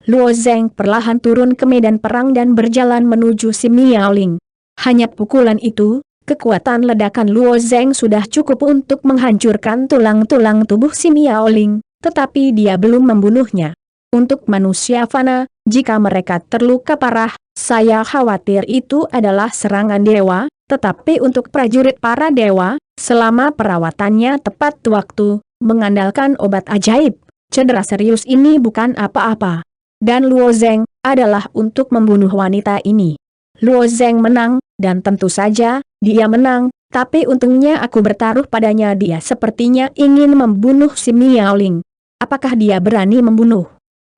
Luo Zeng perlahan turun ke medan perang dan berjalan menuju si Miaoling. Hanya pukulan itu, kekuatan ledakan Luo Zeng sudah cukup untuk menghancurkan tulang-tulang tubuh si Miaoling, tetapi dia belum membunuhnya. Untuk manusia fana, jika mereka terluka parah, saya khawatir itu adalah serangan dewa, tetapi untuk prajurit para dewa, selama perawatannya tepat waktu, mengandalkan obat ajaib, cedera serius ini bukan apa-apa. Dan Luo Zeng adalah untuk membunuh wanita ini. Luo Zeng menang, dan tentu saja, dia menang, tapi untungnya aku bertaruh padanya. Dia sepertinya ingin membunuh si Miaoling. Apakah dia berani membunuh?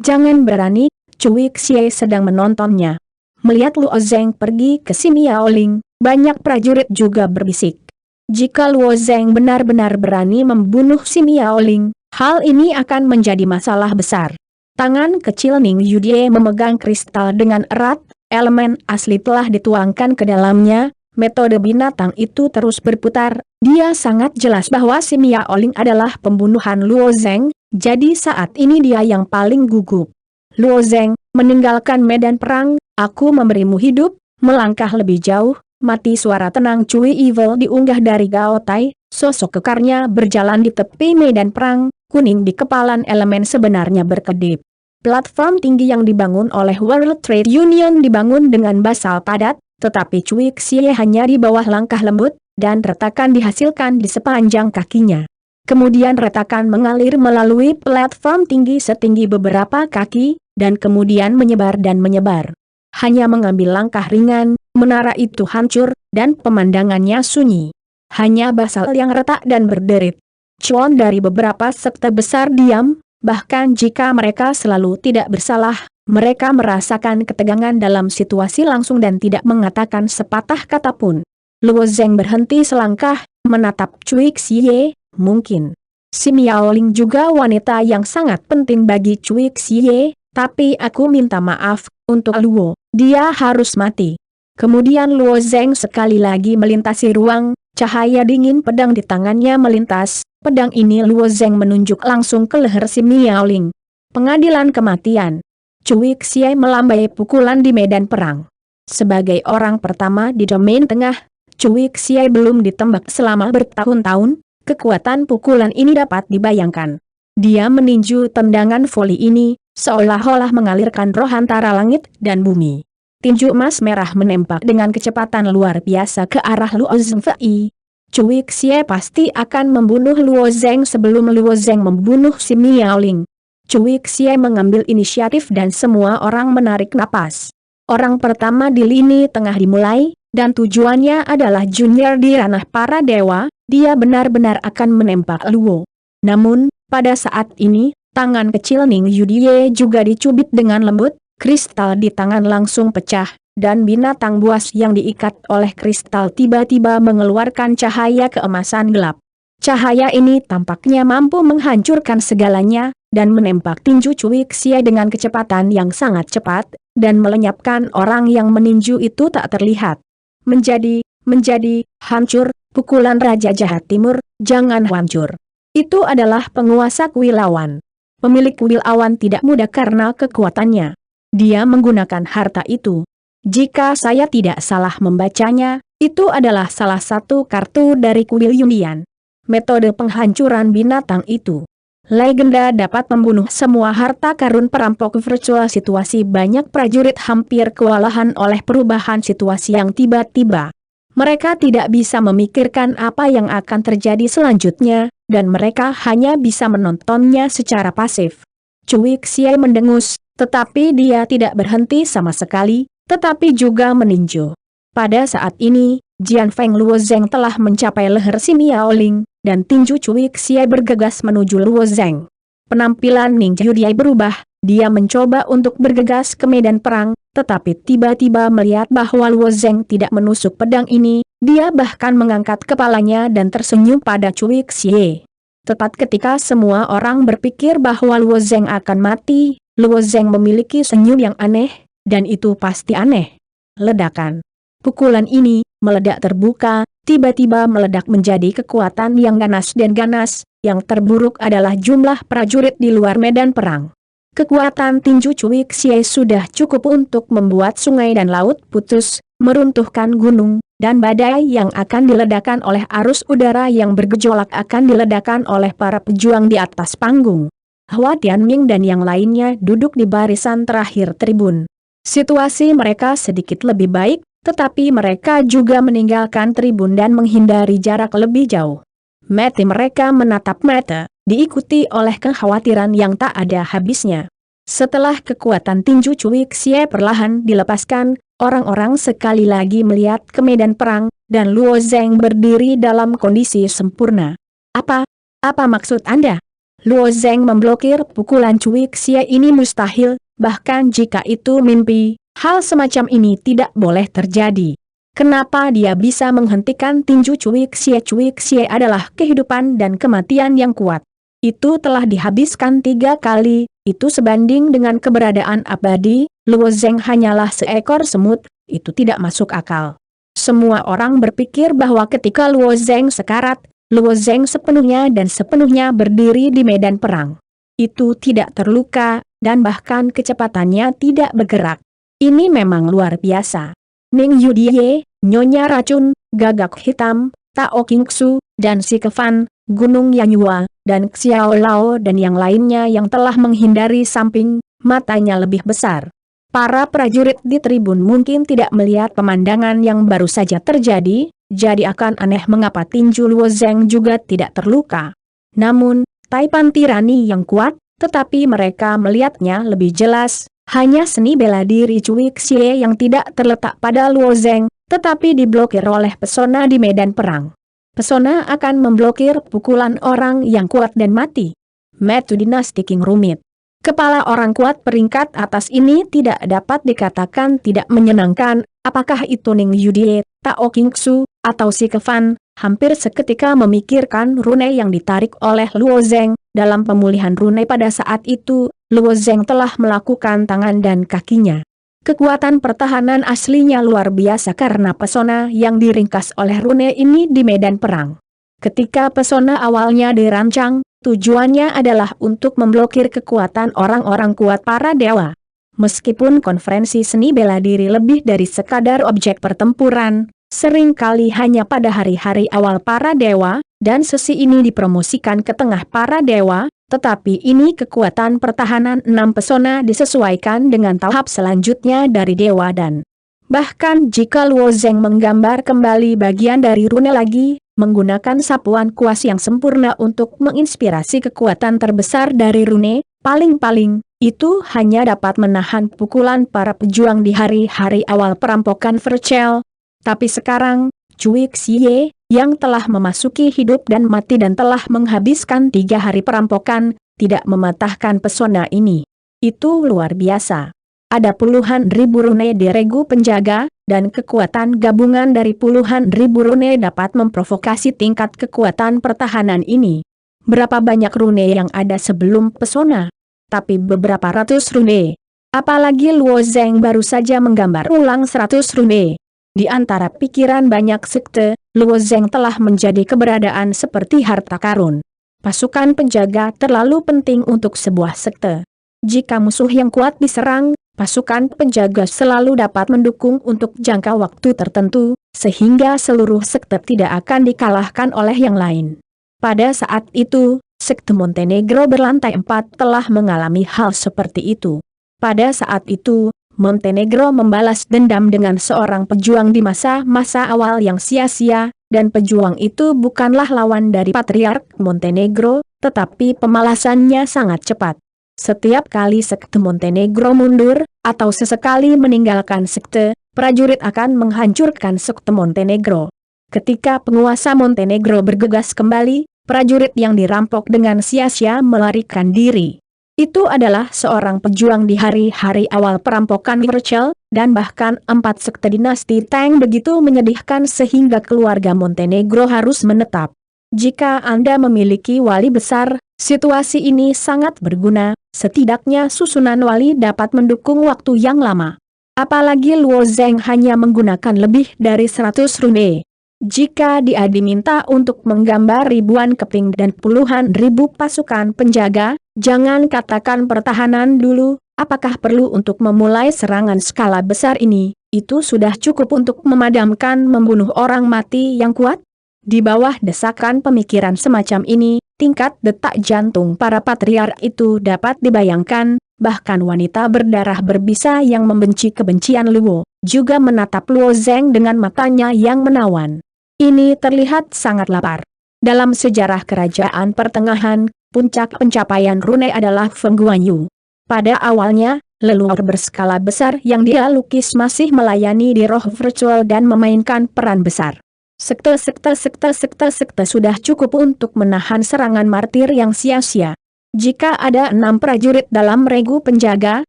Jangan berani, Cui Xie sedang menontonnya. Melihat Luo Zeng pergi ke si Miaoling, banyak prajurit juga berbisik. Jika Luo Zeng benar-benar berani membunuh si Miaoling, hal ini akan menjadi masalah besar. Tangan kecil Ning Yudie memegang kristal dengan erat, elemen asli telah dituangkan ke dalamnya, metode binatang itu terus berputar, dia sangat jelas bahwa si Miaoling adalah pembunuhan Luo Zeng, jadi saat ini dia yang paling gugup. Luo Zeng, meninggalkan medan perang, aku memberimu hidup, melangkah lebih jauh, mati. Suara tenang Cui Evil diunggah dari Gao Tai, sosok kekarnya berjalan di tepi medan perang, kuning di kepalan elemen sebenarnya berkedip. Platform tinggi yang dibangun oleh World Trade Union dibangun dengan basal padat, tetapi Cui Xie hanya di bawah langkah lembut, dan retakan dihasilkan di sepanjang kakinya. Kemudian retakan mengalir melalui platform tinggi setinggi beberapa kaki, dan kemudian menyebar dan menyebar. Hanya mengambil langkah ringan, menara itu hancur, dan pemandangannya sunyi. Hanya basal yang retak dan berderit. Cuan dari beberapa sekte besar diam, bahkan jika mereka selalu tidak bersalah, mereka merasakan ketegangan dalam situasi langsung dan tidak mengatakan sepatah kata pun. Luo Zeng berhenti selangkah, menatap Cui Xie, mungkin si Miaoling juga wanita yang sangat penting bagi Cui Xie, tapi aku minta maaf, untuk Luo, dia harus mati. Kemudian Luo Zeng sekali lagi melintasi ruang, cahaya dingin pedang di tangannya melintas, pedang ini Luo Zeng menunjuk langsung ke leher si Miaoling. Pengadilan kematian. Cui Xie melambai pukulan di medan perang. Sebagai orang pertama di domain tengah, Cui Xie belum ditembak selama bertahun-tahun, kekuatan pukulan ini dapat dibayangkan. Dia meninju tendangan voli ini, seolah-olah mengalirkan roh antara langit dan bumi. Tinju emas merah menembak dengan kecepatan luar biasa ke arah Luo Zengfei. Cui Xie pasti akan membunuh Luo Zeng sebelum Luo Zeng membunuh si Miaoling. Cui Xie mengambil inisiatif dan semua orang menarik napas. Orang pertama di lini tengah dimulai, dan tujuannya adalah junior di ranah para dewa, dia benar-benar akan menembak Luo. Namun, pada saat ini, tangan kecil Ning Yudie juga dicubit dengan lembut, kristal di tangan langsung pecah, dan binatang buas yang diikat oleh kristal tiba-tiba mengeluarkan cahaya keemasan gelap. Cahaya ini tampaknya mampu menghancurkan segalanya, dan menembak tinju Cui Xie dengan kecepatan yang sangat cepat, dan melenyapkan orang yang meninju itu tak terlihat. Menjadi, hancur, pukulan Raja Jahat Timur, jangan hancur. Itu adalah penguasa kuil awan. Pemilik kuil awan tidak mudah karena kekuatannya. Dia menggunakan harta itu. Jika saya tidak salah membacanya, itu adalah salah satu kartu dari kuil Yundian. Metode penghancuran binatang itu. Legenda dapat membunuh semua harta karun perampok virtual. Situasi banyak prajurit hampir kewalahan oleh perubahan situasi yang tiba-tiba. Mereka tidak bisa memikirkan apa yang akan terjadi selanjutnya, dan mereka hanya bisa menontonnya secara pasif. Cui Xie mendengus, tetapi dia tidak berhenti sama sekali, tetapi juga meninju. Pada saat ini, Jian Feng Luo Zeng telah mencapai leher si Miaoling, dan tinju Cui Xie bergegas menuju Luo Zeng. Penampilan Ning Yudie berubah, dia mencoba untuk bergegas ke medan perang, tetapi tiba-tiba melihat bahwa Luo Zeng tidak menusuk pedang ini, dia bahkan mengangkat kepalanya dan tersenyum pada Cui Xie. Tepat ketika semua orang berpikir bahwa Luo Zeng akan mati, Luo Zeng memiliki senyum yang aneh, dan itu pasti aneh. Ledakan. Pukulan ini, meledak terbuka, tiba-tiba meledak menjadi kekuatan yang ganas dan ganas, yang terburuk adalah jumlah prajurit di luar medan perang. Kekuatan tinju Cui Xie sudah cukup untuk membuat sungai dan laut putus, meruntuhkan gunung, dan badai yang akan diledakkan oleh arus udara yang bergejolak akan diledakkan oleh para pejuang di atas panggung. Hua Tianming dan yang lainnya duduk di barisan terakhir tribun. Situasi mereka sedikit lebih baik, tetapi mereka juga meninggalkan tribun dan menghindari jarak lebih jauh. Mata mereka menatap mata, diikuti oleh kekhawatiran yang tak ada habisnya. Setelah kekuatan tinju Cui Xie perlahan dilepaskan, orang-orang sekali lagi melihat ke medan perang, dan Luo Zeng berdiri dalam kondisi sempurna. Apa maksud Anda? Luo Zeng memblokir pukulan Cui Xie ini mustahil, bahkan jika itu mimpi, hal semacam ini tidak boleh terjadi. Kenapa dia bisa menghentikan tinju Cui Xie? Cui Xie adalah kehidupan dan kematian yang kuat. Itu telah dihabiskan 3 kali, itu sebanding dengan keberadaan abadi. Luo Zeng hanyalah seekor semut, itu tidak masuk akal. Semua orang berpikir bahwa ketika Luo Zeng sekarat, Luo Zeng sepenuhnya dan sepenuhnya berdiri di medan perang. Itu tidak terluka, dan bahkan kecepatannya tidak bergerak. Ini memang luar biasa. Ning Yudie, Nyonya Racun, Gagak Hitam, Tao Kingsu, dan Si Kefan, Gunung Yanyua, dan Xiao Lao dan yang lainnya yang telah menghindari samping, matanya lebih besar. Para prajurit di tribun mungkin tidak melihat pemandangan yang baru saja terjadi, jadi akan aneh mengapa tinju Luo Zeng juga tidak terluka. Namun, Taipan tirani yang kuat, tetapi mereka melihatnya lebih jelas. Hanya seni bela diri Cui Xie yang tidak terletak pada Luo Zeng, tetapi diblokir oleh pesona di medan perang. Pesona akan memblokir pukulan orang yang kuat dan mati. Metu dinasti King rumit. Kepala orang kuat peringkat atas ini tidak dapat dikatakan tidak menyenangkan, apakah itu Ning Yudie, Tao Kingsu, atau Si Kefan, hampir seketika memikirkan rune yang ditarik oleh Luo Zeng. Dalam pemulihan rune pada saat itu, Luo Zeng telah melakukan tangan dan kakinya. Kekuatan pertahanan aslinya luar biasa karena pesona yang diringkas oleh rune ini di medan perang. Ketika pesona awalnya dirancang, tujuannya adalah untuk memblokir kekuatan orang-orang kuat para dewa. Meskipun konferensi seni bela diri lebih dari sekadar objek pertempuran, seringkali hanya pada hari-hari awal para dewa, dan sesi ini dipromosikan ke tengah para dewa, tetapi ini kekuatan pertahanan 6 pesona disesuaikan dengan tahap selanjutnya dari dewa dan bahkan jika Luo Zeng menggambar kembali bagian dari rune lagi, menggunakan sapuan kuas yang sempurna untuk menginspirasi kekuatan terbesar dari rune, paling-paling, itu hanya dapat menahan pukulan para pejuang di hari-hari awal perampokan Vercel. Tapi sekarang, Cui Xie, yang telah memasuki hidup dan mati dan telah menghabiskan 3 hari perampokan, tidak mematahkan pesona ini. Itu luar biasa. Ada puluhan ribu rune di regu penjaga, dan kekuatan gabungan dari puluhan ribu rune dapat memprovokasi tingkat kekuatan pertahanan ini. Berapa banyak rune yang ada sebelum pesona? Tapi beberapa ratus rune. Apalagi Luo Zeng baru saja menggambar ulang 100 rune. Di antara pikiran banyak sekte, Luo Zeng telah menjadi keberadaan seperti harta karun. Pasukan penjaga terlalu penting untuk sebuah sekte. Jika musuh yang kuat diserang, pasukan penjaga selalu dapat mendukung untuk jangka waktu tertentu, sehingga seluruh sekte tidak akan dikalahkan oleh yang lain. Pada saat itu, sekte Montenegro berlantai 4 telah mengalami hal seperti itu. Pada saat itu, Montenegro membalas dendam dengan seorang pejuang di masa-masa awal yang sia-sia, dan pejuang itu bukanlah lawan dari Patriark Montenegro, tetapi pemalasannya sangat cepat. Setiap kali sekte Montenegro mundur, atau sesekali meninggalkan sekte, prajurit akan menghancurkan sekte Montenegro. Ketika penguasa Montenegro bergegas kembali, prajurit yang dirampok dengan sia-sia melarikan diri. Itu adalah seorang pejuang di hari-hari awal perampokan Vercel, dan bahkan 4 sekte dinasti Tang begitu menyedihkan sehingga keluarga Montenegro harus menetap. Jika Anda memiliki wali besar, situasi ini sangat berguna, setidaknya susunan wali dapat mendukung waktu yang lama. Apalagi Luo Zeng hanya menggunakan lebih dari 100 rune. Jika dia diminta untuk menggambar ribuan keping dan puluhan ribu pasukan penjaga, jangan katakan pertahanan dulu, apakah perlu untuk memulai serangan skala besar ini, itu sudah cukup untuk memadamkan membunuh orang mati yang kuat? Di bawah desakan pemikiran semacam ini, tingkat detak jantung para patriark itu dapat dibayangkan, bahkan wanita berdarah berbisa yang membenci kebencian Luo, juga menatap Luo Zeng dengan matanya yang menawan. Ini terlihat sangat lapar. Dalam sejarah kerajaan pertengahan, puncak pencapaian Rune adalah Feng Guanyu. Pada awalnya, leluhur berskala besar yang dia lukis masih melayani di roh virtual dan memainkan peran besar. Sekte sudah cukup untuk menahan serangan martir yang sia-sia. Jika ada 6 prajurit dalam regu penjaga,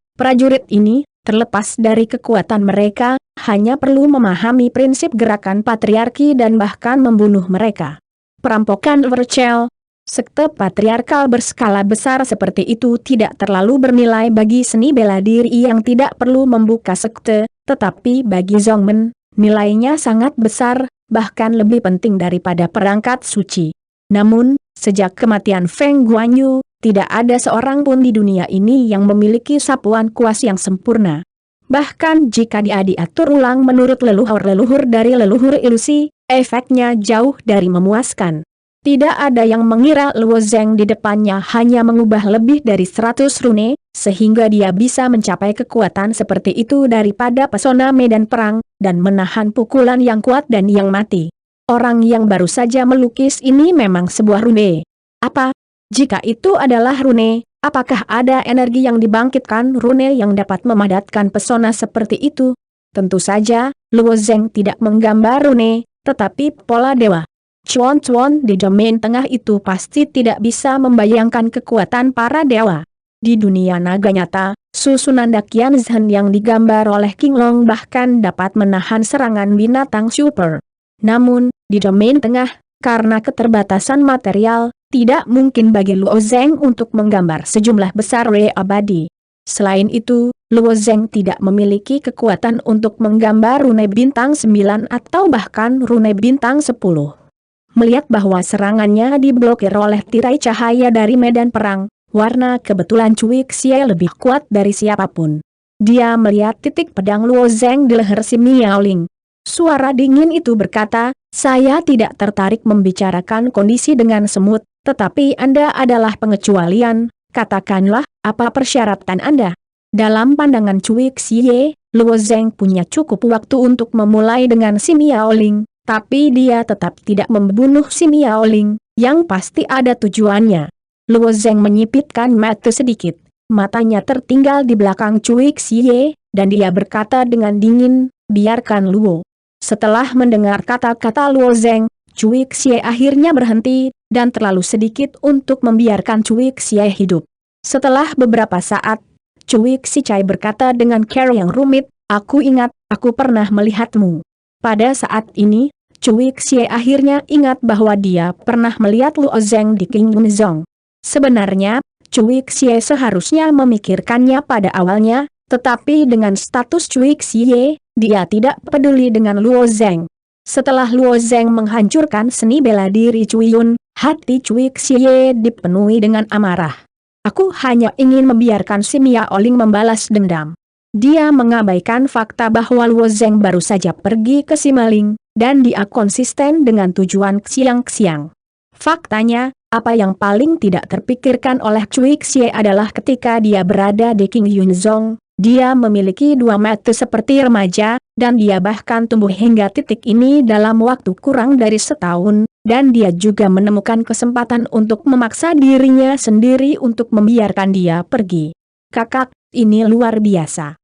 prajurit ini, terlepas dari kekuatan mereka, hanya perlu memahami prinsip gerakan patriarki dan bahkan membunuh mereka. Perampokan virtual, sekte patriarkal berskala besar seperti itu tidak terlalu bernilai bagi seni bela diri yang tidak perlu membuka sekte, tetapi bagi Zongmen, nilainya sangat besar, bahkan lebih penting daripada perangkat suci. Namun, sejak kematian Feng Guanyu, tidak ada seorang pun di dunia ini yang memiliki sapuan kuas yang sempurna. Bahkan jika dia diatur ulang menurut leluhur-leluhur dari leluhur ilusi, efeknya jauh dari memuaskan. Tidak ada yang mengira Luo Zeng di depannya hanya mengubah lebih dari 100 rune, sehingga dia bisa mencapai kekuatan seperti itu daripada pesona medan perang, dan menahan pukulan yang kuat dan yang mati. Orang yang baru saja melukis ini memang sebuah rune. Apa? Jika itu adalah rune, apakah ada energi yang dibangkitkan rune yang dapat memadatkan pesona seperti itu? Tentu saja, Luo Zeng tidak menggambar rune, tetapi pola dewa. Cuan-cuan di domain tengah itu pasti tidak bisa membayangkan kekuatan para dewa. Di dunia naga nyata, susunan Dakian Zhen yang digambar oleh King Long bahkan dapat menahan serangan binatang super. Namun, di domain tengah, karena keterbatasan material, tidak mungkin bagi Luo Zeng untuk menggambar sejumlah besar rune abadi. Selain itu, Luo Zeng tidak memiliki kekuatan untuk menggambar rune bintang 9 atau bahkan rune bintang 10. Melihat bahwa serangannya diblokir oleh tirai cahaya dari medan perang, warna kebetulan Cui Xie lebih kuat dari siapapun. Dia melihat titik pedang Luo Zeng di leher si Miaoling. Suara dingin itu berkata, "Saya tidak tertarik membicarakan kondisi dengan semut, tetapi Anda adalah pengecualian, katakanlah, apa persyaratan Anda?" Dalam pandangan Cui Xie, Luo Zeng punya cukup waktu untuk memulai dengan si Miaoling. Tapi dia tetap tidak membunuh si Miaoling, yang pasti ada tujuannya. Luo Zeng menyipitkan mata sedikit, matanya tertinggal di belakang Cui Xie, dan dia berkata dengan dingin, "Biarkan Luo." Setelah mendengar kata-kata Luo Zeng, Cui Xie akhirnya berhenti, dan terlalu sedikit untuk membiarkan Cui Xie hidup. Setelah beberapa saat, Cui Xie berkata dengan cara yang rumit, "Aku ingat, aku pernah melihatmu." Pada saat ini, Cui Xie akhirnya ingat bahwa dia pernah melihat Luo Zeng di King Yunzong. Sebenarnya, Cui Xie seharusnya memikirkannya pada awalnya, tetapi dengan status Cui Xie, dia tidak peduli dengan Luo Zeng. Setelah Luo Zeng menghancurkan seni bela diri Cui Yun, hati Cui Xie dipenuhi dengan amarah. "Aku hanya ingin membiarkan si Miaoling membalas dendam." Dia mengabaikan fakta bahwa Luo Zeng baru saja pergi ke Simaling, dan dia konsisten dengan tujuan Xiang. Faktanya, apa yang paling tidak terpikirkan oleh Cui Xie adalah ketika dia berada di King Yunzong, dia memiliki 2 mata seperti remaja, dan dia bahkan tumbuh hingga titik ini dalam waktu kurang dari setahun, dan dia juga menemukan kesempatan untuk memaksa dirinya sendiri untuk membiarkan dia pergi. "Kakak, ini luar biasa."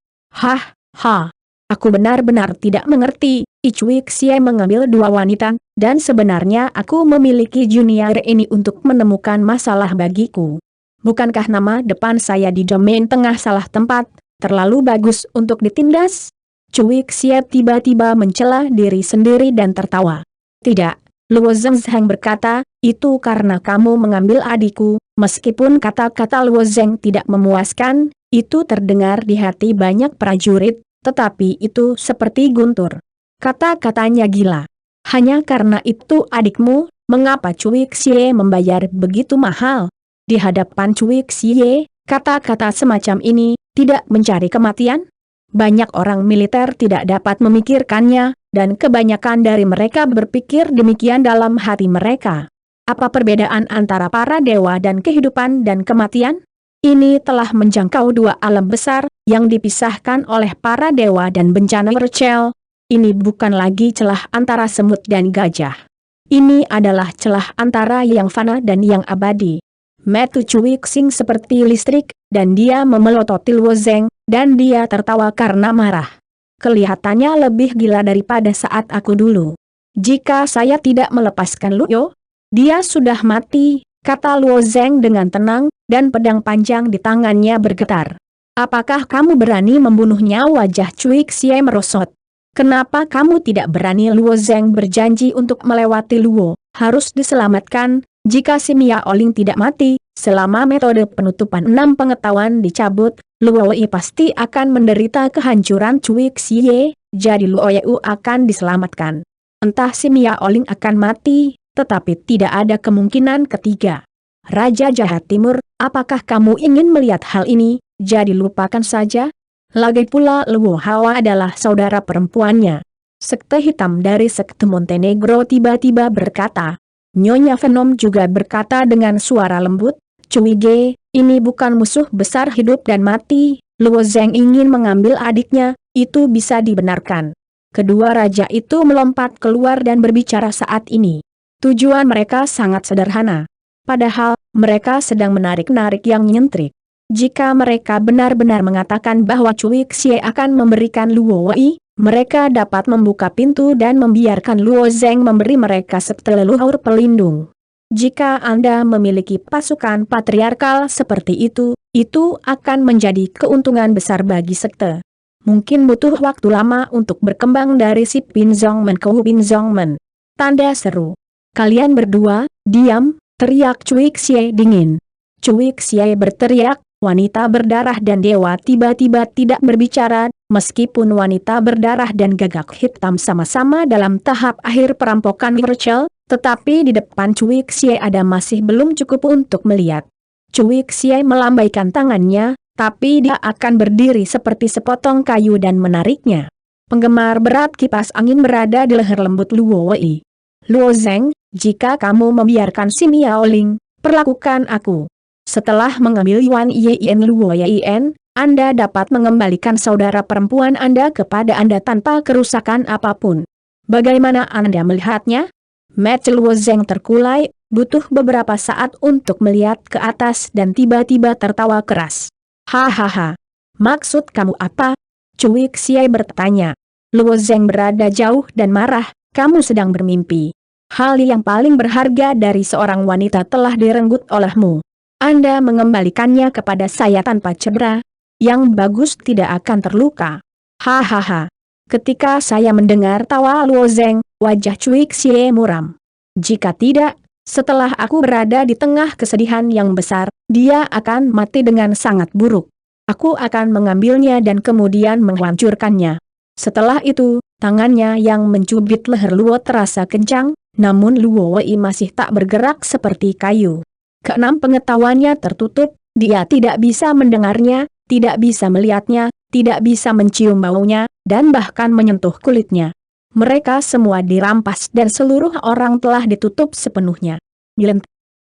Aku benar-benar tidak mengerti." Cui Xie mengambil 2 wanita, "Dan sebenarnya aku memiliki junior ini untuk menemukan masalah bagiku. Bukankah nama depan saya di domain tengah salah tempat, terlalu bagus untuk ditindas?" Cui Xie tiba-tiba mencela diri sendiri dan tertawa. "Tidak," Luo Zeng berkata, "itu karena kamu mengambil adikku." Meskipun kata-kata Luo Zeng tidak memuaskan, itu terdengar di hati banyak prajurit, tetapi itu seperti guntur. Kata-katanya gila. Hanya karena itu adikmu, mengapa Cui Xie membayar begitu mahal? Di hadapan Cui Xie, kata-kata semacam ini tidak mencari kematian? Banyak orang militer tidak dapat memikirkannya, dan kebanyakan dari mereka berpikir demikian dalam hati mereka. Apa perbedaan antara para dewa dan kehidupan dan kematian? Ini telah menjangkau dua alam besar, yang dipisahkan oleh para dewa dan bencana Rachel. Ini bukan lagi celah antara semut dan gajah. Ini adalah celah antara yang fana dan yang abadi. Metu Cui Xing seperti listrik, dan dia memelototi Luo Zeng, dan dia tertawa karena marah. Kelihatannya lebih gila daripada saat aku dulu. Jika saya tidak melepaskan Luo, dia sudah mati, kata Luo Zeng dengan tenang, dan pedang panjang di tangannya bergetar. Apakah kamu berani membunuhnya? Wajah Cui Xie merosot. Kenapa kamu tidak berani? Luo Zeng berjanji untuk melewati Luo, harus diselamatkan. Jika si Mia Oling tidak mati, selama metode penutupan 6 pengetahuan dicabut, Luo Yi pasti akan menderita kehancuran. Cui Xie, jadi Luo Yu akan diselamatkan. Entah si Mia Oling akan mati, tetapi tidak ada kemungkinan ketiga. Raja Jahat Timur, apakah kamu ingin melihat hal ini? Jadi lupakan saja. Lagi pula Luo Hawa adalah saudara perempuannya. Sekte hitam dari sekte Montenegro tiba-tiba berkata. Nyonya Venom juga berkata dengan suara lembut, Cui Ge, ini bukan musuh besar hidup dan mati. Luo Zeng ingin mengambil adiknya, itu bisa dibenarkan. Kedua raja itu melompat keluar dan berbicara saat ini. Tujuan mereka sangat sederhana. Padahal, mereka sedang menarik-narik yang nyentrik. Jika mereka benar-benar mengatakan bahwa Cui Xie akan memberikan Luo Wei, mereka dapat membuka pintu dan membiarkan Luo Zeng memberi mereka sekte leluhur pelindung. Jika Anda memiliki pasukan patriarkal seperti itu akan menjadi keuntungan besar bagi sekte. Mungkin butuh waktu lama untuk berkembang dari si Pinzongmen ke Pinzongmen. Tanda seru. Kalian berdua, diam, teriak Cui Xie dingin. Cui Xie berteriak, wanita berdarah dan dewa tiba-tiba tidak berbicara, meskipun wanita berdarah dan gagak hitam sama-sama dalam tahap akhir perampokan Rachel, tetapi di depan Cui Xie ada masih belum cukup untuk melihat. Cui Xie melambaikan tangannya, tapi dia akan berdiri seperti sepotong kayu dan menariknya. Penggemar berat kipas angin berada di leher lembut Luo Wei. Luo Zeng, jika kamu membiarkan si Miao Ling, perlakukan aku. Setelah mengambil Yuan Yin Luo Yin, Anda dapat mengembalikan saudara perempuan Anda kepada Anda tanpa kerusakan apapun. Bagaimana Anda melihatnya? Mata Luo Zeng terkulai, butuh beberapa saat untuk melihat ke atas dan tiba-tiba tertawa keras. Hahaha. Maksud kamu apa? Cui Xie bertanya. Luo Zeng berada jauh dan marah, kamu sedang bermimpi. Hal yang paling berharga dari seorang wanita telah direnggut olehmu. Anda mengembalikannya kepada saya tanpa cedera. Yang bagus tidak akan terluka. Hahaha. Ketika saya mendengar tawa Luo Zeng, wajah Cui Xie muram. Jika tidak, setelah aku berada di tengah kesedihan yang besar, dia akan mati dengan sangat buruk. Aku akan mengambilnya dan kemudian menghancurkannya. Setelah itu, tangannya yang mencubit leher Luo terasa kencang, namun Luo Wei masih tak bergerak seperti kayu. Keenam pengetahuannya tertutup, dia tidak bisa mendengarnya, tidak bisa melihatnya, tidak bisa mencium baunya, dan bahkan menyentuh kulitnya. Mereka semua dirampas dan seluruh orang telah ditutup sepenuhnya.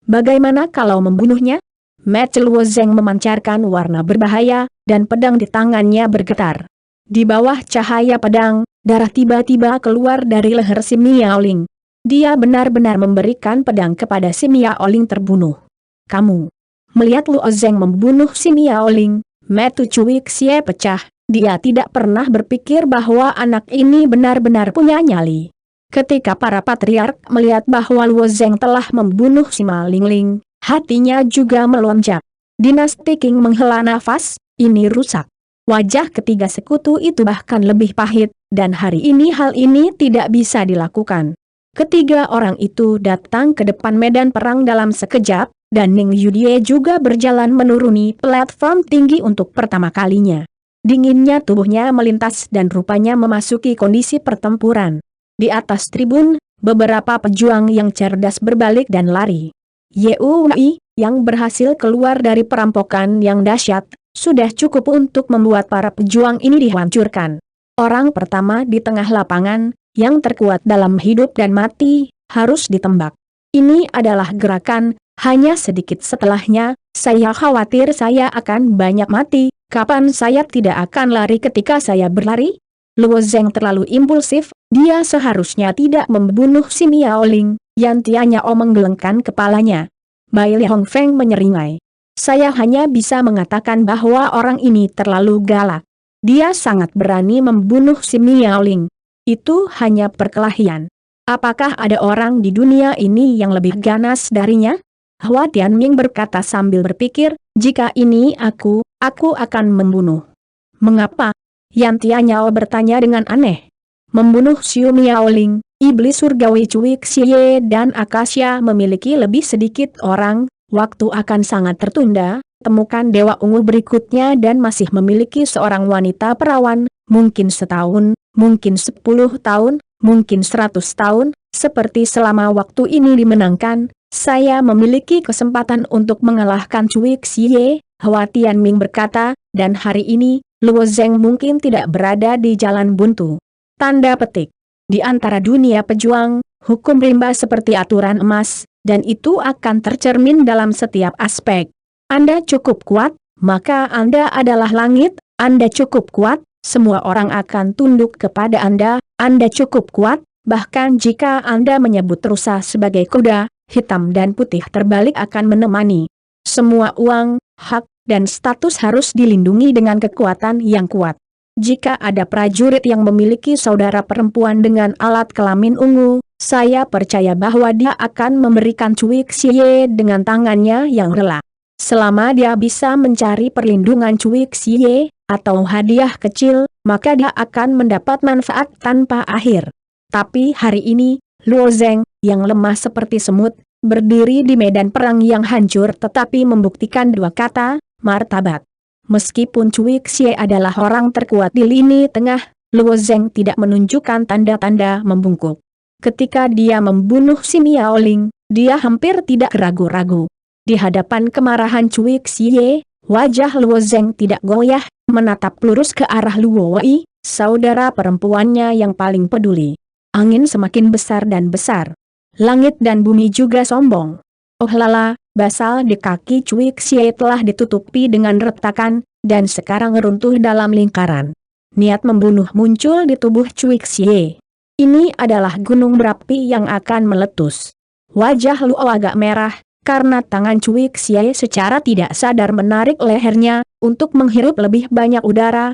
Bagaimana kalau membunuhnya? Mata Luo Zeng memancarkan warna berbahaya, dan pedang di tangannya bergetar. Di bawah cahaya pedang, darah tiba-tiba keluar dari leher si Miao Ling. Dia benar-benar memberikan pedang kepada si Miao Ling terbunuh. Kamu melihat Luo Zeng membunuh si Miao Ling, mata Cui Xie pecah, dia tidak pernah berpikir bahwa anak ini benar-benar punya nyali. Ketika para patriark melihat bahwa Luo Zeng telah membunuh si Ma Lingling, hatinya juga melonjak. Dinasti Qing menghela nafas, ini rusak. Wajah ketiga sekutu itu bahkan lebih pahit, dan hari ini hal ini tidak bisa dilakukan. Ketiga orang itu datang ke depan medan perang dalam sekejap, dan Ning Yudie juga berjalan menuruni platform tinggi untuk pertama kalinya. Dinginnya tubuhnya melintas dan rupanya memasuki kondisi pertempuran. Di atas tribun, beberapa pejuang yang cerdas berbalik dan lari. Yui, yang berhasil keluar dari perampokan yang dahsyat, sudah cukup untuk membuat para pejuang ini dihancurkan. Orang pertama di tengah lapangan, yang terkuat dalam hidup dan mati, harus ditembak. Ini adalah gerakan, hanya sedikit setelahnya, saya khawatir saya akan banyak mati. Kapan saya tidak akan lari ketika saya berlari? Luo Zeng terlalu impulsif, dia seharusnya tidak membunuh si Miaoling. Yan Tianyao menggelengkan kepalanya. Bai Hong Feng menyeringai. Saya hanya bisa mengatakan bahwa orang ini terlalu galak. Dia sangat berani membunuh si Miaoling. Itu hanya perkelahian. Apakah ada orang di dunia ini yang lebih ganas darinya? Hua Tianming berkata sambil berpikir, jika ini aku akan membunuh. Mengapa? Yan Tianyao bertanya dengan aneh. Membunuh Xiu Miaoling, iblis surgawi Cui Xie dan Akasya memiliki lebih sedikit orang, waktu akan sangat tertunda, temukan Dewa Ungu berikutnya dan masih memiliki seorang wanita perawan, mungkin setahun, mungkin 10 tahun, mungkin 100 tahun, seperti selama waktu ini dimenangkan, saya memiliki kesempatan untuk mengalahkan Cui Xie, Hua Tianming berkata, dan hari ini, Luo Zeng mungkin tidak berada di jalan buntu. Tanda petik. Di antara dunia pejuang, hukum rimba seperti aturan emas, dan itu akan tercermin dalam setiap aspek. Anda cukup kuat, maka Anda adalah langit, Anda cukup kuat, semua orang akan tunduk kepada Anda cukup kuat, bahkan jika Anda menyebut rusa sebagai kuda, hitam dan putih terbalik akan menemani. Semua uang, hak, dan status harus dilindungi dengan kekuatan yang kuat. Jika ada prajurit yang memiliki saudara perempuan dengan alat kelamin ungu, saya percaya bahwa dia akan memberikan Cui Xie dengan tangannya yang rela. Selama dia bisa mencari perlindungan Cui Xie, atau hadiah kecil, maka dia akan mendapat manfaat tanpa akhir. Tapi hari ini, Luo Zeng, yang lemah seperti semut, berdiri di medan perang yang hancur tetapi membuktikan dua kata, martabat. Meskipun Cui Xie adalah orang terkuat di lini tengah, Luo Zeng tidak menunjukkan tanda-tanda membungkuk. Ketika dia membunuh si Miaoling, dia hampir tidak ragu-ragu. Di hadapan kemarahan Cui Xie, wajah Luo Zeng tidak goyah, menatap lurus ke arah Luo Wei, saudara perempuannya yang paling peduli. Angin semakin besar dan besar. Langit dan bumi juga sombong. Oh lala, basal di kaki Cui Xie telah ditutupi dengan retakan, dan sekarang runtuh dalam lingkaran. Niat membunuh muncul di tubuh Cui Xie. Ini adalah gunung berapi yang akan meletus. Wajah Luo agak merah, karena tangan Cui Xie secara tidak sadar menarik lehernya, untuk menghirup lebih banyak udara,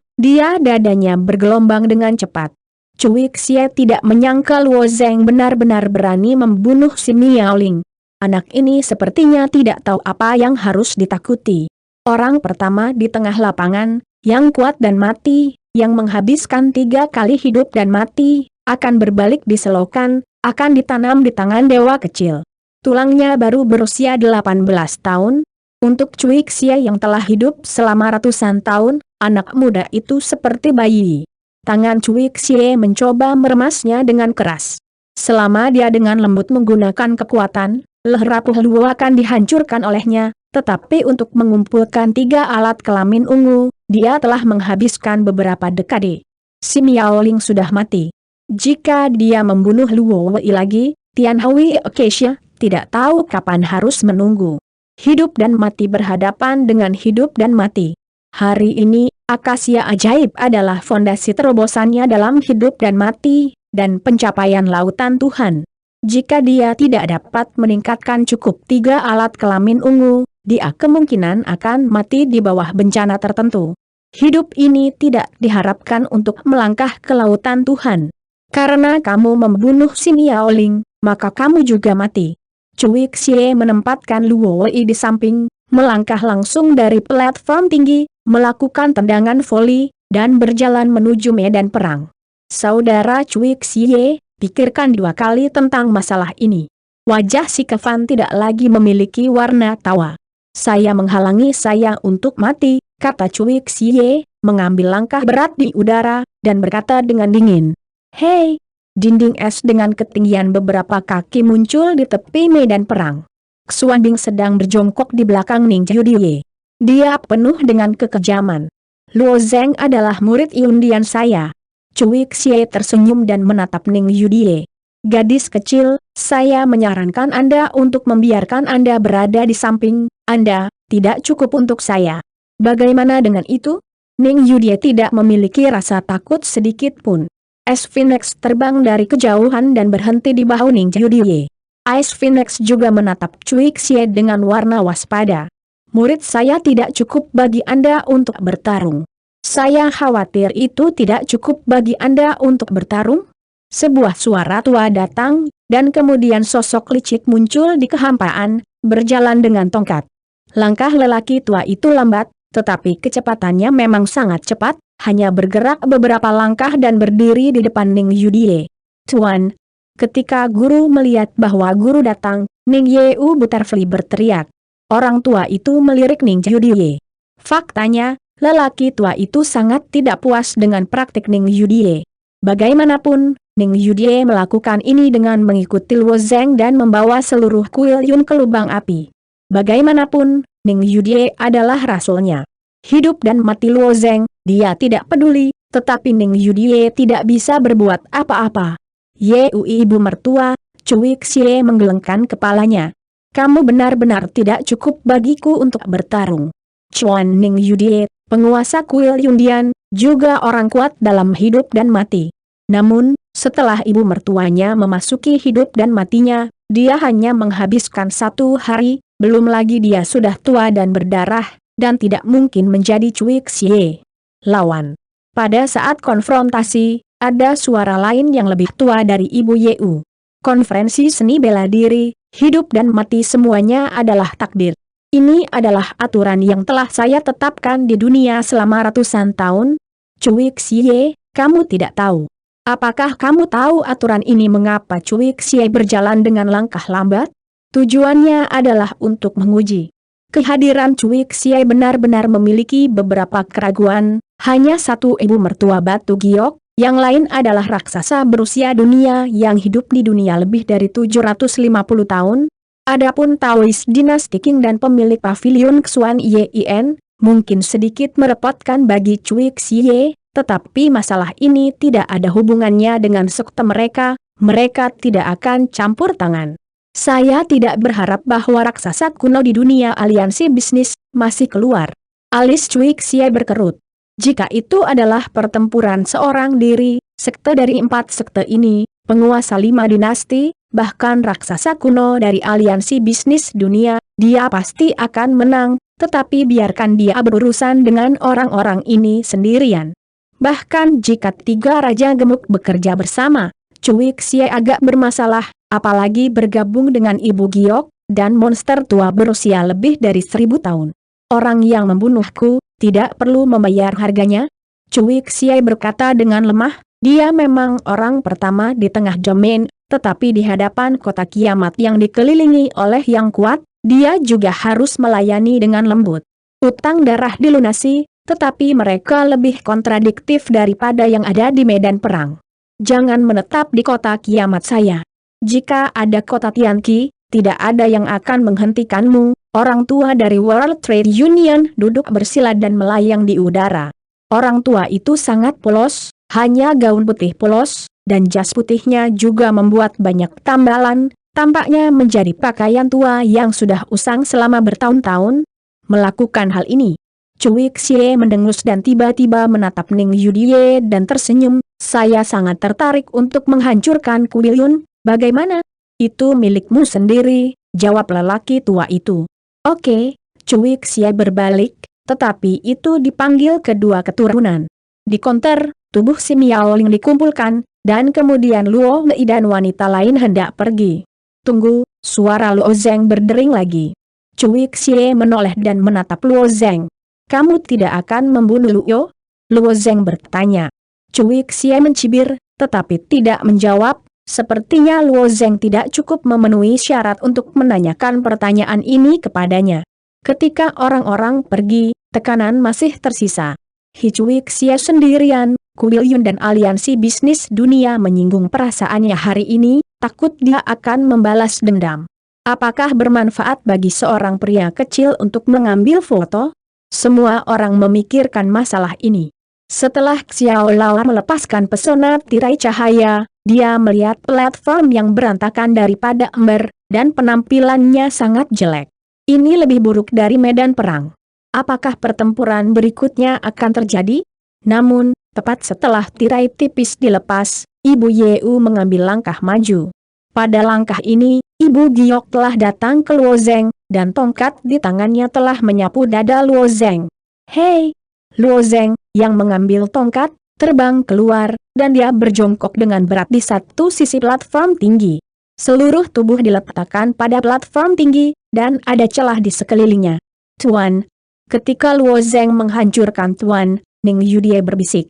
dadanya bergelombang dengan cepat. Cui Xie tidak menyangka Luo Zeng benar-benar berani membunuh si Miaoling. Anak ini sepertinya tidak tahu apa yang harus ditakuti. Orang pertama di tengah lapangan, yang kuat dan mati, yang menghabiskan 3 kali hidup dan mati, akan berbalik di selokan, akan ditanam di tangan dewa kecil. Tulangnya baru berusia 18 tahun. Untuk Cui Xie yang telah hidup selama ratusan tahun, anak muda itu seperti bayi. Tangan Cui Xie mencoba meremasnya dengan keras. Selama dia dengan lembut menggunakan kekuatan, leher rapuh Luo akan dihancurkan olehnya, tetapi untuk mengumpulkan 3 alat kelamin ungu, dia telah menghabiskan beberapa dekade. Si Miaoling sudah mati. Jika dia membunuh Luo Wei lagi, Tian Hui Acacia tidak tahu kapan harus menunggu. Hidup dan mati berhadapan dengan hidup dan mati. Hari ini, Akasya ajaib adalah fondasi terobosannya dalam hidup dan mati, dan pencapaian lautan Tuhan. Jika dia tidak dapat meningkatkan cukup 3 alat kelamin ungu, dia kemungkinan akan mati di bawah bencana tertentu. Hidup ini tidak diharapkan untuk melangkah ke lautan Tuhan. Karena kamu membunuh si Miaoling, maka kamu juga mati. Cui Xie menempatkan Luo Wei di samping, melangkah langsung dari platform tinggi, melakukan tendangan voli, dan berjalan menuju medan perang. Saudara Cui Xie, pikirkan 2 kali tentang masalah ini. Wajah si Kevan tidak lagi memiliki warna tawa. Saya menghalangi saya untuk mati, kata Cui Xie, mengambil langkah berat di udara, dan berkata dengan dingin. Hei, Dinding es dengan ketinggian beberapa kaki muncul di tepi medan perang. Xuan Bing sedang berjongkok di belakang Ning Yudie. Dia penuh dengan kekejaman. Luo Zeng adalah murid undian saya. Cui Xie tersenyum dan menatap Ning Yudie. Gadis kecil, saya menyarankan Anda untuk membiarkan Anda berada di samping Anda, tidak cukup untuk saya. Bagaimana dengan itu? Ning Yudie tidak memiliki rasa takut sedikit pun. Es Phoenix terbang dari kejauhan dan berhenti di bahu Ning Yudie. Es Phoenix juga menatap Cui Xie dengan warna waspada. Murid saya tidak cukup bagi Anda untuk bertarung. Saya khawatir itu tidak cukup bagi Anda untuk bertarung. Sebuah suara tua datang, dan kemudian sosok licik muncul di kehampaan, berjalan dengan tongkat. Langkah lelaki tua itu lambat, tetapi kecepatannya memang sangat cepat, hanya bergerak beberapa langkah dan berdiri di depan Ning Yudie. Tuan, ketika guru melihat bahwa guru datang, Ning Yeu Butterfly berteriak. Orang tua itu melirik Ning Yudie. Faktanya, lelaki tua itu sangat tidak puas dengan praktik Ning Yudie. Bagaimanapun, Ning Yudie melakukan ini dengan mengikuti Luo Zeng dan membawa seluruh kuil Yun ke lubang api. Bagaimanapun, Ning Yudie adalah rasulnya. Hidup dan mati Luo Zeng, dia tidak peduli, tetapi Ning Yudie tidak bisa berbuat apa-apa. Yeu ibu mertua, Cui Xie menggelengkan kepalanya. Kamu benar-benar tidak cukup bagiku untuk bertarung. Chuan Ning Yudie, penguasa kuil Yundian, juga orang kuat dalam hidup dan mati. Namun, setelah ibu mertuanya memasuki hidup dan matinya, dia hanya menghabiskan 1 hari, belum lagi dia sudah tua dan berdarah, dan tidak mungkin menjadi Cui Xie lawan. Pada saat konfrontasi, ada suara lain yang lebih tua dari Ibu Yeu. Konferensi seni bela diri, hidup dan mati semuanya adalah takdir. Ini adalah aturan yang telah saya tetapkan di dunia selama ratusan tahun. Cui Xie, kamu tidak tahu. Apakah kamu tahu aturan ini mengapa Cui Xie berjalan dengan langkah lambat? Tujuannya adalah untuk menguji. Kehadiran Cui Xie benar-benar memiliki beberapa keraguan, hanya satu ibu mertua Batu Giok, yang lain adalah raksasa berusia dunia yang hidup di dunia lebih dari 750 tahun. Adapun Taoist dinasti Qing dan pemilik pavilion Xuan Yin, mungkin sedikit merepotkan bagi Cui Xie, tetapi masalah ini tidak ada hubungannya dengan sekte mereka tidak akan campur tangan. Saya tidak berharap bahwa raksasa kuno di dunia aliansi bisnis masih keluar. Alis Cui Xie berkerut. Jika itu adalah pertempuran seorang diri, sekte dari 4 sekte ini, penguasa 5 dinasti, bahkan raksasa kuno dari aliansi bisnis dunia, dia pasti akan menang, tetapi biarkan dia berurusan dengan orang-orang ini sendirian. Bahkan jika 3 raja gemuk bekerja bersama, Cui Xie agak bermasalah, apalagi bergabung dengan Ibu Giok, dan monster tua berusia lebih dari 1000 tahun. Orang yang membunuhku, tidak perlu membayar harganya? Cui Xie berkata dengan lemah, dia memang orang pertama di tengah domain, tetapi di hadapan kota kiamat yang dikelilingi oleh yang kuat, dia juga harus melayani dengan lembut. Utang darah dilunasi, tetapi mereka lebih kontradiktif daripada yang ada di medan perang. Jangan menetap di kota kiamat saya. Jika ada kota Tianqi, tidak ada yang akan menghentikanmu. Orang tua dari World Trade Union duduk bersila dan melayang di udara. Orang tua itu sangat polos, hanya gaun putih polos, dan jas putihnya juga membuat banyak tambalan, tampaknya menjadi pakaian tua yang sudah usang selama bertahun-tahun. Melakukan hal ini, Cui Xie mendengus dan tiba-tiba menatap Ning Yudie dan tersenyum. Saya sangat tertarik untuk menghancurkan kuil Yun. Bagaimana? Itu milikmu sendiri, jawab lelaki tua itu. Oke, Cui Xie berbalik, tetapi itu dipanggil kedua keturunan. Di konter, tubuh si Miaoling dikumpulkan, dan kemudian Luo Lei dan wanita lain hendak pergi. Tunggu, suara Luo Zeng berdering lagi. Cui Xie menoleh dan menatap Luo Zeng. Kamu tidak akan membunuh Luo? Luo Zeng bertanya. Cui Xie mencibir, tetapi tidak menjawab. Sepertinya Luo Zeng tidak cukup memenuhi syarat untuk menanyakan pertanyaan ini kepadanya. Ketika orang-orang pergi, tekanan masih tersisa. Cui Xie sendirian, Kuil Yun dan aliansi bisnis dunia menyinggung perasaannya hari ini, takut dia akan membalas dendam. Apakah bermanfaat bagi seorang pria kecil untuk mengambil foto? Semua orang memikirkan masalah ini. Setelah Xiao Lao melepaskan pesona tirai cahaya, dia melihat platform yang berantakan daripada ember, dan penampilannya sangat jelek. Ini lebih buruk dari medan perang. Apakah pertempuran berikutnya akan terjadi? Namun, tepat setelah tirai tipis dilepas, Ibu Yeu mengambil langkah maju. Pada langkah ini, Ibu Giok telah datang ke Luo Zeng, dan tongkat di tangannya telah menyapu dada Luo Zeng. Hei! Luo Zeng, yang mengambil tongkat, terbang keluar, dan dia berjongkok dengan berat di satu sisi platform tinggi. Seluruh tubuh diletakkan pada platform tinggi, dan ada celah di sekelilingnya. Tuan! Ketika Luo Zeng menghancurkan Tuan, Ning Yudie berbisik.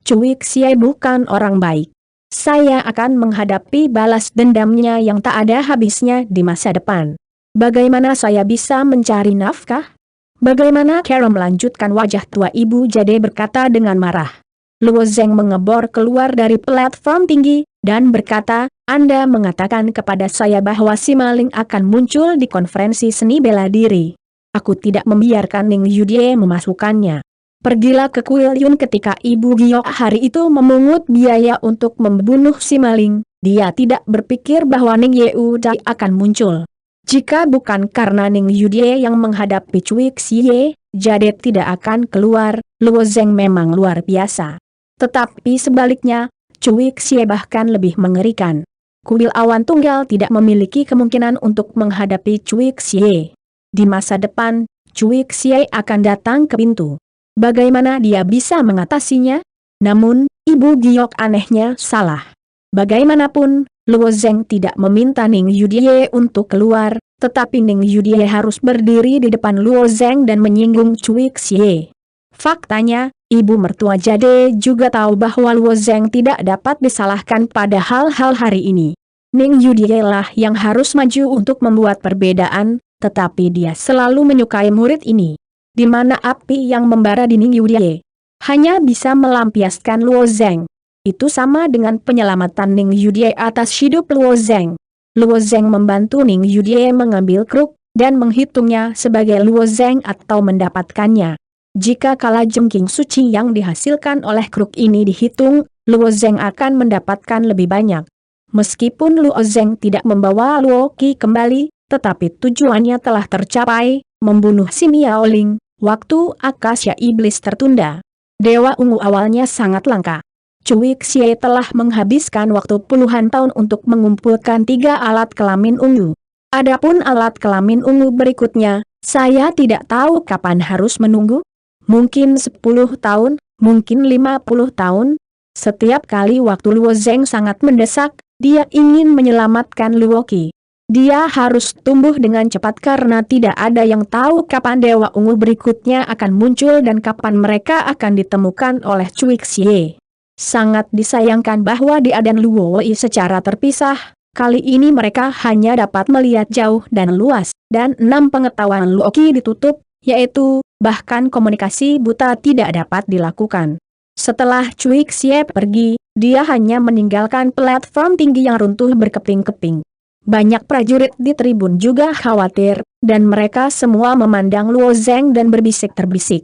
Cui Xie bukan orang baik. Saya akan menghadapi balas dendamnya yang tak ada habisnya di masa depan. Bagaimana saya bisa mencari nafkah? Bagaimana cara melanjutkan? Wajah tua Ibu Jade berkata dengan marah. Luo Zeng mengebor keluar dari platform tinggi, dan berkata, Anda mengatakan kepada saya bahwa si maling akan muncul di konferensi seni bela diri. Aku tidak membiarkan Ning Yudie memasukkannya. Pergilah ke Kuil Yun ketika Ibu Giok hari itu memungut biaya untuk membunuh si maling. Dia tidak berpikir bahwa Ning Yudie akan muncul. Jika bukan karena Ning Yudie yang menghadapi Cui Xie, Jade tidak akan keluar. Luo Zeng memang luar biasa. Tetapi sebaliknya, Cui Xie bahkan lebih mengerikan. Kuil Awan Tunggal tidak memiliki kemungkinan untuk menghadapi Cui Xie. Di masa depan, Cui Xie akan datang ke pintu. Bagaimana dia bisa mengatasinya? Namun, Ibu Giok anehnya salah. Bagaimanapun, Luo Zeng tidak meminta Ning Yudie untuk keluar, tetapi Ning Yudie harus berdiri di depan Luo Zeng dan menyinggung Cui Xie. Faktanya, Ibu mertua Jade juga tahu bahwa Luo Zeng tidak dapat disalahkan pada hal-hal hari ini. Ning Yudie lah yang harus maju untuk membuat perbedaan, tetapi dia selalu menyukai murid ini. Di mana api yang membara di Ning Yudie hanya bisa melampiaskan Luo Zeng. Itu sama dengan penyelamatan Ning Yudie atas hidup Luo Zeng. Luo Zeng membantu Ning Yudie mengambil kruk, dan menghitungnya sebagai Luo Zeng atau mendapatkannya. Jika kala jengking suci yang dihasilkan oleh kruk ini dihitung, Luo Zeng akan mendapatkan lebih banyak. Meskipun Luo Zeng tidak membawa Luo Qi kembali, tetapi tujuannya telah tercapai, membunuh si Miao Ling. Waktu Akasya Iblis tertunda. Dewa Ungu awalnya sangat langka. Cui Xie telah menghabiskan waktu puluhan tahun untuk mengumpulkan 3 alat kelamin ungu. Adapun alat kelamin ungu berikutnya, saya tidak tahu kapan harus menunggu. Mungkin 10 tahun, mungkin 50 tahun. Setiap kali waktu Luo Zeng sangat mendesak, dia ingin menyelamatkan Luo Qi. Dia harus tumbuh dengan cepat karena tidak ada yang tahu kapan Dewa Ungu berikutnya akan muncul dan kapan mereka akan ditemukan oleh Cui Xie. Sangat disayangkan bahwa dia dan Luo Yi secara terpisah, kali ini mereka hanya dapat melihat jauh dan luas, dan 6 pengetahuan Luo Qi ditutup, yaitu, bahkan komunikasi buta tidak dapat dilakukan. Setelah Cui Xie pergi, dia hanya meninggalkan platform tinggi yang runtuh berkeping-keping. Banyak prajurit di tribun juga khawatir, dan mereka semua memandang Luo Zeng dan berbisik terbisik.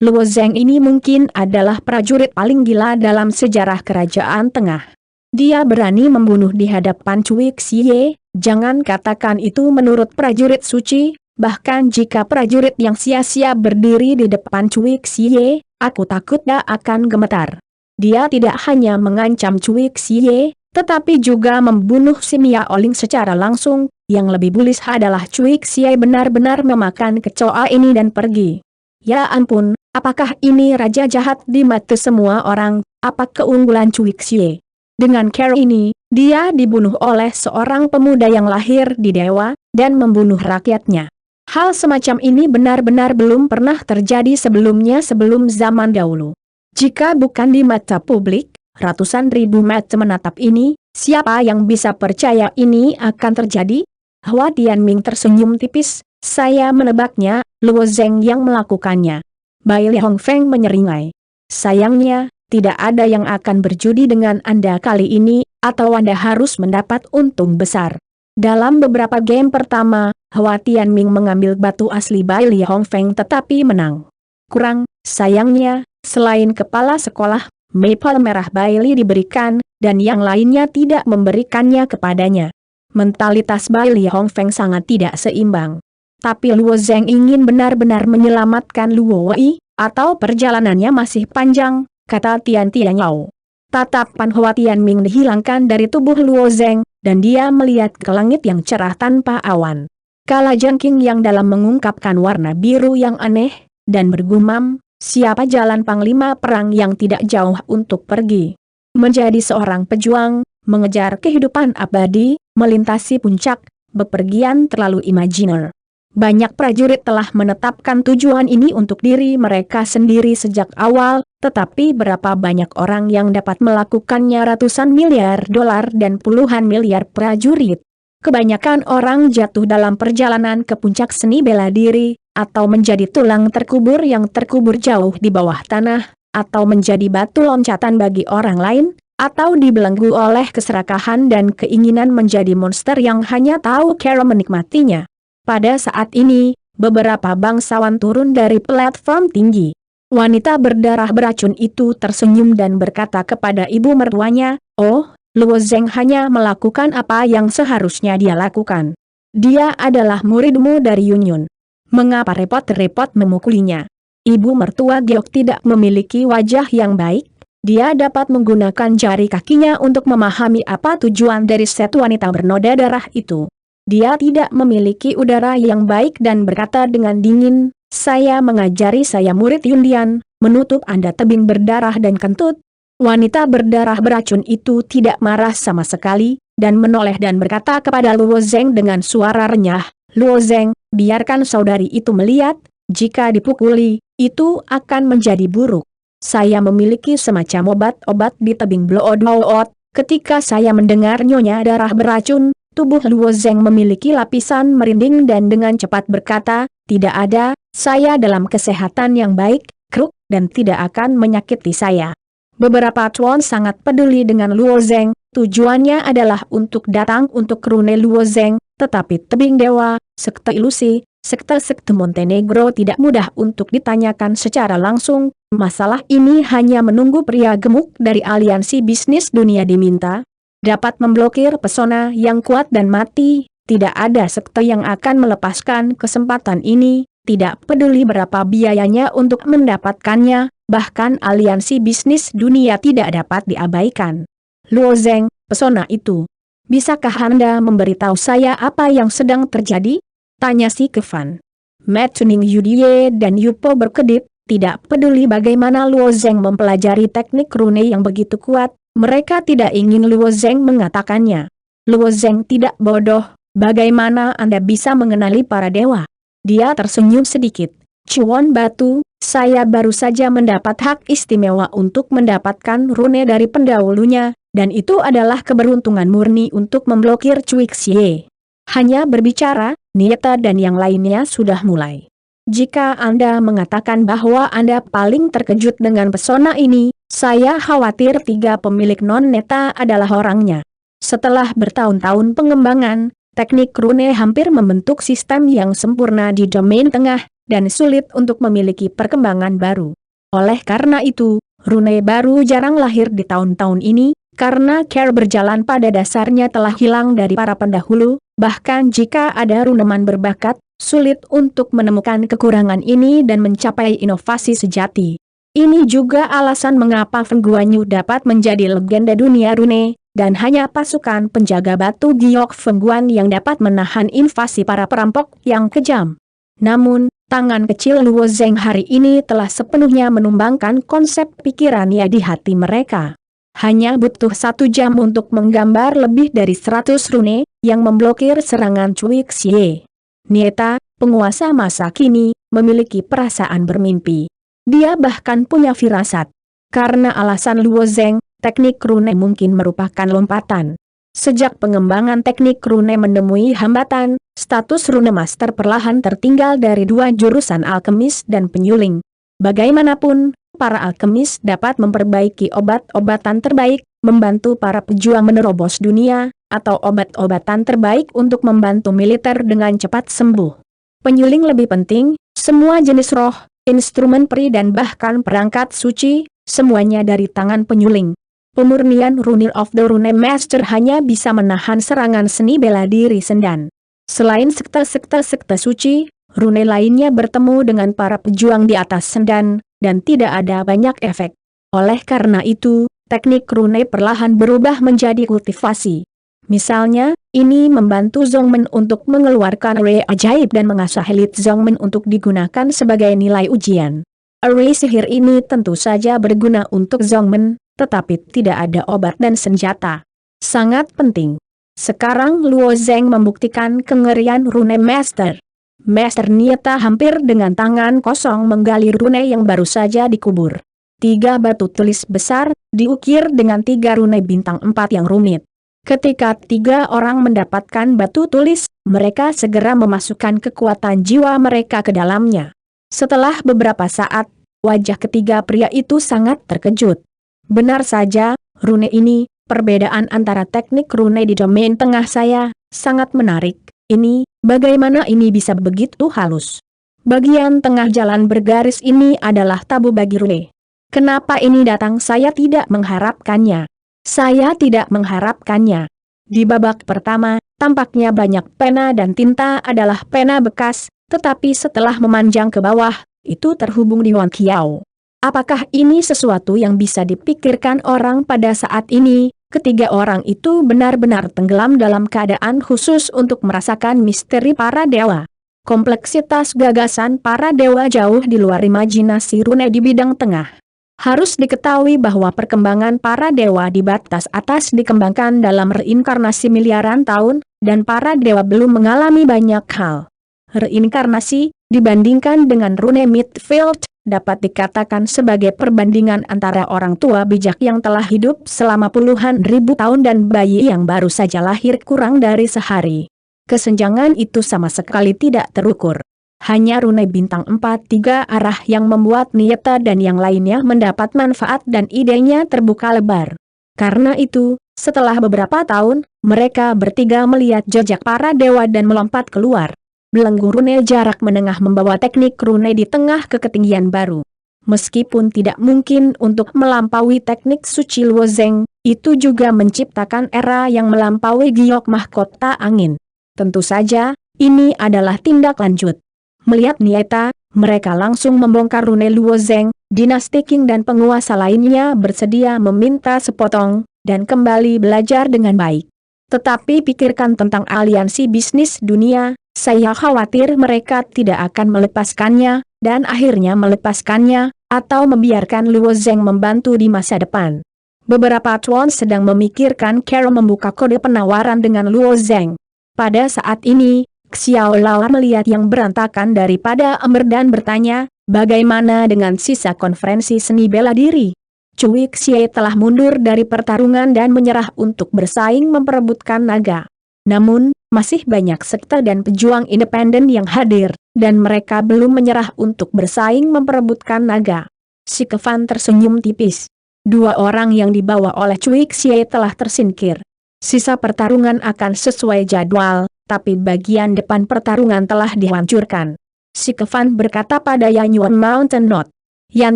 Luo Zeng ini mungkin adalah prajurit paling gila dalam sejarah kerajaan tengah. Dia berani membunuh di hadapan Cui Xie, jangan katakan itu menurut prajurit suci, bahkan jika prajurit yang sia-sia berdiri di depan Cui Xie, aku takut dia akan gemetar. Dia tidak hanya mengancam Cui Xie, tetapi juga membunuh si Miao Ling secara langsung. Yang lebih bulus adalah Cui Xie benar-benar memakan kecoa ini dan pergi. Ya ampun, apakah ini raja jahat di mata semua orang? Apa keunggulan Cui Xie? Dengan cara ini, dia dibunuh oleh seorang pemuda yang lahir di dewa, dan membunuh rakyatnya. Hal semacam ini benar-benar belum pernah terjadi sebelumnya sebelum zaman dahulu. Jika bukan di mata publik, ratusan ribu mata menatap ini, siapa yang bisa percaya ini akan terjadi? Hua Tianming tersenyum tipis, saya menebaknya, Luo Zeng yang melakukannya. Bai Li Hongfeng menyeringai. Sayangnya, tidak ada yang akan berjudi dengan Anda kali ini, atau Anda harus mendapat untung besar. Dalam beberapa game pertama, Hua Tianming mengambil batu asli Bai Li Hongfeng tetapi menang. Kurang, sayangnya, selain kepala sekolah, maple merah Bai Li diberikan, dan yang lainnya tidak memberikannya kepadanya. Mentalitas Bai Li Hongfeng sangat tidak seimbang. Tapi Luo Zheng ingin benar-benar menyelamatkan Luo Wei, atau perjalanannya masih panjang, kata Tian Tianyao. Tatapan Hua Tianming dihilangkan dari tubuh Luo Zheng, dan dia melihat ke langit yang cerah tanpa awan. Kalajengking yang dalam mengungkapkan warna biru yang aneh, dan bergumam, siapa jalan panglima perang yang tidak jauh untuk pergi. Menjadi seorang pejuang, mengejar kehidupan abadi, melintasi puncak, bepergian terlalu imajiner. Banyak prajurit telah menetapkan tujuan ini untuk diri mereka sendiri sejak awal, tetapi berapa banyak orang yang dapat melakukannya? Ratusan miliar dolar dan puluhan miliar prajurit. Kebanyakan orang jatuh dalam perjalanan ke puncak seni bela diri, atau menjadi tulang terkubur yang terkubur jauh di bawah tanah, atau menjadi batu loncatan bagi orang lain, atau dibelenggu oleh keserakahan dan keinginan menjadi monster yang hanya tahu cara menikmatinya. Pada saat ini, beberapa bangsawan turun dari platform tinggi. Wanita berdarah beracun itu tersenyum dan berkata kepada ibu mertuanya, "Oh, Luo Zheng hanya melakukan apa yang seharusnya dia lakukan. Dia adalah muridmu dari Yunyun. Mengapa repot-repot memukulinya?" Ibu mertua Giok tidak memiliki wajah yang baik. Dia dapat menggunakan jari kakinya untuk memahami apa tujuan dari set wanita bernoda darah itu. Dia tidak memiliki udara yang baik dan berkata dengan dingin, "Saya mengajari saya murid Yundian, menutup Anda tebing berdarah dan kentut." Wanita berdarah beracun itu tidak marah sama sekali, dan menoleh dan berkata kepada Luo Zheng dengan suara renyah, "Luo Zheng, biarkan saudari itu melihat, jika dipukuli, itu akan menjadi buruk. Saya memiliki semacam obat-obat di tebing Bloodwood." Ketika saya mendengar nyonya darah beracun, tubuh Luo Zheng memiliki lapisan merinding dan dengan cepat berkata, "Tidak ada, saya dalam kesehatan yang baik, Kruk, dan tidak akan menyakiti saya." Beberapa tuan sangat peduli dengan Luo Zheng, tujuannya adalah untuk datang untuk rune Luo Zheng, tetapi tebing dewa, sekte ilusi, sekte-sekte Montenegro tidak mudah untuk ditanyakan secara langsung. Masalah ini hanya menunggu pria gemuk dari aliansi bisnis dunia diminta. Dapat memblokir pesona yang kuat dan mati, tidak ada sekte yang akan melepaskan kesempatan ini, tidak peduli berapa biayanya untuk mendapatkannya, bahkan aliansi bisnis dunia tidak dapat diabaikan. Luo Zheng, pesona itu. Bisakah Anda memberitahu saya apa yang sedang terjadi? Tanya si Kevan. Matt Tuning Yudie dan Yupo berkedip, tidak peduli bagaimana Luo Zheng mempelajari teknik rune yang begitu kuat. Mereka tidak ingin Luo Zheng mengatakannya. Luo Zheng tidak bodoh, bagaimana Anda bisa mengenali para dewa? Dia tersenyum sedikit. "Cuan Batu, saya baru saja mendapat hak istimewa untuk mendapatkan rune dari pendahulunya, dan itu adalah keberuntungan murni untuk memblokir Cui Xie. Hanya berbicara, Nieta dan yang lainnya sudah mulai. Jika Anda mengatakan bahwa Anda paling terkejut dengan pesona ini, saya khawatir tiga pemilik non-neta adalah orangnya." Setelah bertahun-tahun pengembangan, teknik rune hampir membentuk sistem yang sempurna di domain tengah, dan sulit untuk memiliki perkembangan baru. Oleh karena itu, rune baru jarang lahir di tahun-tahun ini, karena care berjalan pada dasarnya telah hilang dari para pendahulu, bahkan jika ada runeman berbakat, sulit untuk menemukan kekurangan ini dan mencapai inovasi sejati. Ini juga alasan mengapa Feng Guanyu dapat menjadi legenda dunia rune, dan hanya pasukan penjaga batu giok Feng Guan yang dapat menahan invasi para perampok yang kejam. Namun, tangan kecil Luo Zheng hari ini telah sepenuhnya menumbangkan konsep pikirannya di hati mereka. Hanya butuh 1 jam untuk menggambar lebih dari 100 rune, yang memblokir serangan Cui Xie. Nieta, penguasa masa kini, memiliki perasaan bermimpi. Dia bahkan punya firasat. Karena alasan Luo Zheng, teknik rune mungkin merupakan lompatan. Sejak pengembangan teknik rune menemui hambatan, status rune master perlahan tertinggal dari 2 jurusan alkemis dan penyuling. Bagaimanapun, para alkemis dapat memperbaiki obat-obatan terbaik, membantu para pejuang menerobos dunia, atau obat-obatan terbaik untuk membantu militer dengan cepat sembuh. Penyuling lebih penting, semua jenis roh, instrumen peri dan bahkan perangkat suci, semuanya dari tangan penyuling. Pemurnian Rune of the Rune Master hanya bisa menahan serangan seni bela diri Sendan. Selain sekte-sekte suci, rune lainnya bertemu dengan para pejuang di atas Sendan, dan tidak ada banyak efek. Oleh karena itu, teknik rune perlahan berubah menjadi kultivasi. Misalnya, ini membantu Zongmen untuk mengeluarkan array ajaib dan mengasah elit Zongmen untuk digunakan sebagai nilai ujian. Array sihir ini tentu saja berguna untuk Zongmen, tetapi tidak ada obat dan senjata. Sangat penting. Sekarang Luo Zeng membuktikan kengerian Rune Master. Master Nieta hampir dengan tangan kosong menggali rune yang baru saja dikubur. 3 batu tulis besar, diukir dengan 3 rune bintang 4 yang rumit. Ketika 3 orang mendapatkan batu tulis, mereka segera memasukkan kekuatan jiwa mereka ke dalamnya. Setelah beberapa saat, wajah ketiga pria itu sangat terkejut. Benar saja, rune ini, perbedaan antara teknik rune di domain tengah saya, sangat menarik. Ini, bagaimana ini bisa begitu halus? Bagian tengah jalan bergaris ini adalah tabu bagi rune. Kenapa ini datang? Saya tidak mengharapkannya. Saya tidak mengharapkannya. Di babak pertama, tampaknya banyak pena dan tinta adalah pena bekas, tetapi setelah memanjang ke bawah, itu terhubung di Wan Kiao. Apakah ini sesuatu yang bisa dipikirkan orang pada saat ini? Ketiga orang itu benar-benar tenggelam dalam keadaan khusus untuk merasakan misteri para dewa. Kompleksitas gagasan para dewa jauh di luar imajinasi rune di bidang tengah. Harus diketahui bahwa perkembangan para dewa di batas atas dikembangkan dalam reinkarnasi miliaran tahun, dan para dewa belum mengalami banyak hal. Reinkarnasi, dibandingkan dengan rune midfield, dapat dikatakan sebagai perbandingan antara orang tua bijak yang telah hidup selama puluhan ribu tahun dan bayi yang baru saja lahir kurang dari sehari. Kesenjangan itu sama sekali tidak terukur. Hanya rune bintang 4 3 arah yang membuat Nieta dan yang lainnya mendapat manfaat dan idenya terbuka lebar. Karena itu, setelah beberapa tahun, mereka bertiga melihat jejak para dewa dan melompat keluar. Belenggu rune jarak menengah membawa teknik rune di tengah ke ketinggian baru. Meskipun tidak mungkin untuk melampaui teknik suci Luo Zeng, itu juga menciptakan era yang melampaui giok mahkota angin. Tentu saja, ini adalah tindak lanjut. Melihat Nieta, mereka langsung membongkar rune Luo Zeng, dinasti Qing dan penguasa lainnya bersedia meminta sepotong, dan kembali belajar dengan baik. Tetapi pikirkan tentang aliansi bisnis dunia, saya khawatir mereka tidak akan melepaskannya, dan akhirnya melepaskannya, atau membiarkan Luo Zeng membantu di masa depan. Beberapa tuan sedang memikirkan cara membuka kode penawaran dengan Luo Zeng. Pada saat ini, Xiao Lao melihat yang berantakan daripada Ember dan bertanya, bagaimana dengan sisa konferensi seni bela diri? Cui Xie telah mundur dari pertarungan dan menyerah untuk bersaing memperebutkan naga. Namun, masih banyak sekte dan pejuang independen yang hadir, dan mereka belum menyerah untuk bersaing memperebutkan naga. Si Kevan tersenyum tipis. 2 orang yang dibawa oleh Cui Xie telah tersingkir. Sisa pertarungan akan sesuai jadwal, tapi bagian depan pertarungan telah dihancurkan. Si Kevan berkata pada Yan Yuan Mountain Note. Yan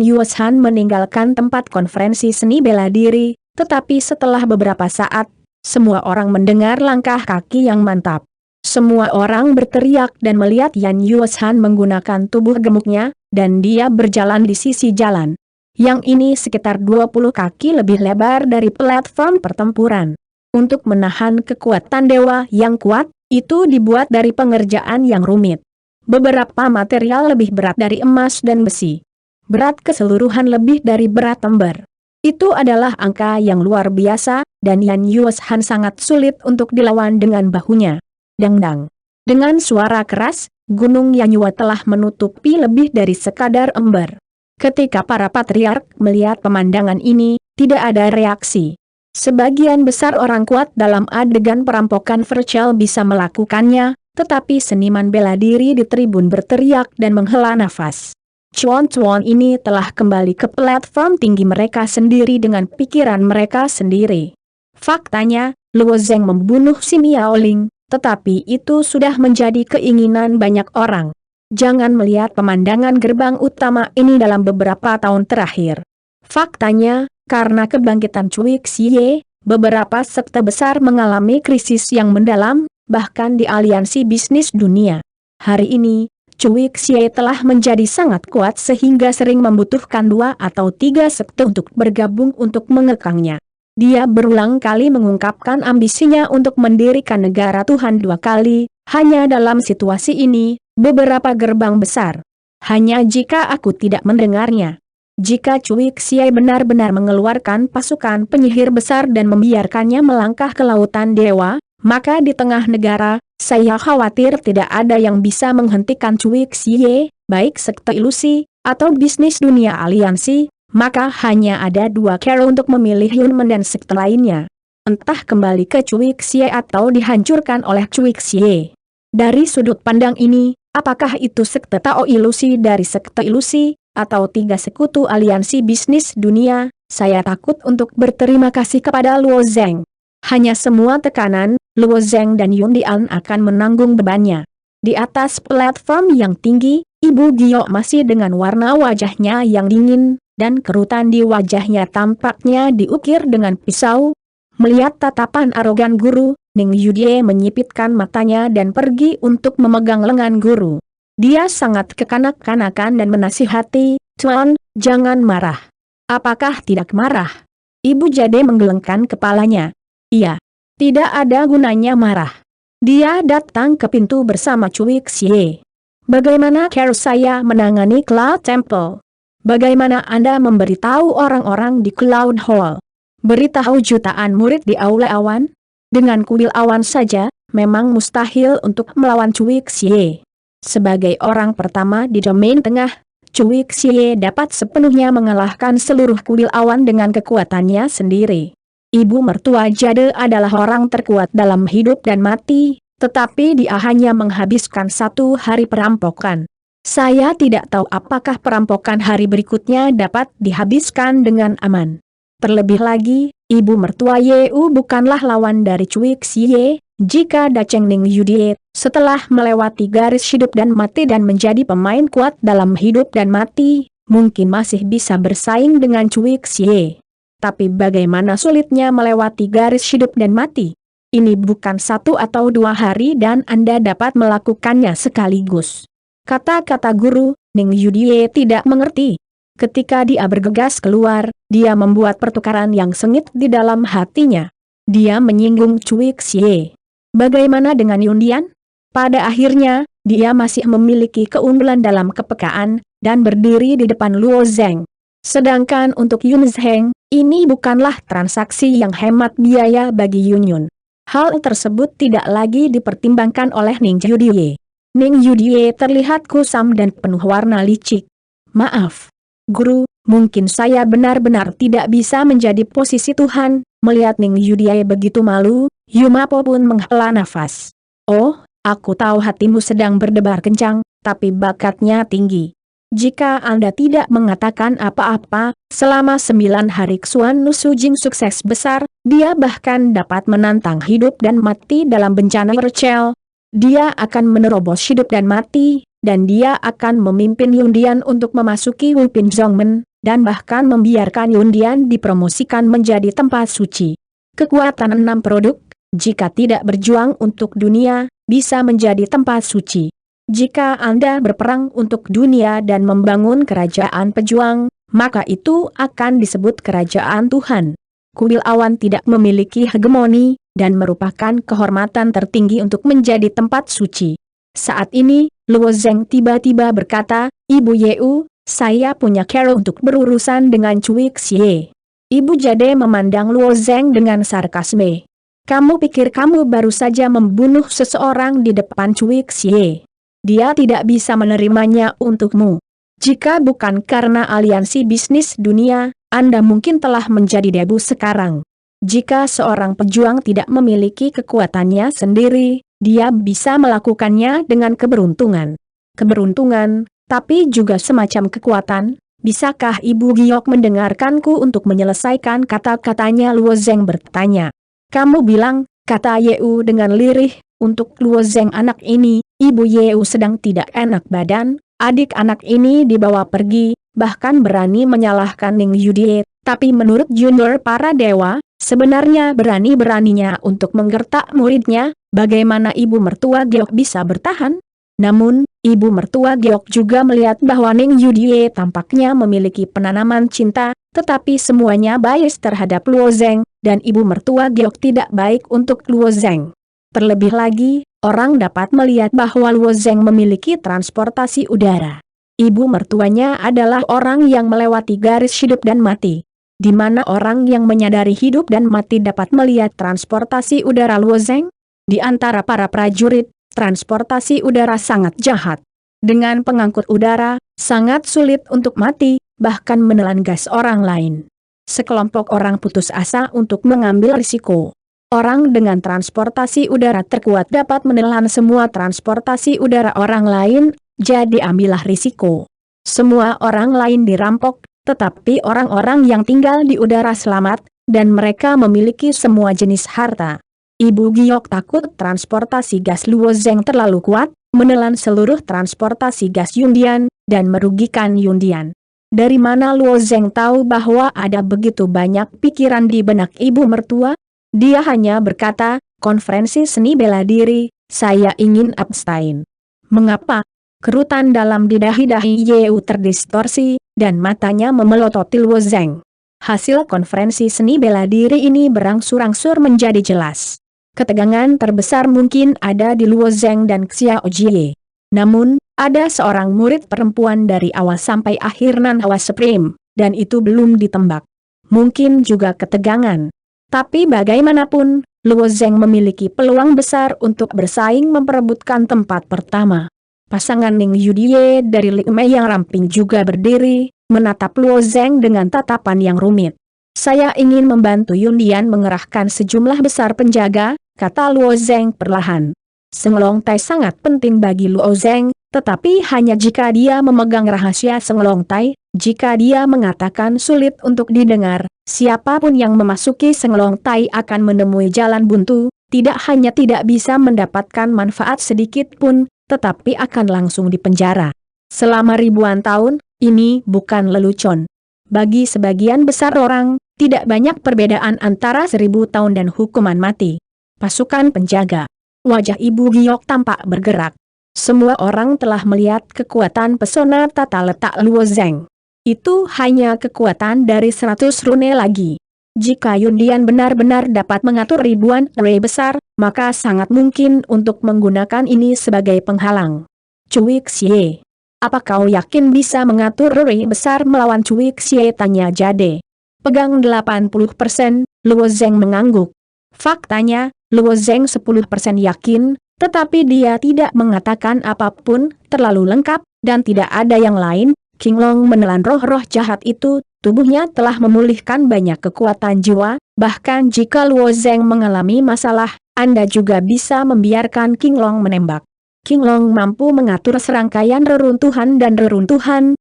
Yuan meninggalkan tempat konferensi seni bela diri, tetapi setelah beberapa saat, semua orang mendengar langkah kaki yang mantap. Semua orang berteriak dan melihat Yan Yuan menggunakan tubuh gemuknya, dan dia berjalan di sisi jalan. Yang ini sekitar 20 kaki lebih lebar dari platform pertempuran. Untuk menahan kekuatan dewa yang kuat, itu dibuat dari pengerjaan yang rumit. Beberapa material lebih berat dari emas dan besi. Berat keseluruhan lebih dari berat ember. Itu adalah angka yang luar biasa, dan Yan Yuan sangat sulit untuk dilawan dengan bahunya. Dang-dang. Dengan suara keras, Gunung Yanyua telah menutupi lebih dari sekadar ember. Ketika para patriark melihat pemandangan ini, tidak ada reaksi. Sebagian besar orang kuat dalam adegan perampokan virtual bisa melakukannya, tetapi seniman bela diri di tribun berteriak dan menghela nafas. Cuan-cuan ini telah kembali ke platform tinggi mereka sendiri dengan pikiran mereka sendiri. Faktanya, Luo Zeng membunuh si Miaoling, tetapi itu sudah menjadi keinginan banyak orang. Jangan melihat pemandangan gerbang utama ini dalam beberapa tahun terakhir. Faktanya, karena kebangkitan Cui Xie, beberapa sekte besar mengalami krisis yang mendalam, bahkan di aliansi bisnis dunia. Hari ini, Cui Xie telah menjadi sangat kuat sehingga sering membutuhkan 2 atau 3 sekte untuk bergabung untuk mengekangnya. Dia berulang kali mengungkapkan ambisinya untuk mendirikan negara Tuhan 2 kali, hanya dalam situasi ini, beberapa gerbang besar. Hanya jika aku tidak mendengarnya. Jika Cui Xie benar-benar mengeluarkan pasukan penyihir besar dan membiarkannya melangkah ke lautan dewa, maka di tengah negara, saya khawatir tidak ada yang bisa menghentikan Cui Xie, baik sekte ilusi, atau bisnis dunia aliansi, maka hanya ada 2 cara untuk memilih Yunmen dan sekte lainnya. Entah kembali ke Cui Xie atau dihancurkan oleh Cui Xie. Dari sudut pandang ini, apakah itu sekte Tao ilusi dari sekte ilusi, atau 3 sekutu aliansi bisnis dunia, saya takut untuk berterima kasih kepada Luo Zeng. Hanya semua tekanan, Luo Zeng dan Yun Dian akan menanggung bebannya. Di atas platform yang tinggi, Ibu Gio masih dengan warna wajahnya yang dingin, dan kerutan di wajahnya tampaknya diukir dengan pisau. Melihat tatapan arogan guru, Ning Yudie menyipitkan matanya dan pergi untuk memegang lengan guru. Dia sangat kekanak-kanakan dan menasihati, "Tuan, jangan marah." "Apakah tidak marah?" Ibu Jade menggelengkan kepalanya. "Iya. Tidak ada gunanya marah." Dia datang ke pintu bersama Cui Xie. "Bagaimana cara saya menangani Cloud Temple? Bagaimana Anda memberitahu orang-orang di Cloud Hall? Beritahu jutaan murid di Aula Awan? Dengan kuil awan saja, memang mustahil untuk melawan Cui Xie. Sebagai orang pertama di domain tengah, Cui Xie dapat sepenuhnya mengalahkan seluruh kuil awan dengan kekuatannya sendiri. Ibu mertua Jade adalah orang terkuat dalam hidup dan mati, tetapi dia hanya menghabiskan 1 hari perampokan. Saya tidak tahu apakah perampokan hari berikutnya dapat dihabiskan dengan aman. Terlebih lagi, ibu mertua Yeu bukanlah lawan dari Cui Xie. Jika Dacheng Ning Yudie, setelah melewati garis hidup dan mati dan menjadi pemain kuat dalam hidup dan mati, mungkin masih bisa bersaing dengan Cui Xie. Tapi bagaimana sulitnya melewati garis hidup dan mati? Ini bukan 1 atau 2 hari dan Anda dapat melakukannya sekaligus. Kata-kata guru, Ning Yudie tidak mengerti. Ketika dia bergegas keluar, dia membuat pertukaran yang sengit di dalam hatinya. Dia menyinggung Cui Xie. Bagaimana dengan Yun Dian? Pada akhirnya, dia masih memiliki keunggulan dalam kepekaan, dan berdiri di depan Luo Zeng. Sedangkan untuk Yun Zheng, ini bukanlah transaksi yang hemat biaya bagi Yun Yun. Hal tersebut tidak lagi dipertimbangkan oleh Ning Yudie. Ning Yudie terlihat kusam dan penuh warna licik. "Maaf, Guru, mungkin saya benar-benar tidak bisa menjadi posisi Tuhan." Melihat Ning Yudie begitu malu, Yumapo pun menghela nafas. "Oh, aku tahu hatimu sedang berdebar kencang, tapi bakatnya tinggi. Jika Anda tidak mengatakan apa-apa, selama 9 hari Xuan Nusujing sukses besar, dia bahkan dapat menantang hidup dan mati dalam bencana Rachel. Dia akan menerobos hidup dan mati, dan dia akan memimpin Yundian untuk memasuki Wupin Zongmen, dan bahkan membiarkan Yundian dipromosikan menjadi tempat suci. Kekuatan 6 produk, jika tidak berjuang untuk dunia, bisa menjadi tempat suci. Jika Anda berperang untuk dunia dan membangun kerajaan pejuang, maka itu akan disebut kerajaan Tuhan. Kuil awan tidak memiliki hegemoni, dan merupakan kehormatan tertinggi untuk menjadi tempat suci." Saat ini, Luo Zeng tiba-tiba berkata, "Ibu Yeu, saya punya cara untuk berurusan dengan Cui Xie." Ibu Jade memandang Luo Zeng dengan sarkasme. "Kamu pikir kamu baru saja membunuh seseorang di depan Cui Xie? Dia tidak bisa menerimanya untukmu. Jika bukan karena aliansi bisnis dunia, Anda mungkin telah menjadi debu sekarang. Jika seorang pejuang tidak memiliki kekuatannya sendiri, dia bisa melakukannya dengan keberuntungan. Keberuntungan, tapi juga semacam kekuatan. Bisakah Ibu Giok mendengarkanku untuk menyelesaikan kata-katanya? Luo Zeng bertanya. Kamu bilang, kata Yeu dengan lirih, untuk Luo Zeng anak ini, Ibu Yeu sedang tidak enak badan, adik anak ini dibawa pergi, bahkan berani menyalahkan Ning Yudie, tapi menurut junior para dewa, sebenarnya berani-beraninya untuk menggertak muridnya, bagaimana Ibu mertua Giok bisa bertahan? Namun, Ibu mertua Giok juga melihat bahwa Ning Yudie tampaknya memiliki penanaman cinta, tetapi semuanya bias terhadap Luo Zeng, dan Ibu mertua Giok tidak baik untuk Luo Zeng. Terlebih lagi, orang dapat melihat bahwa Luo Zeng memiliki transportasi udara. Ibu mertuanya adalah orang yang melewati garis hidup dan mati. Di mana orang yang menyadari hidup dan mati dapat melihat transportasi udara Luo Zeng? Di antara para prajurit, transportasi udara sangat jahat. Dengan pengangkut udara, sangat sulit untuk mati, bahkan menelan gas orang lain. Sekelompok orang putus asa untuk mengambil risiko. Orang dengan transportasi udara terkuat dapat menelan semua transportasi udara orang lain, jadi ambillah risiko. Semua orang lain dirampok, tetapi orang-orang yang tinggal di udara selamat, dan mereka memiliki semua jenis harta. Ibu Giok takut transportasi gas Luo Zeng terlalu kuat, menelan seluruh transportasi gas Yundian, dan merugikan Yundian. Dari mana Luo Zeng tahu bahwa ada begitu banyak pikiran di benak ibu mertua? Dia hanya berkata, konferensi seni bela diri, saya ingin abstain. Mengapa? Kerutan dalam dahi Yeu terdistorsi, dan matanya memelototi Luo Zeng. Hasil konferensi seni bela diri ini berangsur-angsur menjadi jelas. Ketegangan terbesar mungkin ada di Luo Zeng dan Xiao Jie. Namun, ada seorang murid perempuan dari awal sampai akhir Nanhua Supreme, dan itu belum ditembak. Mungkin juga ketegangan. Tapi bagaimanapun, Luo Zeng memiliki peluang besar untuk bersaing memperebutkan tempat pertama. Pasangan Ning Yudie dari Li Mei yang ramping juga berdiri, menatap Luo Zeng dengan tatapan yang rumit. Saya ingin membantu Yundian mengerahkan sejumlah besar penjaga, kata Luo Zeng perlahan. Senglong Tai sangat penting bagi Luo Zeng, tetapi hanya jika dia memegang rahasia Senglong Tai. Jika dia mengatakan sulit untuk didengar, siapapun yang memasuki Senglong Tai akan menemui jalan buntu, tidak hanya tidak bisa mendapatkan manfaat sedikit pun, tetapi akan langsung dipenjara. Selama ribuan tahun, ini bukan lelucon. Bagi sebagian besar orang, tidak banyak perbedaan antara 1000 tahun dan hukuman mati. Pasukan penjaga. Wajah Ibu Giok tampak bergerak. Semua orang telah melihat kekuatan pesona tata letak Luo Zeng. Itu hanya kekuatan dari 100 rune lagi. Jika Yundian benar-benar dapat mengatur ribuan rune besar, maka sangat mungkin untuk menggunakan ini sebagai penghalang. Cui Xie. Apa kau yakin bisa mengatur rune besar melawan Cui Xie? Tanya Jade. Pegang 80%, Luo Zeng mengangguk. Faktanya, Luo Zeng 10% yakin, tetapi dia tidak mengatakan apapun, terlalu lengkap, dan tidak ada yang lain. Qinglong menelan roh-roh jahat itu, tubuhnya telah memulihkan banyak kekuatan jiwa, bahkan jika Luo Zeng mengalami masalah, Anda juga bisa membiarkan Qinglong menembak. Qinglong mampu mengatur serangkaian reruntuhan,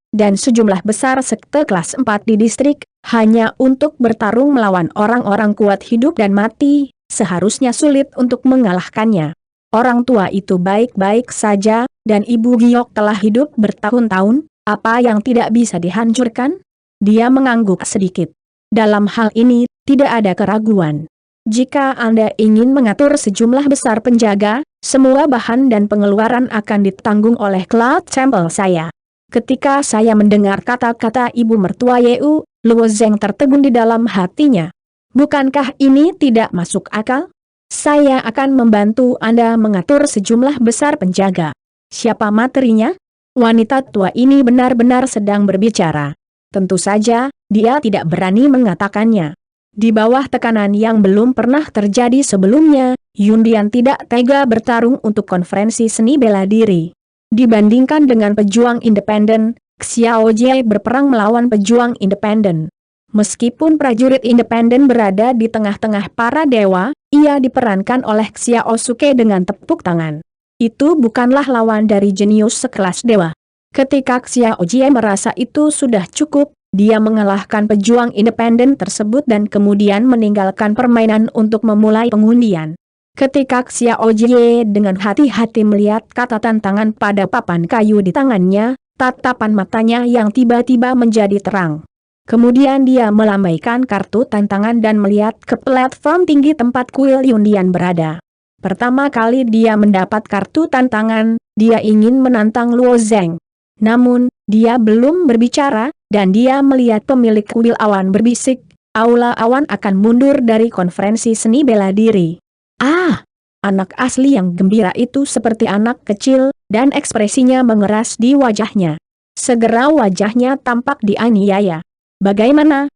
dan sejumlah besar sekte kelas 4 di distrik, hanya untuk bertarung melawan orang-orang kuat hidup dan mati, seharusnya sulit untuk mengalahkannya. Orang tua itu baik-baik saja, dan Ibu Giok telah hidup bertahun-tahun. Apa yang tidak bisa dihancurkan? Dia mengangguk sedikit. Dalam hal ini, tidak ada keraguan. Jika Anda ingin mengatur sejumlah besar penjaga, semua bahan dan pengeluaran akan ditanggung oleh Cloud Temple saya. Ketika saya mendengar kata-kata ibu mertua Yeu, Luo Zeng tertegun di dalam hatinya. Bukankah ini tidak masuk akal? Saya akan membantu Anda mengatur sejumlah besar penjaga. Siapa materinya? Wanita tua ini benar-benar sedang berbicara. Tentu saja, dia tidak berani mengatakannya. Di bawah tekanan yang belum pernah terjadi sebelumnya, Yundian tidak tega bertarung untuk konferensi seni bela diri. Dibandingkan dengan pejuang independen, Xiao Jie berperang melawan pejuang independen. Meskipun prajurit independen berada di tengah-tengah para dewa, ia diperankan oleh Xiao Suke dengan tepuk tangan. Itu bukanlah lawan dari jenius sekelas dewa. Ketika Xiao Jie merasa itu sudah cukup, dia mengalahkan pejuang independen tersebut dan kemudian meninggalkan permainan untuk memulai pengundian. Ketika Xiao Jie dengan hati-hati melihat kata tantangan pada papan kayu di tangannya, tatapan matanya yang tiba-tiba menjadi terang. Kemudian dia melambaikan kartu tantangan dan melihat ke platform tinggi tempat kuil undian berada. Pertama kali dia mendapat kartu tantangan, dia ingin menantang Luo Zeng. Namun, dia belum berbicara, dan dia melihat pemilik kuil awan berbisik, Aula Awan akan mundur dari konferensi seni bela diri. Ah! Anak asli yang gembira itu seperti anak kecil, dan ekspresinya mengeras di wajahnya. Segera wajahnya tampak dianiaya. Bagaimana?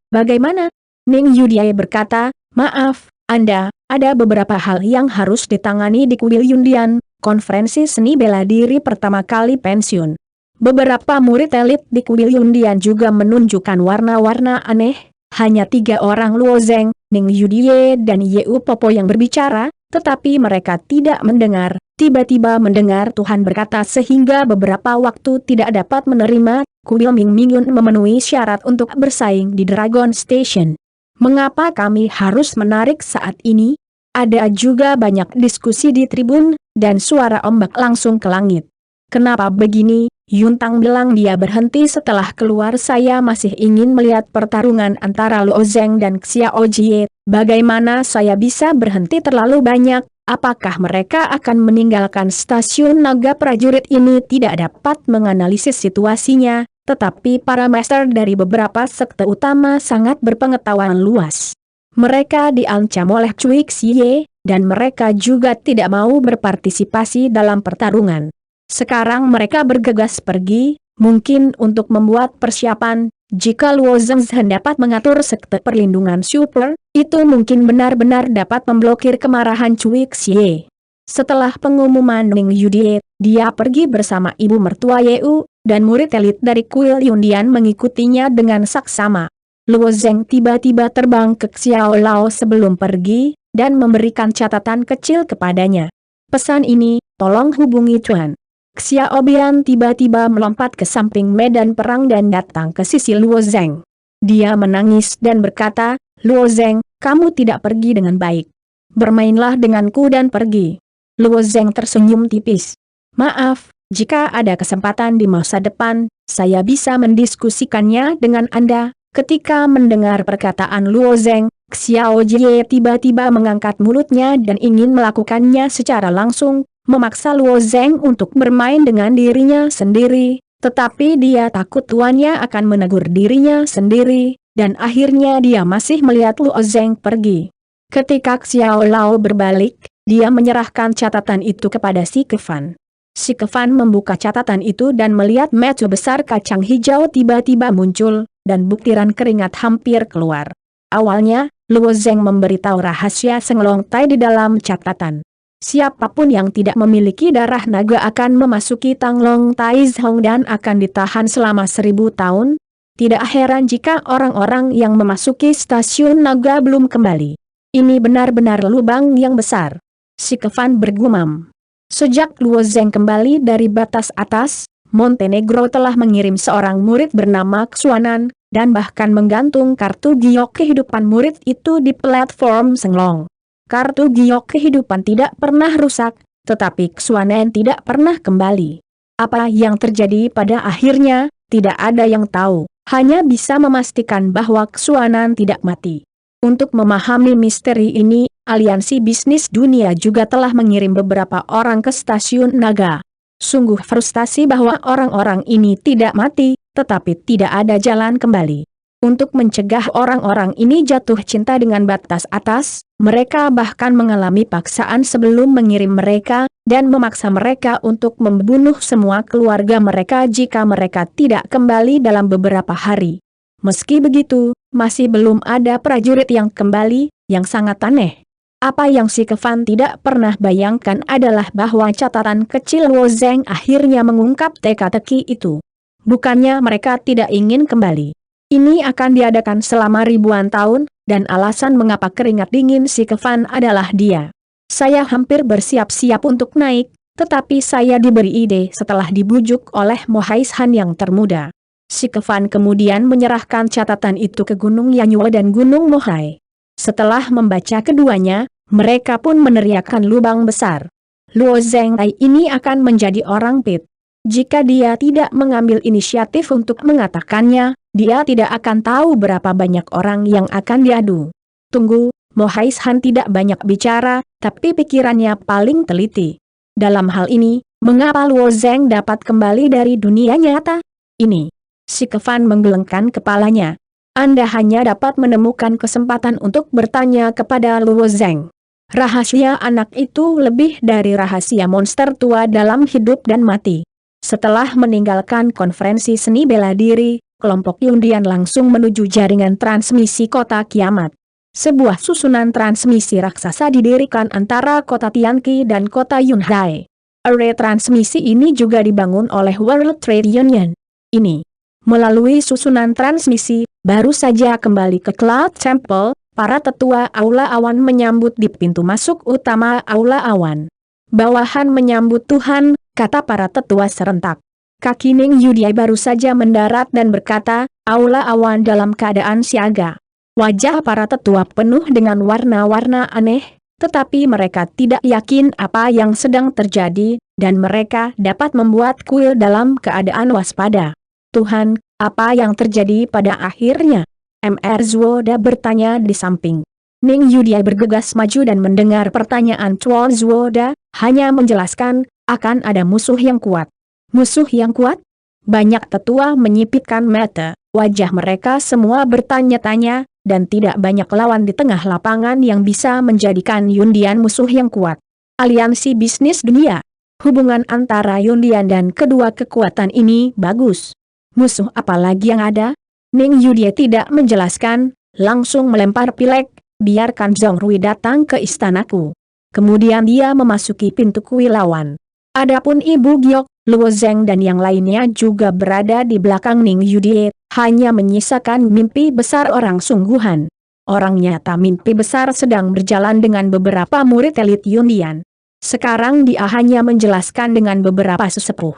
Ning Yudie berkata, maaf, Anda, ada beberapa hal yang harus ditangani di kuil undian, konferensi seni bela diri pertama kali pensiun. Beberapa murid elit di kuil undian juga menunjukkan warna-warna aneh, hanya 3 orang Luo Zeng, Ning Yudie dan Yeu Popo yang berbicara, tetapi mereka tidak mendengar. Tiba-tiba mendengar Tuhan berkata sehingga beberapa waktu tidak dapat menerima, kuil Ming Mingyun memenuhi syarat untuk bersaing di Dragon Station. Mengapa kami harus menarik saat ini? Ada juga banyak diskusi di tribun, dan suara ombak langsung ke langit. Kenapa begini? Yuntang bilang dia berhenti setelah keluar. Saya masih ingin melihat pertarungan antara Luo Zeng dan Xiao Jie. Bagaimana saya bisa berhenti terlalu banyak? Apakah mereka akan meninggalkan stasiun naga? Prajurit ini tidak dapat menganalisis situasinya, tetapi para master dari beberapa sekte utama sangat berpengetahuan luas. Mereka diancam oleh Cui Xie, dan mereka juga tidak mau berpartisipasi dalam pertarungan. Sekarang mereka bergegas pergi, mungkin untuk membuat persiapan. Jika Luo Zeng dapat mengatur sekte perlindungan super, itu mungkin benar-benar dapat memblokir kemarahan Cui Xie. Setelah pengumuman Ning Yudie, dia pergi bersama ibu mertua Yeu, dan murid elit dari kuil undian mengikutinya dengan saksama. Luo Zeng tiba-tiba terbang ke Xiao Lao sebelum pergi, dan memberikan catatan kecil kepadanya. Pesan ini, tolong hubungi Tuan. Xiao Bian tiba-tiba melompat ke samping medan perang dan datang ke sisi Luo Zeng. Dia menangis dan berkata, Luo Zeng, kamu tidak pergi dengan baik. Bermainlah denganku dan pergi. Luo Zeng tersenyum tipis. Maaf, jika ada kesempatan di masa depan, saya bisa mendiskusikannya dengan Anda. Ketika mendengar perkataan Luo Zeng, Xiao Jie tiba-tiba mengangkat mulutnya dan ingin melakukannya secara langsung, memaksa Luo Zeng untuk bermain dengan dirinya sendiri, tetapi dia takut tuannya akan menegur dirinya sendiri, dan akhirnya dia masih melihat Luo Zeng pergi. Ketika Xiao Lao berbalik, dia menyerahkan catatan itu kepada Si Kefan. Si Kefan membuka catatan itu dan melihat meja besar kacang hijau tiba-tiba muncul, dan butiran keringat hampir keluar. Awalnya, Luo Zeng memberitahu rahasia Senglong Tai di dalam catatan. Siapapun yang tidak memiliki darah naga akan memasuki Tanglong Tai Zhong dan akan ditahan selama 1000 tahun. Tidak heran jika orang-orang yang memasuki stasiun naga belum kembali. Ini benar-benar lubang yang besar. Si Kefan bergumam. Sejak Luo Zeng kembali dari batas atas, Montenegro telah mengirim seorang murid bernama Xuanan, dan bahkan menggantung kartu giok kehidupan murid itu di platform Senglong. Kartu giok kehidupan tidak pernah rusak, tetapi Xuanan tidak pernah kembali. Apa yang terjadi pada akhirnya, tidak ada yang tahu, hanya bisa memastikan bahwa Xuanan tidak mati. Untuk memahami misteri ini, aliansi bisnis dunia juga telah mengirim beberapa orang ke stasiun naga. Sungguh frustasi bahwa orang-orang ini tidak mati, tetapi tidak ada jalan kembali. Untuk mencegah orang-orang ini jatuh cinta dengan batas atas, mereka bahkan mengalami paksaan sebelum mengirim mereka, dan memaksa mereka untuk membunuh semua keluarga mereka jika mereka tidak kembali dalam beberapa hari. Meski begitu, masih belum ada prajurit yang kembali, yang sangat aneh. Apa yang Si Kefan tidak pernah bayangkan adalah bahwa catatan kecil Luo Zeng akhirnya mengungkap teka-teki itu. Bukannya mereka tidak ingin kembali. Ini akan diadakan selama ribuan tahun, dan alasan mengapa keringat dingin Si Kefan adalah dia. Saya hampir bersiap-siap untuk naik, tetapi saya diberi ide setelah dibujuk oleh Mohais Han yang termuda. Si Kevan kemudian menyerahkan catatan itu ke Gunung Yanyue dan Gunung Mohai. Setelah membaca keduanya, mereka pun meneriakkan lubang besar. Luo Zheng ini akan menjadi orang pit. Jika dia tidak mengambil inisiatif untuk mengatakannya, dia tidak akan tahu berapa banyak orang yang akan diadu. Tunggu, Mohais Han tidak banyak bicara, tapi pikirannya paling teliti. Dalam hal ini, mengapa Luo Zheng dapat kembali dari dunia nyata? Ini. Si Kevan menggelengkan kepalanya. Anda hanya dapat menemukan kesempatan untuk bertanya kepada Luo Zheng. Rahasia anak itu lebih dari rahasia monster tua dalam hidup dan mati. Setelah meninggalkan konferensi seni bela diri, kelompok Yundian langsung menuju jaringan transmisi kota kiamat. Sebuah susunan transmisi raksasa didirikan antara kota Tianqi dan kota Yunhai. Array transmisi ini juga dibangun oleh World Trade Union. Ini. Melalui susunan transmisi, baru saja kembali ke Cloud Temple, para tetua Aula Awan menyambut di pintu masuk utama Aula Awan. Bawahan menyambut Tuhan, kata para tetua serentak. Kaki Ning Yudiai baru saja mendarat dan berkata, Aula Awan dalam keadaan siaga. Wajah para tetua penuh dengan warna-warna aneh, tetapi mereka tidak yakin apa yang sedang terjadi, dan mereka dapat membuat kuil dalam keadaan waspada. Tuhan, apa yang terjadi pada akhirnya? Mr. Zuoda bertanya di samping. Ning Yudiai bergegas maju dan mendengar pertanyaan Chuan Zuoda, hanya menjelaskan, akan ada musuh yang kuat. Musuh yang kuat? Banyak tetua menyipitkan mata, wajah mereka semua bertanya-tanya, dan tidak banyak lawan di tengah lapangan yang bisa menjadikan Yundian musuh yang kuat. Aliansi bisnis dunia. Hubungan antara Yundian dan kedua kekuatan ini bagus. Musuh apa lagi yang ada? Ning Yudiai tidak menjelaskan, langsung melempar pilek, biarkan Zhong Rui datang ke istanaku. Kemudian dia memasuki pintu kuil lawan. Adapun Ibu Giok, Luo Zheng dan yang lainnya juga berada di belakang Ning Yudiai, hanya menyisakan mimpi besar orang sungguhan. Orang nyata mimpi besar sedang berjalan dengan beberapa murid elit Yundian. Sekarang dia hanya menjelaskan dengan beberapa sesepuh.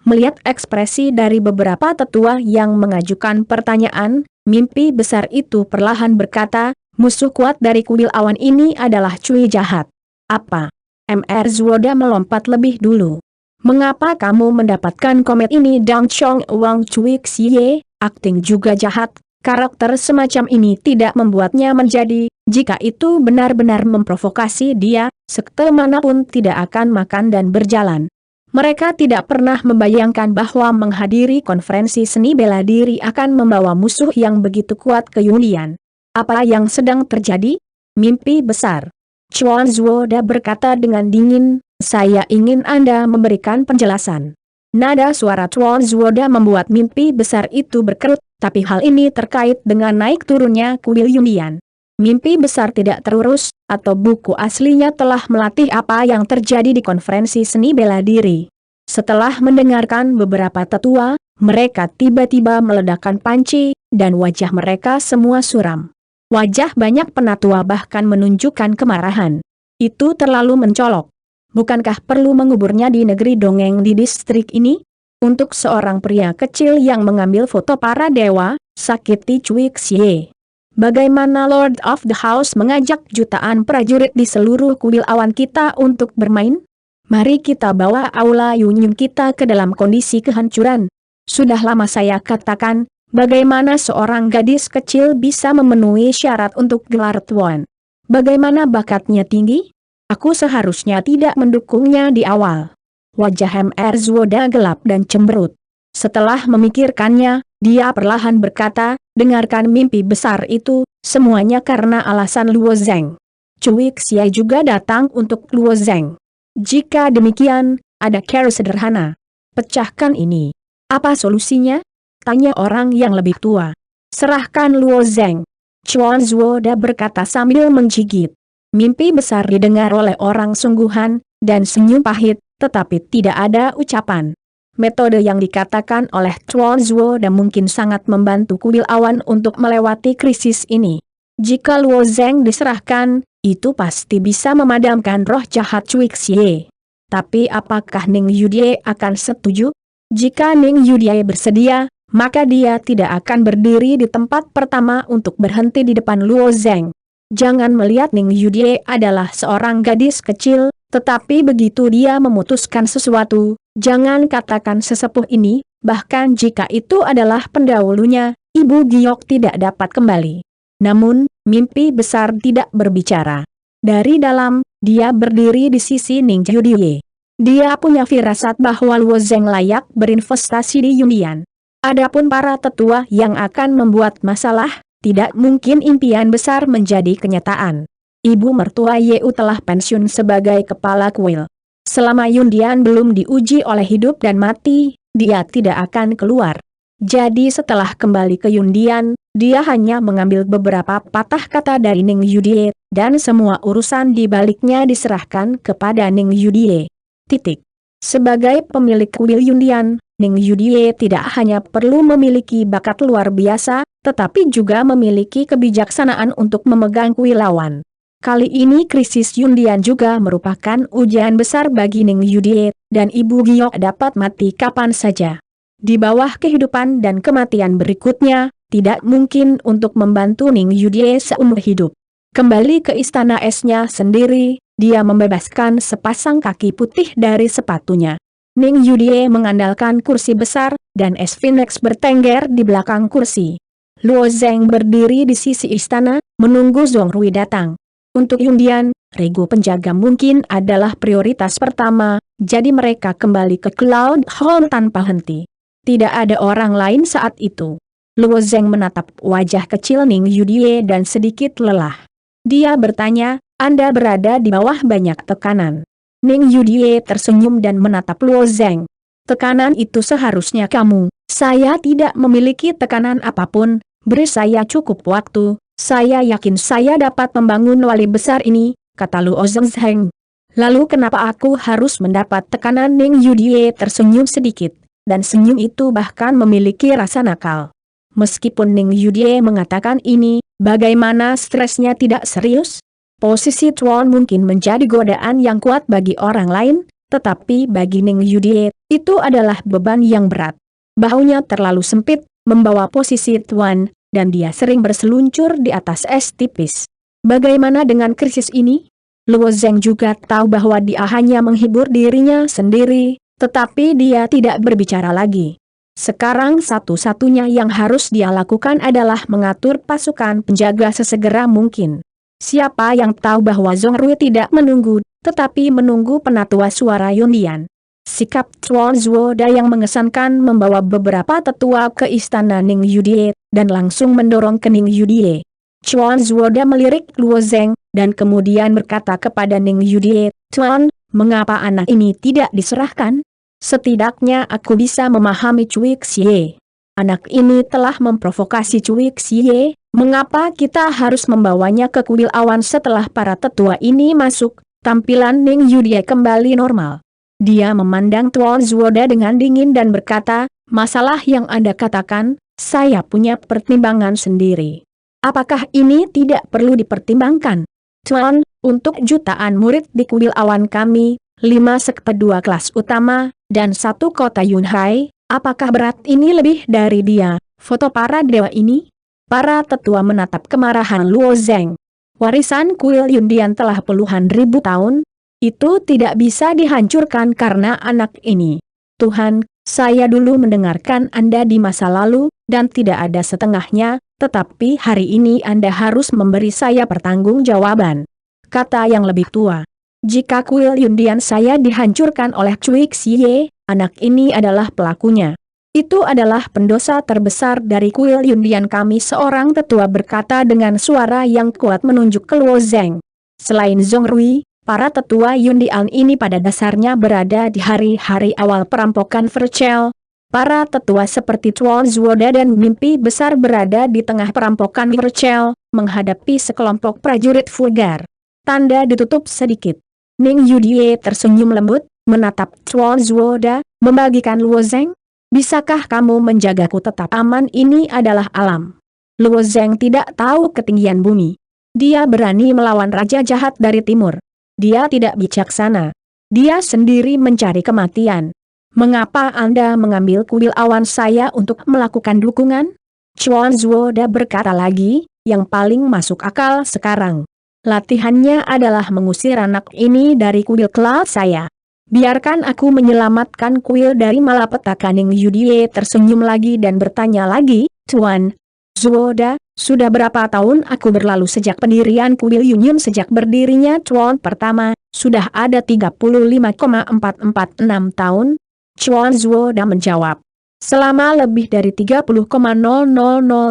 Melihat ekspresi dari beberapa tetua yang mengajukan pertanyaan, mimpi besar itu perlahan berkata, musuh kuat dari kuil awan ini adalah Cui jahat. Apa? Mr. Zuoda melompat lebih dulu. Mengapa kamu mendapatkan komet ini? Dang Chong Wang Cui Xie, akting juga jahat, karakter semacam ini tidak membuatnya menjadi, jika itu benar-benar memprovokasi dia, sekte manapun tidak akan makan dan berjalan. Mereka tidak pernah membayangkan bahwa menghadiri konferensi seni bela diri akan membawa musuh yang begitu kuat ke Yundian. Apa yang sedang terjadi? Mimpi besar. Chuan Zuoda berkata dengan dingin, saya ingin Anda memberikan penjelasan. Nada suara Chuan Zuoda membuat mimpi besar itu berkerut, tapi hal ini terkait dengan naik turunnya kuil Yundian. Mimpi besar tidak terurus, atau buku aslinya telah melatih apa yang terjadi di konferensi seni bela diri. Setelah mendengarkan beberapa tetua, mereka tiba-tiba meledakkan panci, dan wajah mereka semua suram. Wajah banyak penatua bahkan menunjukkan kemarahan. Itu terlalu mencolok. Bukankah perlu menguburnya di negeri dongeng di distrik ini? Untuk seorang pria kecil yang mengambil foto para dewa, sakiti Cui Xie. Bagaimana Lord of the House mengajak jutaan prajurit di seluruh kuil awan kita untuk bermain? Mari kita bawa aula Yunyun kita ke dalam kondisi kehancuran. Sudah lama saya katakan, bagaimana seorang gadis kecil bisa memenuhi syarat untuk gelar tuan? Bagaimana bakatnya tinggi? Aku seharusnya tidak mendukungnya di awal. Wajah Mr. Zuoda gelap dan cemberut. Setelah memikirkannya, dia perlahan berkata, dengarkan mimpi besar itu, semuanya karena alasan Luo Zheng. Cui Xie juga datang untuk Luo Zheng. Jika demikian, ada cara sederhana. Pecahkan ini. Apa solusinya? Tanya orang yang lebih tua. Serahkan Luo Zheng. Chuan Zuoda berkata sambil menggigit. Mimpi besar didengar oleh orang sungguhan, dan senyum pahit, tetapi tidak ada ucapan. Metode yang dikatakan oleh Chuan Zuoda mungkin sangat membantu kuil awan untuk melewati krisis ini. Jika Luo Zheng diserahkan, itu pasti bisa memadamkan roh jahat Cui Xie. Tapi apakah Ning Yudie akan setuju? Jika Ning Yudie bersedia, maka dia tidak akan berdiri di tempat pertama untuk berhenti di depan Luo Zeng. Jangan melihat Ning Yudie adalah seorang gadis kecil, tetapi begitu dia memutuskan sesuatu, jangan katakan sesepuh ini, bahkan jika itu adalah pendahulunya, Ibu Giok tidak dapat kembali. Namun, mimpi besar tidak berbicara. Dari dalam, dia berdiri di sisi Ning Yudie. Dia punya firasat bahwa Luo Zeng layak berinvestasi di Yundian. Adapun para tetua yang akan membuat masalah, tidak mungkin impian besar menjadi kenyataan. Ibu mertua Yeu telah pensiun sebagai kepala kuil. Selama Yundian belum diuji oleh hidup dan mati, dia tidak akan keluar. Jadi setelah kembali ke Yundian, dia hanya mengambil beberapa patah kata dari Ning Yudie, dan semua urusan di baliknya diserahkan kepada Ning Yudie. Titik. Sebagai pemilik kuil Yundian, Ning Yudie tidak hanya perlu memiliki bakat luar biasa, tetapi juga memiliki kebijaksanaan untuk memegang kuil lawan. Kali ini krisis Yundian juga merupakan ujian besar bagi Ning Yudie, dan Ibu Giok dapat mati kapan saja. Di bawah kehidupan dan kematian berikutnya, tidak mungkin untuk membantu Ning Yudie seumur hidup. Kembali ke istana esnya sendiri, dia membebaskan sepasang kaki putih dari sepatunya. Ning Yudie mengandalkan kursi besar, dan es Phoenix bertengger di belakang kursi. Luo Zeng berdiri di sisi istana, menunggu Zhong Rui datang. Untuk Yundian, regu penjaga mungkin adalah prioritas pertama, jadi mereka kembali ke Cloud Hall tanpa henti. Tidak ada orang lain saat itu. Luo Zeng menatap wajah kecil Ning Yudie dan sedikit lelah. Dia bertanya, Anda berada di bawah banyak tekanan. Ning Yudie tersenyum dan menatap Luo Zeng. Tekanan itu seharusnya kamu. Saya tidak memiliki tekanan apapun, beri saya cukup waktu, saya yakin saya dapat membangun wali besar ini, kata Luo Zeng. Lalu kenapa aku harus mendapat tekanan? Ning Yudie tersenyum sedikit, dan senyum itu bahkan memiliki rasa nakal. Meskipun Ning Yudie mengatakan ini, bagaimana stresnya tidak serius? Posisi tuan mungkin menjadi godaan yang kuat bagi orang lain, tetapi bagi Ning Yudie, itu adalah beban yang berat. Bahunya terlalu sempit, membawa posisi tuan, dan dia sering berseluncur di atas es tipis. Bagaimana dengan krisis ini? Luo Zeng juga tahu bahwa dia hanya menghibur dirinya sendiri, tetapi dia tidak berbicara lagi. Sekarang satu-satunya yang harus dia lakukan adalah mengatur pasukan penjaga sesegera mungkin. Siapa yang tahu bahwa Zhong Rui tidak menunggu, tetapi menunggu penatua suara Yundian. Sikap Tuan Zuoda yang mengesankan membawa beberapa tetua ke istana Ning Yudie, dan langsung mendorong ke Ning Yudie. Tuan Zuoda melirik Luo Zeng, dan kemudian berkata kepada Ning Yudie, Tuan, mengapa anak ini tidak diserahkan? Setidaknya aku bisa memahami Cui Xie. Anak ini telah memprovokasi Cui Xie, mengapa kita harus membawanya ke kuil awan setelah para tetua ini masuk? Tampilan Ning Yudie kembali normal. Dia memandang Tuan Zuoda dengan dingin dan berkata, masalah yang Anda katakan, saya punya pertimbangan sendiri. Apakah ini tidak perlu dipertimbangkan? Tuan, untuk jutaan murid di kuil awan kami, 5 sekte 2 kelas utama, dan 1 kota Yunhai, apakah berat ini lebih dari dia, foto para dewa ini? Para tetua menatap kemarahan Luo Zeng. Warisan kuil Yundian telah puluhan ribu tahun, itu tidak bisa dihancurkan karena anak ini. Tuhan, saya dulu mendengarkan Anda di masa lalu, dan tidak ada setengahnya, tetapi hari ini Anda harus memberi saya pertanggungjawaban. Kata yang lebih tua. Jika kuil Yundian saya dihancurkan oleh Cui Xie, anak ini adalah pelakunya. Itu adalah pendosa terbesar dari kuil Yundian kami, seorang tetua berkata dengan suara yang kuat menunjuk ke Luo Zeng. Selain Zhong Rui, para tetua Yundian ini pada dasarnya berada di hari-hari awal perampokan Vercel. Para tetua seperti Tuan Zuoda dan Mimpi Besar berada di tengah perampokan Vercel, menghadapi sekelompok prajurit vulgar. Tanda ditutup sedikit. Ning Yudie tersenyum lembut, menatap Tuan Zuoda, membagikan Luo Zeng. Bisakah kamu menjagaku tetap aman? Ini adalah alam. Luo Zeng tidak tahu ketinggian bumi. Dia berani melawan raja jahat dari timur. Dia tidak bijaksana. dia sendiri mencari kematian. Mengapa Anda mengambil kuil awan saya untuk melakukan dukungan? Chuan Zuoda berkata lagi, yang paling masuk akal sekarang. Latihannya adalah mengusir anak ini dari kuil kelas saya. Biarkan aku menyelamatkan kuil dari malapetaka. Ning Yudie tersenyum lagi dan bertanya lagi, Tuan Zuoda, sudah berapa tahun aku berlalu sejak pendirian kuil Yunyan? Sejak berdirinya Chuan pertama, sudah ada 35,446 tahun. Chuan Zuoda menjawab. Selama lebih dari 30,000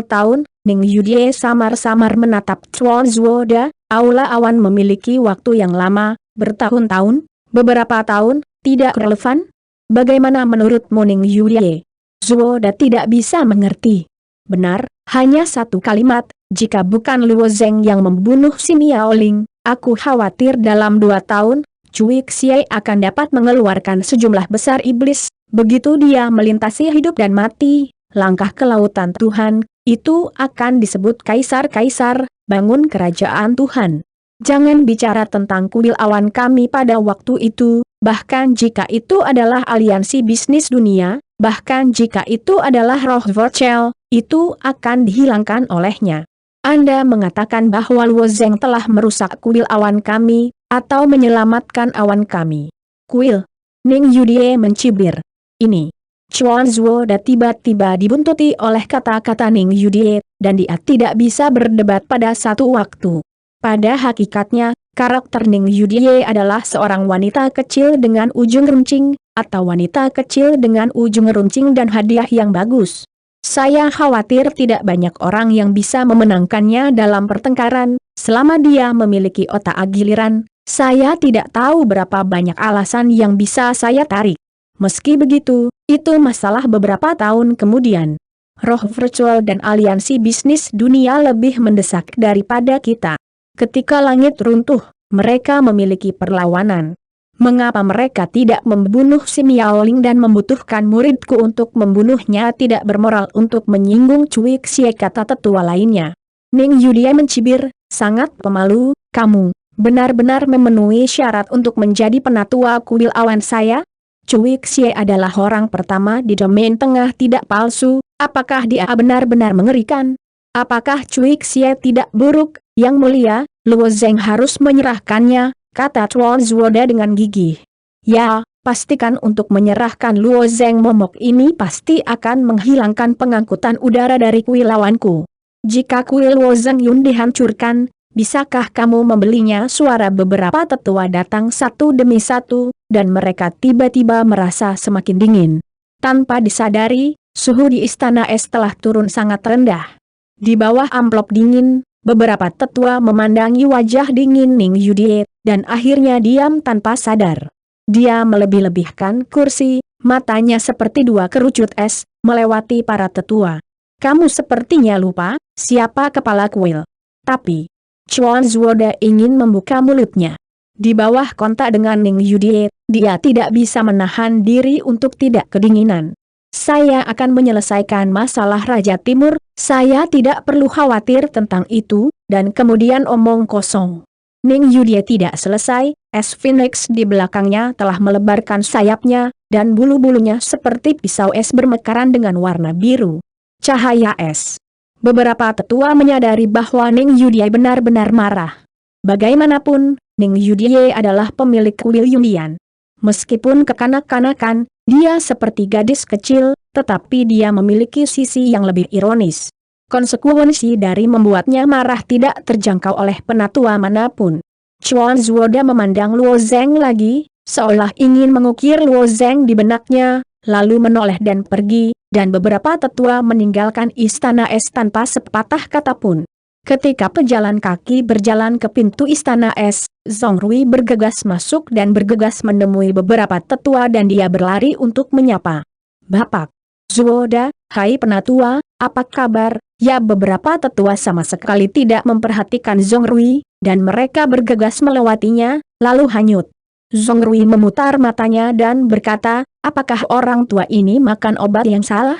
tahun, Ning Yudie samar-samar menatap Chuan Zuoda. Aula awan memiliki waktu yang lama, bertahun-tahun, beberapa tahun, tidak relevan? Bagaimana menurutmu Ning Yudie? Zuoda tidak bisa mengerti. Benar, hanya satu kalimat, jika bukan Luo Zeng yang membunuh si Miaoling, aku khawatir dalam 2 tahun, Cui Xie akan dapat mengeluarkan sejumlah besar iblis. Begitu dia melintasi hidup dan mati, langkah ke lautan Tuhan, itu akan disebut kaisar-kaisar, bangun kerajaan Tuhan. Jangan bicara tentang kuil awan kami pada waktu itu, bahkan jika itu adalah aliansi bisnis dunia, bahkan jika itu adalah roh Vorchel, itu akan dihilangkan olehnya. Anda mengatakan bahwa Luo Zeng telah merusak kuil awan kami, atau menyelamatkan awan kami. Kuil? Ning Yudie mencibir. Ini. Chuan Zuoda tiba-tiba dibuntuti oleh kata-kata Ning Yudie, dan dia tidak bisa berdebat pada satu waktu. Pada hakikatnya, karakter Ning Yudie adalah seorang wanita kecil dengan ujung runcing, atau wanita kecil dengan ujung runcing dan hadiah yang bagus. Saya khawatir tidak banyak orang yang bisa memenangkannya dalam pertengkaran, selama dia memiliki otak giliran. Saya tidak tahu berapa banyak alasan yang bisa saya tarik. Meski begitu, itu masalah beberapa tahun kemudian. Roh virtual dan aliansi bisnis dunia lebih mendesak daripada kita. Ketika langit runtuh, mereka memiliki perlawanan. Mengapa mereka tidak membunuh si Miaoling dan membutuhkan muridku untuk membunuhnya? Tidak bermoral untuk menyinggung Cui Xie, kata tetua lainnya. Ning Yudie mencibir, sangat pemalu, kamu benar-benar memenuhi syarat untuk menjadi penatua kuil awan saya? Cui Xie adalah orang pertama di domain tengah tidak palsu, apakah dia benar-benar mengerikan? Apakah Cui Xie tidak buruk? Yang mulia, Luo Zeng harus menyerahkannya, kata Chuan Zuoda dengan gigih. Ya, pastikan untuk menyerahkan Luo Zeng. Momok ini pasti akan menghilangkan pengangkutan udara dari kuil awanku. Jika kuil Luo Zeng Yun dihancurkan, bisakah kamu membelinya? Suara beberapa tetua datang satu demi satu, dan mereka tiba-tiba merasa semakin dingin. Tanpa disadari, suhu di istana es telah turun sangat rendah. Di bawah amplop dingin, beberapa tetua memandangi wajah dingin Ning Yudie, dan akhirnya diam tanpa sadar. Dia melebih-lebihkan kursi, matanya seperti 2 kerucut es, melewati para tetua. Kamu sepertinya lupa, siapa kepala kuil. Tapi Chuan Zuoda ingin membuka mulutnya. Di bawah kontak dengan Ning Yudie, dia tidak bisa menahan diri untuk tidak kedinginan. Saya akan menyelesaikan masalah Raja Timur, saya tidak perlu khawatir tentang itu, dan kemudian omong kosong. Ning Yudie tidak selesai, es Phoenix di belakangnya telah melebarkan sayapnya, dan bulu-bulunya seperti pisau es bermekaran dengan warna biru. Cahaya es. Beberapa tetua menyadari bahwa Ning Yudie benar-benar marah. Bagaimanapun, Ning Yudie adalah pemilik kuil Yunyan. Meskipun kekanak-kanakan, dia seperti gadis kecil, tetapi dia memiliki sisi yang lebih ironis. Konsekuensi dari membuatnya marah tidak terjangkau oleh penatua manapun. Chuan Zuoda memandang Luo Zeng lagi, seolah ingin mengukir Luo Zeng di benaknya, lalu menoleh dan pergi, dan beberapa tetua meninggalkan istana es tanpa sepatah kata pun. Ketika pejalan kaki berjalan ke pintu istana es, Zhong Rui bergegas masuk dan bergegas menemui beberapa tetua dan dia berlari untuk menyapa. Bapak Zuoda, hai penatua, apa kabar? Ya, beberapa tetua sama sekali tidak memperhatikan Zhong Rui, dan mereka bergegas melewatinya, lalu hanyut. Zhong Rui memutar matanya dan berkata, apakah orang tua ini makan obat yang salah?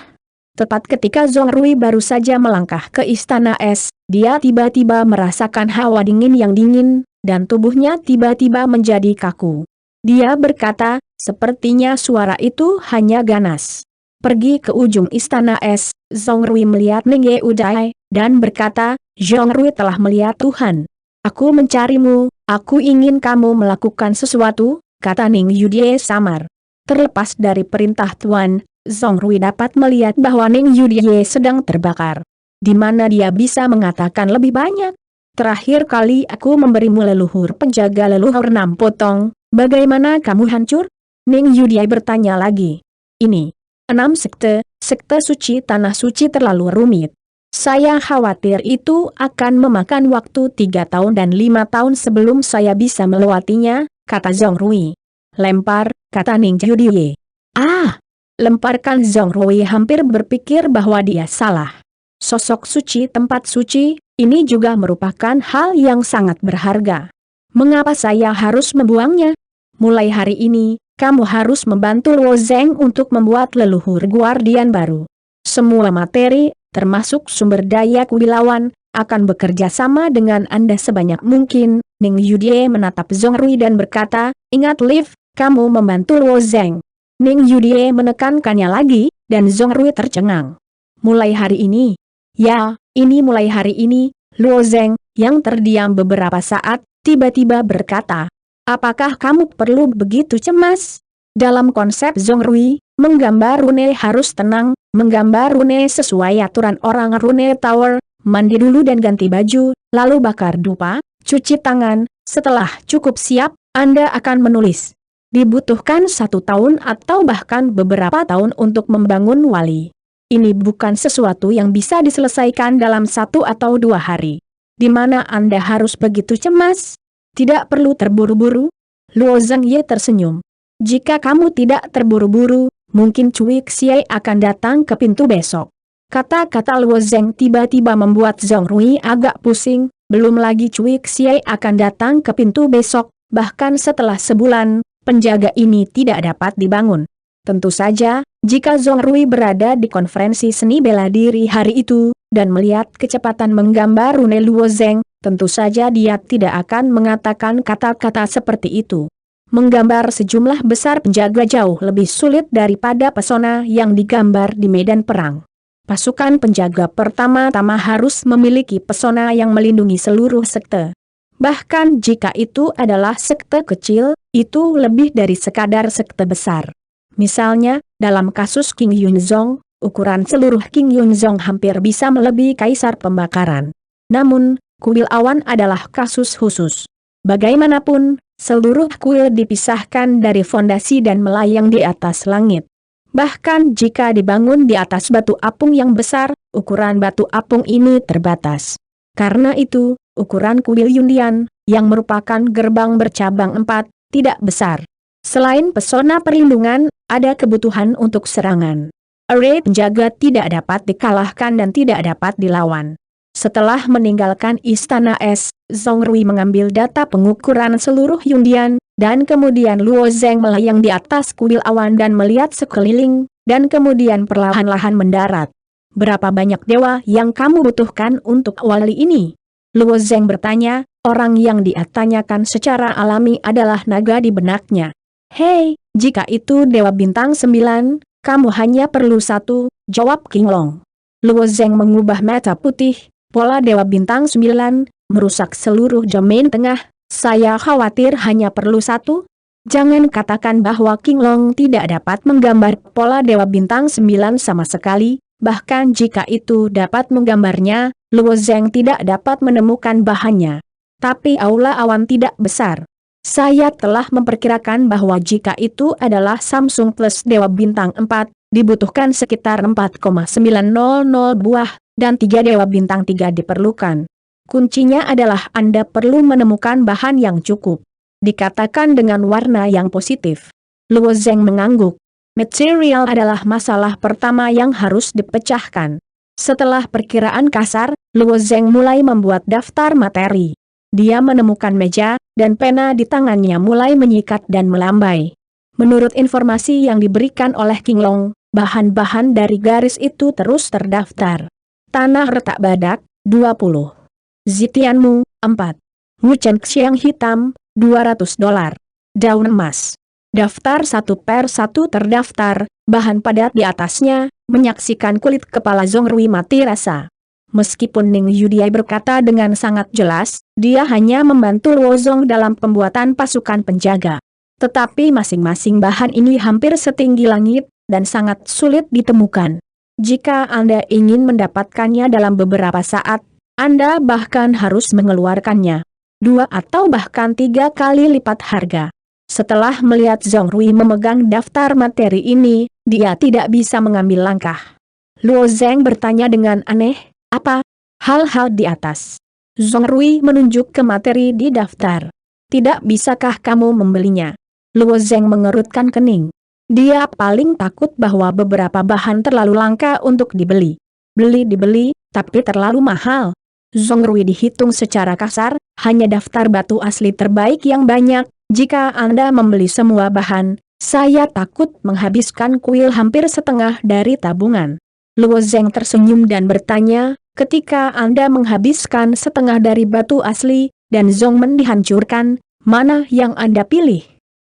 Tepat ketika Zhong Rui baru saja melangkah ke istana es, dia tiba-tiba merasakan hawa dingin yang dingin, dan tubuhnya tiba-tiba menjadi kaku. Dia berkata, sepertinya suara itu hanya ganas. Pergi ke ujung istana es, Zongrui melihat Ning Yeudai, dan berkata, Zongrui telah melihat Tuhan. Aku mencarimu, aku ingin kamu melakukan sesuatu, kata Ning Yudie samar. Terlepas dari perintah Tuan, Zongrui dapat melihat bahwa Ning Yudie sedang terbakar. Di mana dia bisa mengatakan lebih banyak? Terakhir kali aku memberimu leluhur penjaga leluhur 6 potong, bagaimana kamu hancur? Ning Yudie bertanya lagi. Ini 6 sekte suci tanah suci terlalu rumit. Saya khawatir itu akan memakan waktu 3 tahun dan 5 tahun sebelum saya bisa melewatinya, kata Zongrui. Lempar, kata Ning Yudie. Lemparkan. Zongrui hampir berpikir bahwa dia salah. Sosok suci tempat suci, ini juga merupakan hal yang sangat berharga. Mengapa saya harus membuangnya? Mulai hari ini, kamu harus membantu Luo Zeng untuk membuat leluhur guardian baru. Semua materi, termasuk sumber daya kubilawan, akan bekerja sama dengan Anda sebanyak mungkin. Ning Yudie menatap Zongrui dan berkata, ingat Liv, kamu membantu Luo Zeng. Ning Yudie menekankannya lagi, dan Zongrui tercengang. Mulai hari ini. Ya, ini mulai hari ini, Luo Zeng, yang terdiam beberapa saat, tiba-tiba berkata, apakah kamu perlu begitu cemas? Dalam konsep Zongrui, menggambar rune harus tenang, menggambar rune sesuai aturan orang rune tower, mandi dulu dan ganti baju, lalu bakar dupa, cuci tangan, setelah cukup siap, Anda akan menulis. Dibutuhkan 1 tahun atau bahkan beberapa tahun untuk membangun wali. Ini bukan sesuatu yang bisa diselesaikan dalam 1 atau 2 hari. Di mana Anda harus begitu cemas? Tidak perlu terburu-buru. Luo Zhengye tersenyum. Jika kamu tidak terburu-buru, mungkin Cui Xiai akan datang ke pintu besok. Kata-kata Luo Zeng tiba-tiba membuat Zongrui agak pusing, belum lagi Cui Xiai akan datang ke pintu besok, bahkan setelah sebulan, penjaga ini tidak dapat dibangun. Tentu saja, jika Zongrui berada di konferensi seni bela diri hari itu, dan melihat kecepatan menggambar rune Luo Zeng, tentu saja dia tidak akan mengatakan kata-kata seperti itu. Menggambar sejumlah besar penjaga jauh lebih sulit daripada pesona yang digambar di medan perang. Pasukan penjaga pertama-tama harus memiliki pesona yang melindungi seluruh sekte. Bahkan jika itu adalah sekte kecil, itu lebih dari sekadar sekte besar. Misalnya, dalam kasus King Yunzong, ukuran seluruh King Yunzong hampir bisa melebihi kaisar pembakaran. Namun, kuil awan adalah kasus khusus. Bagaimanapun, seluruh kuil dipisahkan dari fondasi dan melayang di atas langit. Bahkan jika dibangun di atas batu apung yang besar, ukuran batu apung ini terbatas. Karena itu, ukuran kuil Yundian, yang merupakan gerbang bercabang 4, tidak besar. Selain pesona perlindungan, ada kebutuhan untuk serangan. Array penjaga tidak dapat dikalahkan dan tidak dapat dilawan. Setelah meninggalkan istana es, Zongrui mengambil data pengukuran seluruh Yundian, dan kemudian Luo Zeng melayang di atas kuil awan dan melihat sekeliling, dan kemudian perlahan-lahan mendarat. Berapa banyak dewa yang kamu butuhkan untuk wali ini? Luo Zeng bertanya, orang yang dia tanyakan secara alami adalah naga di benaknya. Hei, jika itu dewa bintang 9, kamu hanya perlu 1, jawab King Long. Luo Zeng mengubah mata putih, pola dewa bintang 9, merusak seluruh domain tengah, saya khawatir hanya perlu 1. Jangan katakan bahwa King Long tidak dapat menggambar pola dewa bintang 9 sama sekali, bahkan jika itu dapat menggambarnya, Luo Zeng tidak dapat menemukan bahannya. Tapi aula awan tidak besar. Saya telah memperkirakan bahwa jika itu adalah Samsung plus Dewa Bintang 4, dibutuhkan sekitar 4,900 buah, dan 3 Dewa Bintang 3 diperlukan. Kuncinya adalah Anda perlu menemukan bahan yang cukup. Dikatakan dengan warna yang positif. Luo Zeng mengangguk. Material adalah masalah pertama yang harus dipecahkan. Setelah perkiraan kasar, Luo Zeng mulai membuat daftar materi. Dia menemukan meja, dan pena di tangannya mulai menyikat dan melambai. Menurut informasi yang diberikan oleh King Long, bahan-bahan dari garis itu terus terdaftar. Tanah retak badak, 20. Zitianmu, 4. Wuchen Xiang hitam, $200. daun emas. Daftar satu per satu terdaftar, bahan padat di atasnya, menyaksikan kulit kepala Zhong Rui mati rasa. Meskipun Ning Yudiai berkata dengan sangat jelas, dia hanya membantu Luo Zong dalam pembuatan pasukan penjaga. Tetapi masing-masing bahan ini hampir setinggi langit, dan sangat sulit ditemukan. Jika Anda ingin mendapatkannya dalam beberapa saat, Anda bahkan harus mengeluarkannya 2 atau bahkan 3 kali lipat harga. Setelah melihat Zhong Rui memegang daftar materi ini, dia tidak bisa mengambil langkah. Luo Zeng bertanya dengan aneh, apa? Hal-hal di atas. Zhong Rui menunjuk ke materi di daftar. Tidak bisakah kamu membelinya? Luo Zeng mengerutkan kening. Dia paling takut bahwa beberapa bahan terlalu langka untuk dibeli. Dibeli, tapi terlalu mahal. Zhong Rui dihitung secara kasar, hanya daftar batu asli terbaik yang banyak. Jika Anda membeli semua bahan, saya takut menghabiskan kuil hampir setengah dari tabungan. Luo Zeng tersenyum dan bertanya, ketika Anda menghabiskan setengah dari batu asli, dan Zhongmen dihancurkan, mana yang Anda pilih?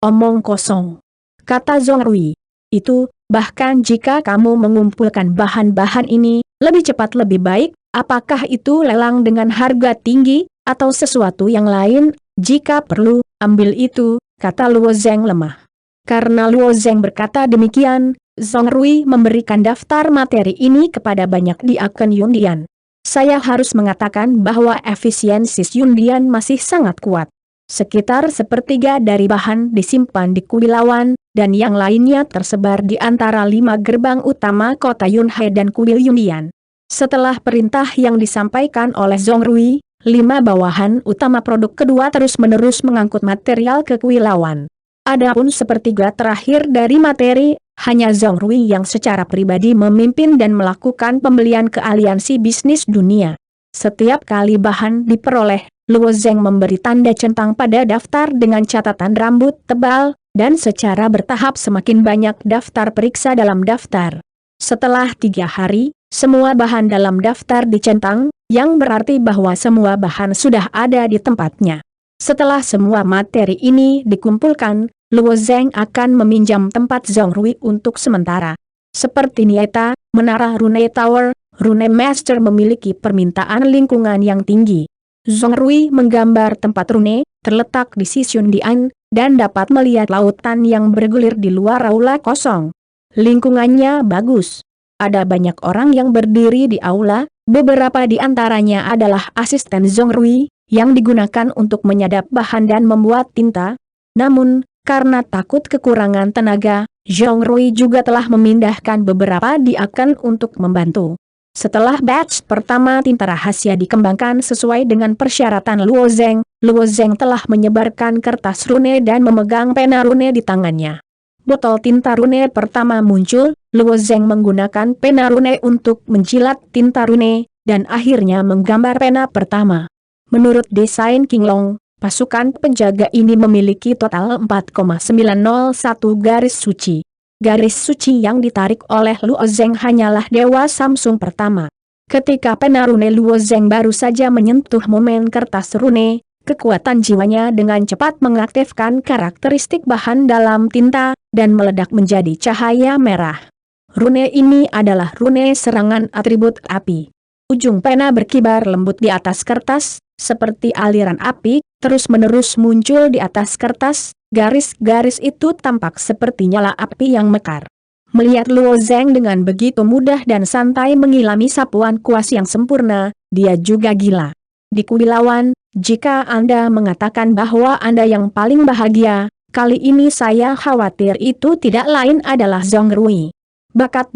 Omong kosong, kata Zhong Rui. Itu, bahkan jika kamu mengumpulkan bahan-bahan ini, lebih cepat lebih baik, apakah itu lelang dengan harga tinggi, atau sesuatu yang lain? Jika perlu, ambil itu, kata Luo Zeng lemah. Karena Luo Zeng berkata demikian, Zhong Rui memberikan daftar materi ini kepada banyak di akun Yundian. Saya harus mengatakan bahwa efisiensi Yundian masih sangat kuat. Sekitar sepertiga dari bahan disimpan di Kuilawan, dan yang lainnya tersebar di antara 5 gerbang utama kota Yunhai dan kuil Yundian. Setelah perintah yang disampaikan oleh Zhong Rui, 5 bawahan utama produk kedua terus-menerus mengangkut material ke Kuilawan. Adapun sepertiga terakhir dari materi, hanya Zhong Rui yang secara pribadi memimpin dan melakukan pembelian ke aliansi bisnis dunia. Setiap kali bahan diperoleh, Luo Zeng memberi tanda centang pada daftar dengan catatan rambut tebal, dan secara bertahap semakin banyak daftar periksa dalam daftar. Setelah 3 hari, semua bahan dalam daftar dicentang, yang berarti bahwa semua bahan sudah ada di tempatnya. Setelah semua materi ini dikumpulkan, Luo Zeng akan meminjam tempat Zhong Rui untuk sementara. Seperti Nieta, Menara Rune Tower, Rune Master memiliki permintaan lingkungan yang tinggi. Zhong Rui menggambar tempat Rune, terletak di Sisyundian, dan dapat melihat lautan yang bergulir di luar aula kosong. Lingkungannya bagus. Ada banyak orang yang berdiri di aula, beberapa di antaranya adalah asisten Zhong Rui, yang digunakan untuk menyadap bahan dan membuat tinta. Namun, karena takut kekurangan tenaga, Zhong Rui juga telah memindahkan beberapa di akan untuk membantu. Setelah batch pertama tinta rahasia dikembangkan sesuai dengan persyaratan Luo Zeng telah menyebarkan kertas rune dan memegang pena rune di tangannya. Botol tinta rune pertama muncul, Luo Zeng menggunakan pena rune untuk menjilat tinta rune, dan akhirnya menggambar pena pertama. Menurut desain King Long, pasukan penjaga ini memiliki total 4,901 garis suci. Garis suci yang ditarik oleh Luo Zeng hanyalah Dewa Samsung pertama. Ketika pena rune Luo Zeng baru saja menyentuh momen kertas rune, kekuatan jiwanya dengan cepat mengaktifkan karakteristik bahan dalam tinta, dan meledak menjadi cahaya merah. Rune ini adalah rune serangan atribut api. Ujung pena berkibar lembut di atas kertas, seperti aliran api, terus-menerus muncul di atas kertas, garis-garis itu tampak seperti nyala api yang mekar. Melihat Luo Zeng dengan begitu mudah dan santai mengilami sapuan kuas yang sempurna, dia juga gila. Di Kuilawan, jika Anda mengatakan bahwa Anda yang paling bahagia, kali ini saya khawatir itu tidak lain adalah Zhong Rui. Bakat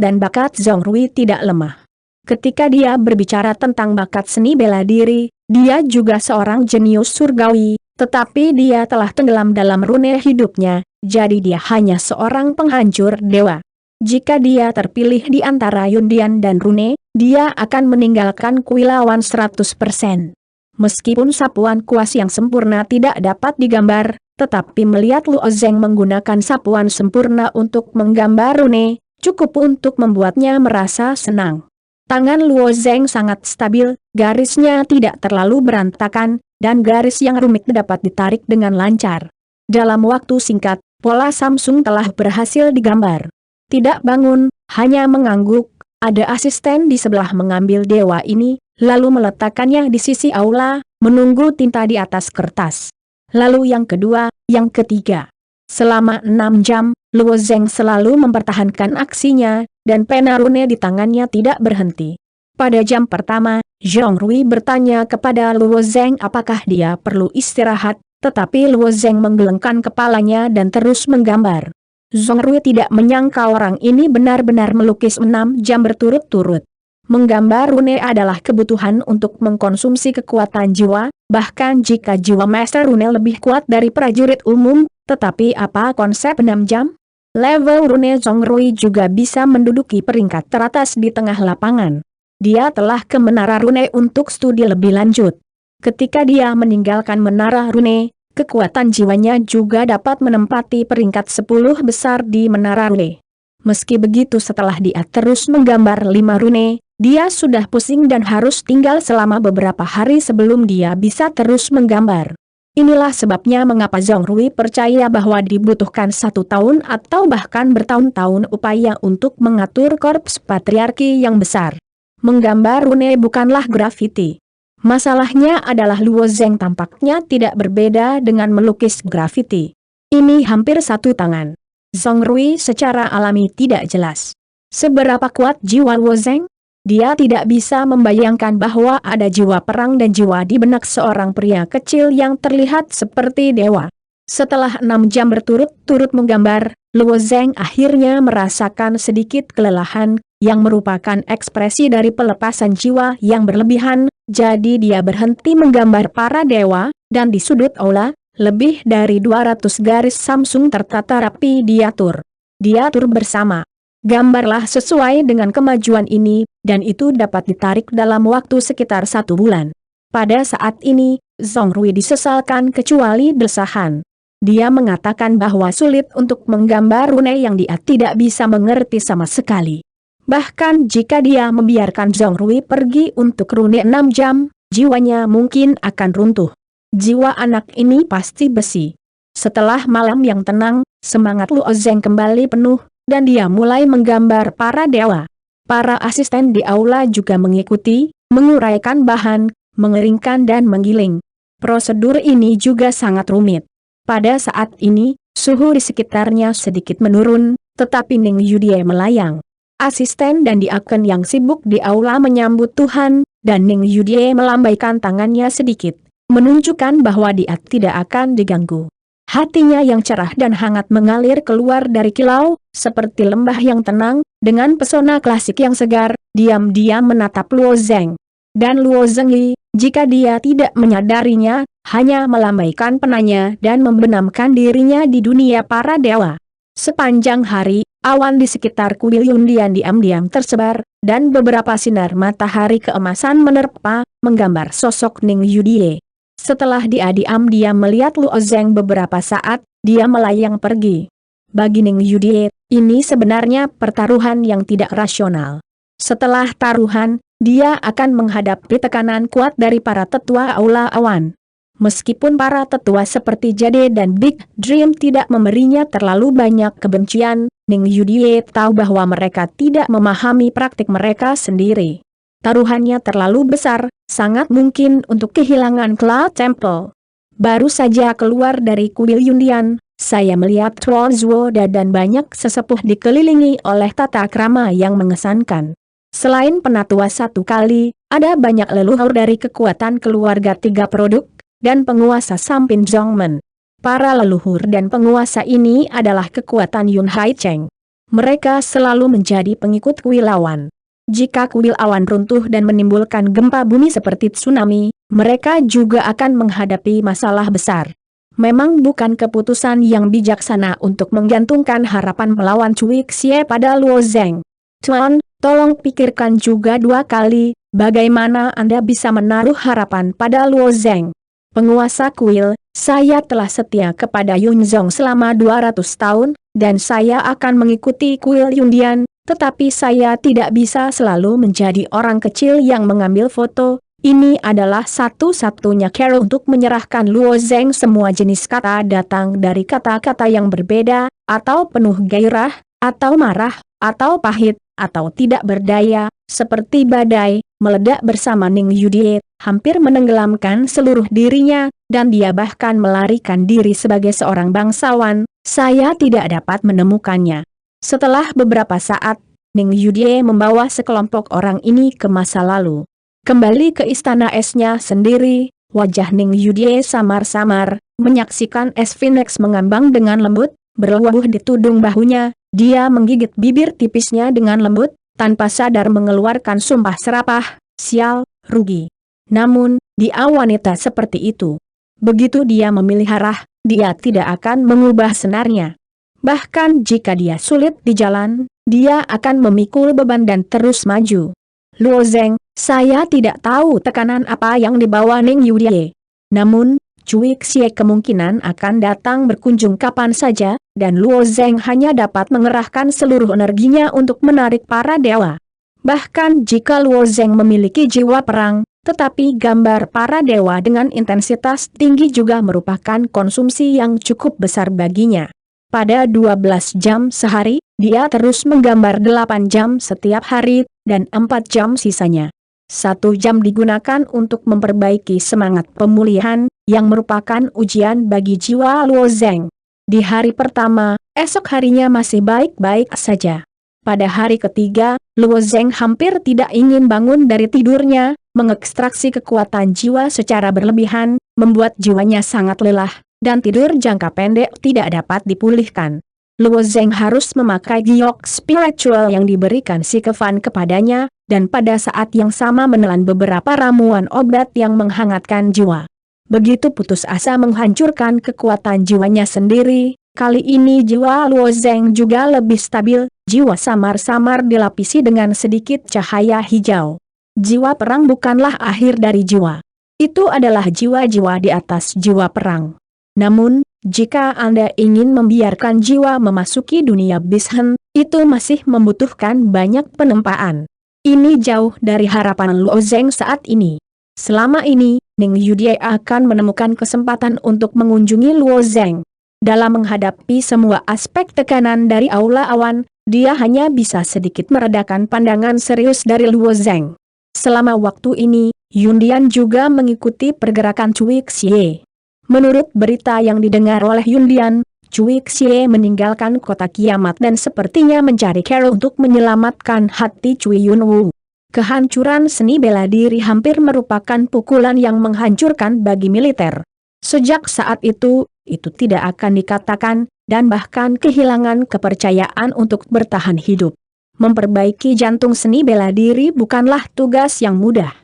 Zhong Rui tidak lemah. Ketika dia berbicara tentang bakat seni bela diri, dia juga seorang jenius surgawi, tetapi dia telah tenggelam dalam rune hidupnya, jadi dia hanya seorang penghancur dewa. Jika dia terpilih di antara Yundian dan Rune, dia akan meninggalkan Kuilawan 100%. Meskipun sapuan kuas yang sempurna tidak dapat digambar, tetapi melihat Luo Zeng menggunakan sapuan sempurna untuk menggambar rune, cukup untuk membuatnya merasa senang. Tangan Luo Zeng sangat stabil, garisnya tidak terlalu berantakan, dan garis yang rumit dapat ditarik dengan lancar. Dalam waktu singkat, pola Samsung telah berhasil digambar. Tidak bangun, hanya mengangguk. Ada asisten di sebelah mengambil dewa ini, lalu meletakkannya di sisi aula, menunggu tinta di atas kertas. Lalu yang kedua, yang ketiga. Selama 6 jam, Luo Zeng selalu mempertahankan aksinya, dan pena rune di tangannya tidak berhenti. Pada jam pertama, Zhong Rui bertanya kepada Luo Zeng apakah dia perlu istirahat, tetapi Luo Zeng menggelengkan kepalanya dan terus menggambar. Zhong Rui tidak menyangka orang ini benar-benar melukis 6 jam berturut-turut. Menggambar rune adalah kebutuhan untuk mengkonsumsi kekuatan jiwa, bahkan jika jiwa Master Rune lebih kuat dari prajurit umum, tetapi apa konsep 6 jam? Level rune Zhong Rui juga bisa menduduki peringkat teratas di tengah lapangan. Dia telah ke Menara Rune untuk studi lebih lanjut. Ketika dia meninggalkan Menara Rune, kekuatan jiwanya juga dapat menempati peringkat 10 besar di Menara Rune. Meski begitu setelah dia terus menggambar 5 rune, dia sudah pusing dan harus tinggal selama beberapa hari sebelum dia bisa terus menggambar. Inilah sebabnya mengapa Zhong Rui percaya bahwa dibutuhkan 1 tahun atau bahkan bertahun-tahun upaya untuk mengatur korps patriarki yang besar. Menggambar rune bukanlah grafiti. Masalahnya adalah Luo Zeng tampaknya tidak berbeda dengan melukis grafiti. Ini hampir 1 tangan. Zhong Rui secara alami tidak jelas. Seberapa kuat jiwa Luo Zeng? Dia tidak bisa membayangkan bahwa ada jiwa perang dan jiwa di benak seorang pria kecil yang terlihat seperti dewa. Setelah 6 jam berturut-turut menggambar, Luo Zeng akhirnya merasakan sedikit kelelahan, yang merupakan ekspresi dari pelepasan jiwa yang berlebihan, jadi dia berhenti menggambar para dewa, dan di sudut aula, lebih dari 200 garis Samsung tertata rapi diatur. Diatur bersama. Gambarlah sesuai dengan kemajuan ini, dan itu dapat ditarik dalam waktu sekitar 1 bulan. Pada saat ini, Zhong Rui disesalkan kecuali desahan. Dia mengatakan bahwa sulit untuk menggambar rune yang dia tidak bisa mengerti sama sekali. Bahkan jika dia membiarkan Zhong Rui pergi untuk rune 6 jam, jiwanya mungkin akan runtuh. Jiwa anak ini pasti besi. Setelah malam yang tenang, semangat Luo Zeng kembali penuh, dan dia mulai menggambar para dewa. Para asisten di aula juga mengikuti, menguraikan bahan, mengeringkan dan menggiling. Prosedur ini juga sangat rumit. Pada saat ini, suhu di sekitarnya sedikit menurun, tetapi Ning Yudie melayang. Asisten dan diaken yang sibuk di aula menyambut Tuhan, dan Ning Yudie melambaikan tangannya sedikit, menunjukkan bahwa dia tidak akan diganggu. Hatinya yang cerah dan hangat mengalir keluar dari kilau, seperti lembah yang tenang, dengan pesona klasik yang segar, diam-diam menatap Luo Zeng. Dan Luo Zeng, jika dia tidak menyadarinya, hanya melambaikan penanya dan membenamkan dirinya di dunia para dewa. Sepanjang hari, awan di sekitar kuil Yundian diam-diam tersebar, dan beberapa sinar matahari keemasan menerpa, menggambar sosok Ning Yudie. Setelah dia diam-diam melihat Luo Zeng beberapa saat, dia melayang pergi. Bagi Ning Yudie, ini sebenarnya pertaruhan yang tidak rasional. Setelah taruhan, dia akan menghadapi tekanan kuat dari para tetua aula awan. Meskipun para tetua seperti Jade dan Big Dream tidak memberinya terlalu banyak kebencian, Ning Yudie tahu bahwa mereka tidak memahami praktik mereka sendiri. Taruhannya terlalu besar, sangat mungkin untuk kehilangan Cloud Temple. Baru saja keluar dari kuil Yundian, saya melihat Tuan Zuoda dan banyak sesepuh dikelilingi oleh tata krama yang mengesankan. Selain penatua 1 kali, ada banyak leluhur dari kekuatan keluarga 3 produk, dan penguasa Sampin Zhongmen. Para leluhur dan penguasa ini adalah kekuatan Yun Hai Cheng. Mereka selalu menjadi pengikut kuil awan. Jika kuil awan runtuh dan menimbulkan gempa bumi seperti tsunami, mereka juga akan menghadapi masalah besar. Memang bukan keputusan yang bijaksana untuk menggantungkan harapan melawan Cui Xie pada Luo Zeng. Tuan, tolong pikirkan juga 2 kali, bagaimana Anda bisa menaruh harapan pada Luo Zeng. Penguasa kuil, saya telah setia kepada Yun Zhong selama 200 tahun, dan saya akan mengikuti kuil Yundian, tetapi saya tidak bisa selalu menjadi orang kecil yang mengambil foto, Ini adalah satu-satunya cara untuk menyerahkan Luo Zeng. Semua jenis kata datang dari kata-kata yang berbeda, atau penuh gairah, atau marah, atau pahit, atau tidak berdaya, seperti badai, meledak bersama Ning Yudie, hampir menenggelamkan seluruh dirinya, dan dia bahkan melarikan diri sebagai seorang bangsawan. Saya tidak dapat menemukannya. Setelah beberapa saat, Ning Yudie membawa sekelompok orang ini ke masa lalu. Kembali ke istana esnya sendiri, wajah Ning Yudie samar-samar, menyaksikan es Phoenix mengambang dengan lembut, berlabuh di tudung bahunya, dia menggigit bibir tipisnya dengan lembut, tanpa sadar mengeluarkan sumpah serapah, sial, rugi. Namun, dia wanita seperti itu. Begitu dia memelihara, dia tidak akan mengubah senarnya. Bahkan jika dia sulit di jalan, dia akan memikul beban dan terus maju. Luo Zeng, saya tidak tahu tekanan apa yang dibawa Ning Yudie. Namun, Cui Xie kemungkinan akan datang berkunjung kapan saja, dan Luo Zeng hanya dapat mengerahkan seluruh energinya untuk menarik para dewa. Bahkan jika Luo Zeng memiliki jiwa perang, tetapi gambar para dewa dengan intensitas tinggi juga merupakan konsumsi yang cukup besar baginya. Pada 12 jam sehari, dia terus menggambar 8 jam setiap hari, dan 4 jam sisanya. 1 jam digunakan untuk memperbaiki semangat pemulihan, yang merupakan ujian bagi jiwa Luo Zeng. Di hari pertama, esok harinya masih baik-baik saja. Pada hari ketiga, Luo Zeng hampir tidak ingin bangun dari tidurnya, mengekstraksi kekuatan jiwa secara berlebihan, membuat jiwanya sangat lelah, dan tidur jangka pendek tidak dapat dipulihkan. Luo Zeng harus memakai giok spiritual yang diberikan si Kevan kepadanya, dan pada saat yang sama menelan beberapa ramuan obat yang menghangatkan jiwa. Begitu putus asa menghancurkan kekuatan jiwanya sendiri, kali ini jiwa Luo Zeng juga lebih stabil, jiwa samar-samar dilapisi dengan sedikit cahaya hijau. Jiwa perang bukanlah akhir dari jiwa. Itu adalah jiwa-jiwa di atas jiwa perang. Namun, jika Anda ingin membiarkan jiwa memasuki dunia Bishan, itu masih membutuhkan banyak penempaan. Ini jauh dari harapan Luo Zeng saat ini. Selama ini, Ning Yudie akan menemukan kesempatan untuk mengunjungi Luo Zeng. Dalam menghadapi semua aspek tekanan dari aula awan, dia hanya bisa sedikit meredakan pandangan serius dari Luo Zeng. Selama waktu ini, Yundian juga mengikuti pergerakan Cui Xie. Menurut berita yang didengar oleh Yundian, Cui Xie meninggalkan kota kiamat dan sepertinya mencari cara untuk menyelamatkan hati Cui Yunwu. Kehancuran seni bela diri hampir merupakan pukulan yang menghancurkan bagi militer. Sejak saat itu tidak akan dikatakan, dan bahkan kehilangan kepercayaan untuk bertahan hidup. Memperbaiki jantung seni bela diri bukanlah tugas yang mudah.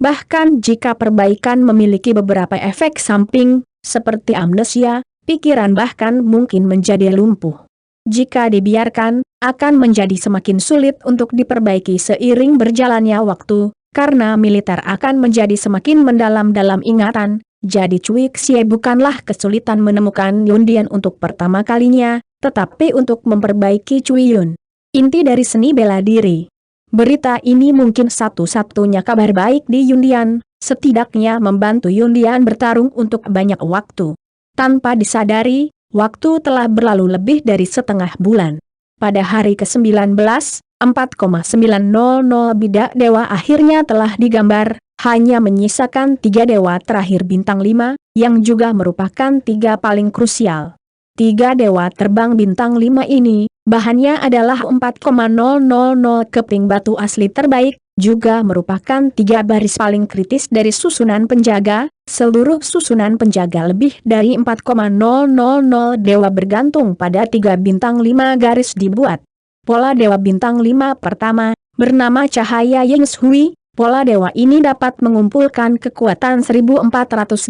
Bahkan jika perbaikan memiliki beberapa efek samping, seperti amnesia, pikiran bahkan mungkin menjadi lumpuh. Jika dibiarkan, akan menjadi semakin sulit untuk diperbaiki seiring berjalannya waktu, karena militer akan menjadi semakin mendalam dalam ingatan. Jadi Cui Xie bukanlah kesulitan menemukan Yundian untuk pertama kalinya, tetapi untuk memperbaiki Cui Yun. Inti dari seni bela diri. Berita ini mungkin satu-satunya kabar baik di Yundian, setidaknya membantu Yundian bertarung untuk banyak waktu. Tanpa disadari, waktu telah berlalu lebih dari setengah bulan. Pada hari ke-19, 4,900 bidak dewa akhirnya telah digambar, hanya menyisakan 3 dewa terakhir bintang 5, yang juga merupakan 3 paling krusial. 3 dewa terbang bintang 5 ini, bahannya adalah 4,000 keping batu asli terbaik, juga merupakan 3 baris paling kritis dari susunan penjaga. Seluruh susunan penjaga lebih dari 4,000 dewa bergantung pada 3 bintang 5 garis dibuat. Pola dewa bintang 5 pertama, bernama Cahaya Yings Hui. Pola dewa ini dapat mengumpulkan kekuatan 1400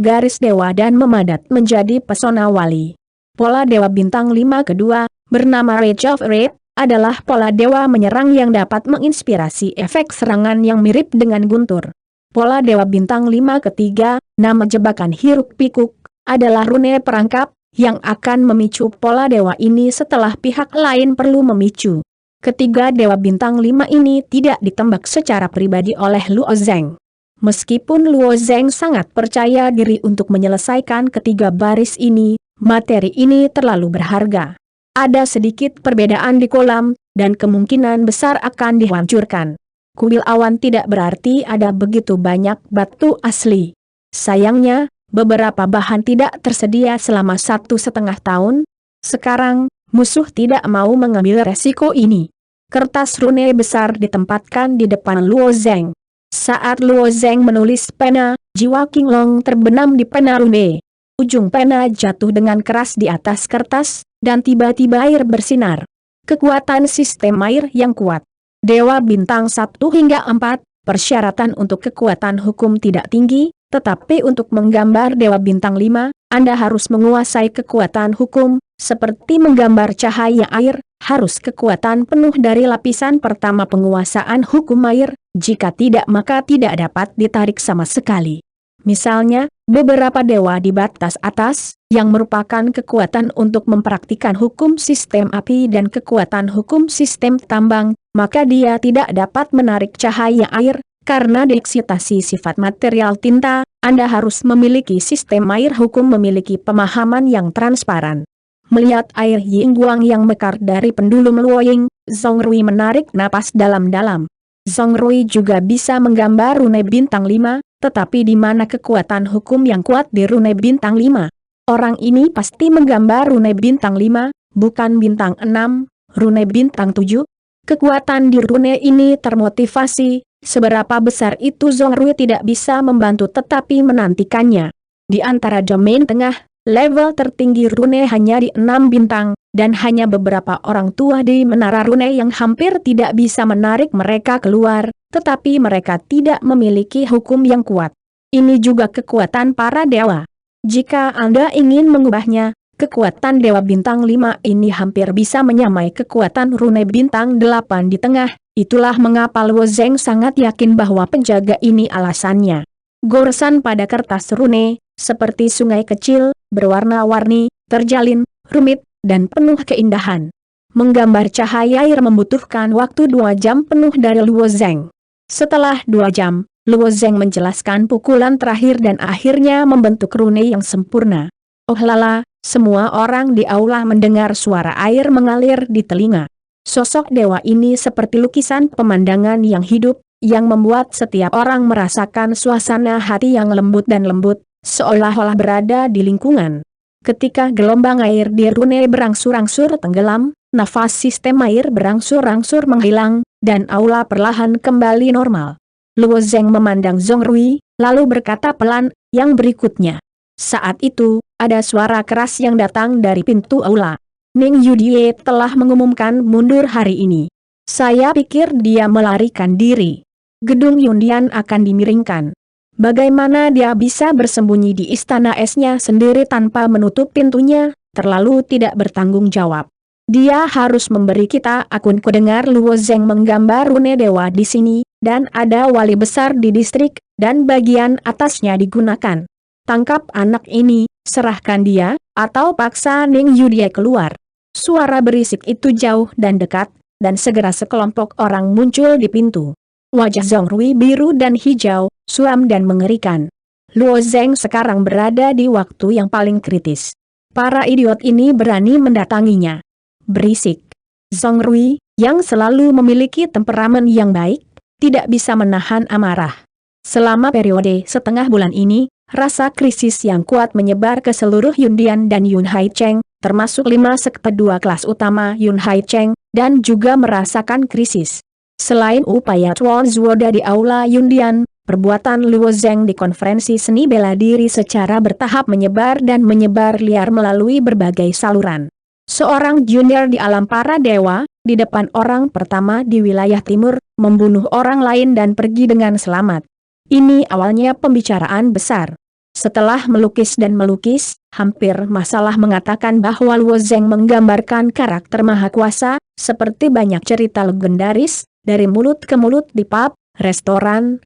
garis dewa dan memadat menjadi pesona wali. Pola dewa bintang 5 kedua, bernama Rage of Red, adalah pola dewa menyerang yang dapat menginspirasi efek serangan yang mirip dengan guntur. Pola dewa bintang 5 ketiga, nama jebakan hiruk pikuk, adalah rune perangkap, yang akan memicu pola dewa ini setelah pihak lain perlu memicu. Ketiga dewa bintang 5 ini tidak ditembak secara pribadi oleh Luo Zeng. Meskipun Luo Zeng sangat percaya diri untuk menyelesaikan ketiga baris ini, materi ini terlalu berharga. Ada sedikit perbedaan di kolam, dan kemungkinan besar akan dihancurkan. Kuil awan tidak berarti ada begitu banyak batu asli. Sayangnya, beberapa bahan tidak tersedia selama 1,5 tahun. Sekarang, musuh tidak mau mengambil resiko ini. Kertas rune besar ditempatkan di depan Luo Zeng. Saat Luo Zeng menulis pena, jiwa King Long terbenam di pena rune. Ujung pena jatuh dengan keras di atas kertas, dan tiba-tiba air bersinar. Kekuatan sistem air yang kuat. Dewa bintang 1 hingga 4, persyaratan untuk kekuatan hukum tidak tinggi, tetapi untuk menggambar Dewa bintang 5, Anda harus menguasai kekuatan hukum, seperti menggambar cahaya air, harus kekuatan penuh dari lapisan pertama penguasaan hukum air, jika tidak maka tidak dapat ditarik sama sekali. Misalnya, beberapa dewa di batas atas, yang merupakan kekuatan untuk mempraktikkan hukum sistem api dan kekuatan hukum sistem tambang, maka dia tidak dapat menarik cahaya air, karena dieksitasi sifat material tinta. Anda harus memiliki sistem air hukum memiliki pemahaman yang transparan. Melihat air Yingguang yang mekar dari pendulum Luoying, Zhong Rui menarik napas dalam-dalam. Zhong Rui juga bisa menggambar rune bintang 5, tetapi di mana kekuatan hukum yang kuat di rune bintang 5? Orang ini pasti menggambar rune bintang 5, bukan bintang 6, rune bintang 7. Kekuatan di rune ini termotivasi, seberapa besar itu Zhong Rui tidak bisa membantu tetapi menantikannya. Di antara domain tengah, level tertinggi rune hanya di 6 bintang, dan hanya beberapa orang tua di menara rune yang hampir tidak bisa menarik mereka keluar, tetapi mereka tidak memiliki hukum yang kuat. Ini juga kekuatan para dewa. Jika Anda ingin mengubahnya, kekuatan Dewa Bintang 5 ini hampir bisa menyamai kekuatan rune Bintang 8 di tengah, itulah mengapa Luo Zeng sangat yakin bahwa penjaga ini alasannya. Goresan pada kertas rune, seperti sungai kecil, berwarna-warni, terjalin, rumit, dan penuh keindahan. Menggambar cahaya air membutuhkan waktu 2 jam penuh dari Luo Zeng. Setelah 2 jam, Luo Zeng menjelaskan pukulan terakhir dan akhirnya membentuk rune yang sempurna. Oh lala, semua orang di aula mendengar suara air mengalir di telinga. Sosok dewa ini seperti lukisan pemandangan yang hidup, yang membuat setiap orang merasakan suasana hati yang lembut dan lembut, seolah-olah berada di lingkungan. Ketika gelombang air di rune berangsur-angsur tenggelam, nafas sistem air berangsur-angsur menghilang, dan aula perlahan kembali normal. Luo Zeng memandang Zhong Rui, lalu berkata pelan, yang berikutnya. Saat itu, ada suara keras yang datang dari pintu aula. Ning Yudie telah mengumumkan mundur hari ini. Saya pikir dia melarikan diri. Gedung Yundian akan dimiringkan. Bagaimana dia bisa bersembunyi di istana esnya sendiri tanpa menutup pintunya, terlalu tidak bertanggung jawab. Dia harus memberi kita akun. Kudengar Luo Zeng menggambar rune dewa di sini, dan ada wali besar di distrik, dan bagian atasnya digunakan. Tangkap anak ini, serahkan dia, atau paksa Ning Yudie keluar. Suara berisik itu jauh dan dekat, dan segera sekelompok orang muncul di pintu. Wajah Zhong Rui biru dan hijau, suram dan mengerikan. Luo Zeng sekarang berada di waktu yang paling kritis. Para idiot ini berani mendatanginya. Berisik. Zhong Rui, yang selalu memiliki temperamen yang baik, tidak bisa menahan amarah. Selama periode setengah bulan ini, rasa krisis yang kuat menyebar ke seluruh Yundian dan Yun Hai Cheng, termasuk 5 sekte 2 kelas utama Yun Hai Cheng, dan juga merasakan krisis. Selain upaya Tuan Zuoda di aula Yundian, perbuatan Luo Zeng di konferensi seni bela diri secara bertahap menyebar dan menyebar liar melalui berbagai saluran. Seorang junior di alam para dewa, di depan orang pertama di wilayah timur, membunuh orang lain dan pergi dengan selamat. Ini awalnya pembicaraan besar. Setelah melukis dan melukis, hampir masalah mengatakan bahwa Luo Zeng menggambarkan karakter maha kuasa, seperti banyak cerita legendaris, dari mulut ke mulut di pub, restoran.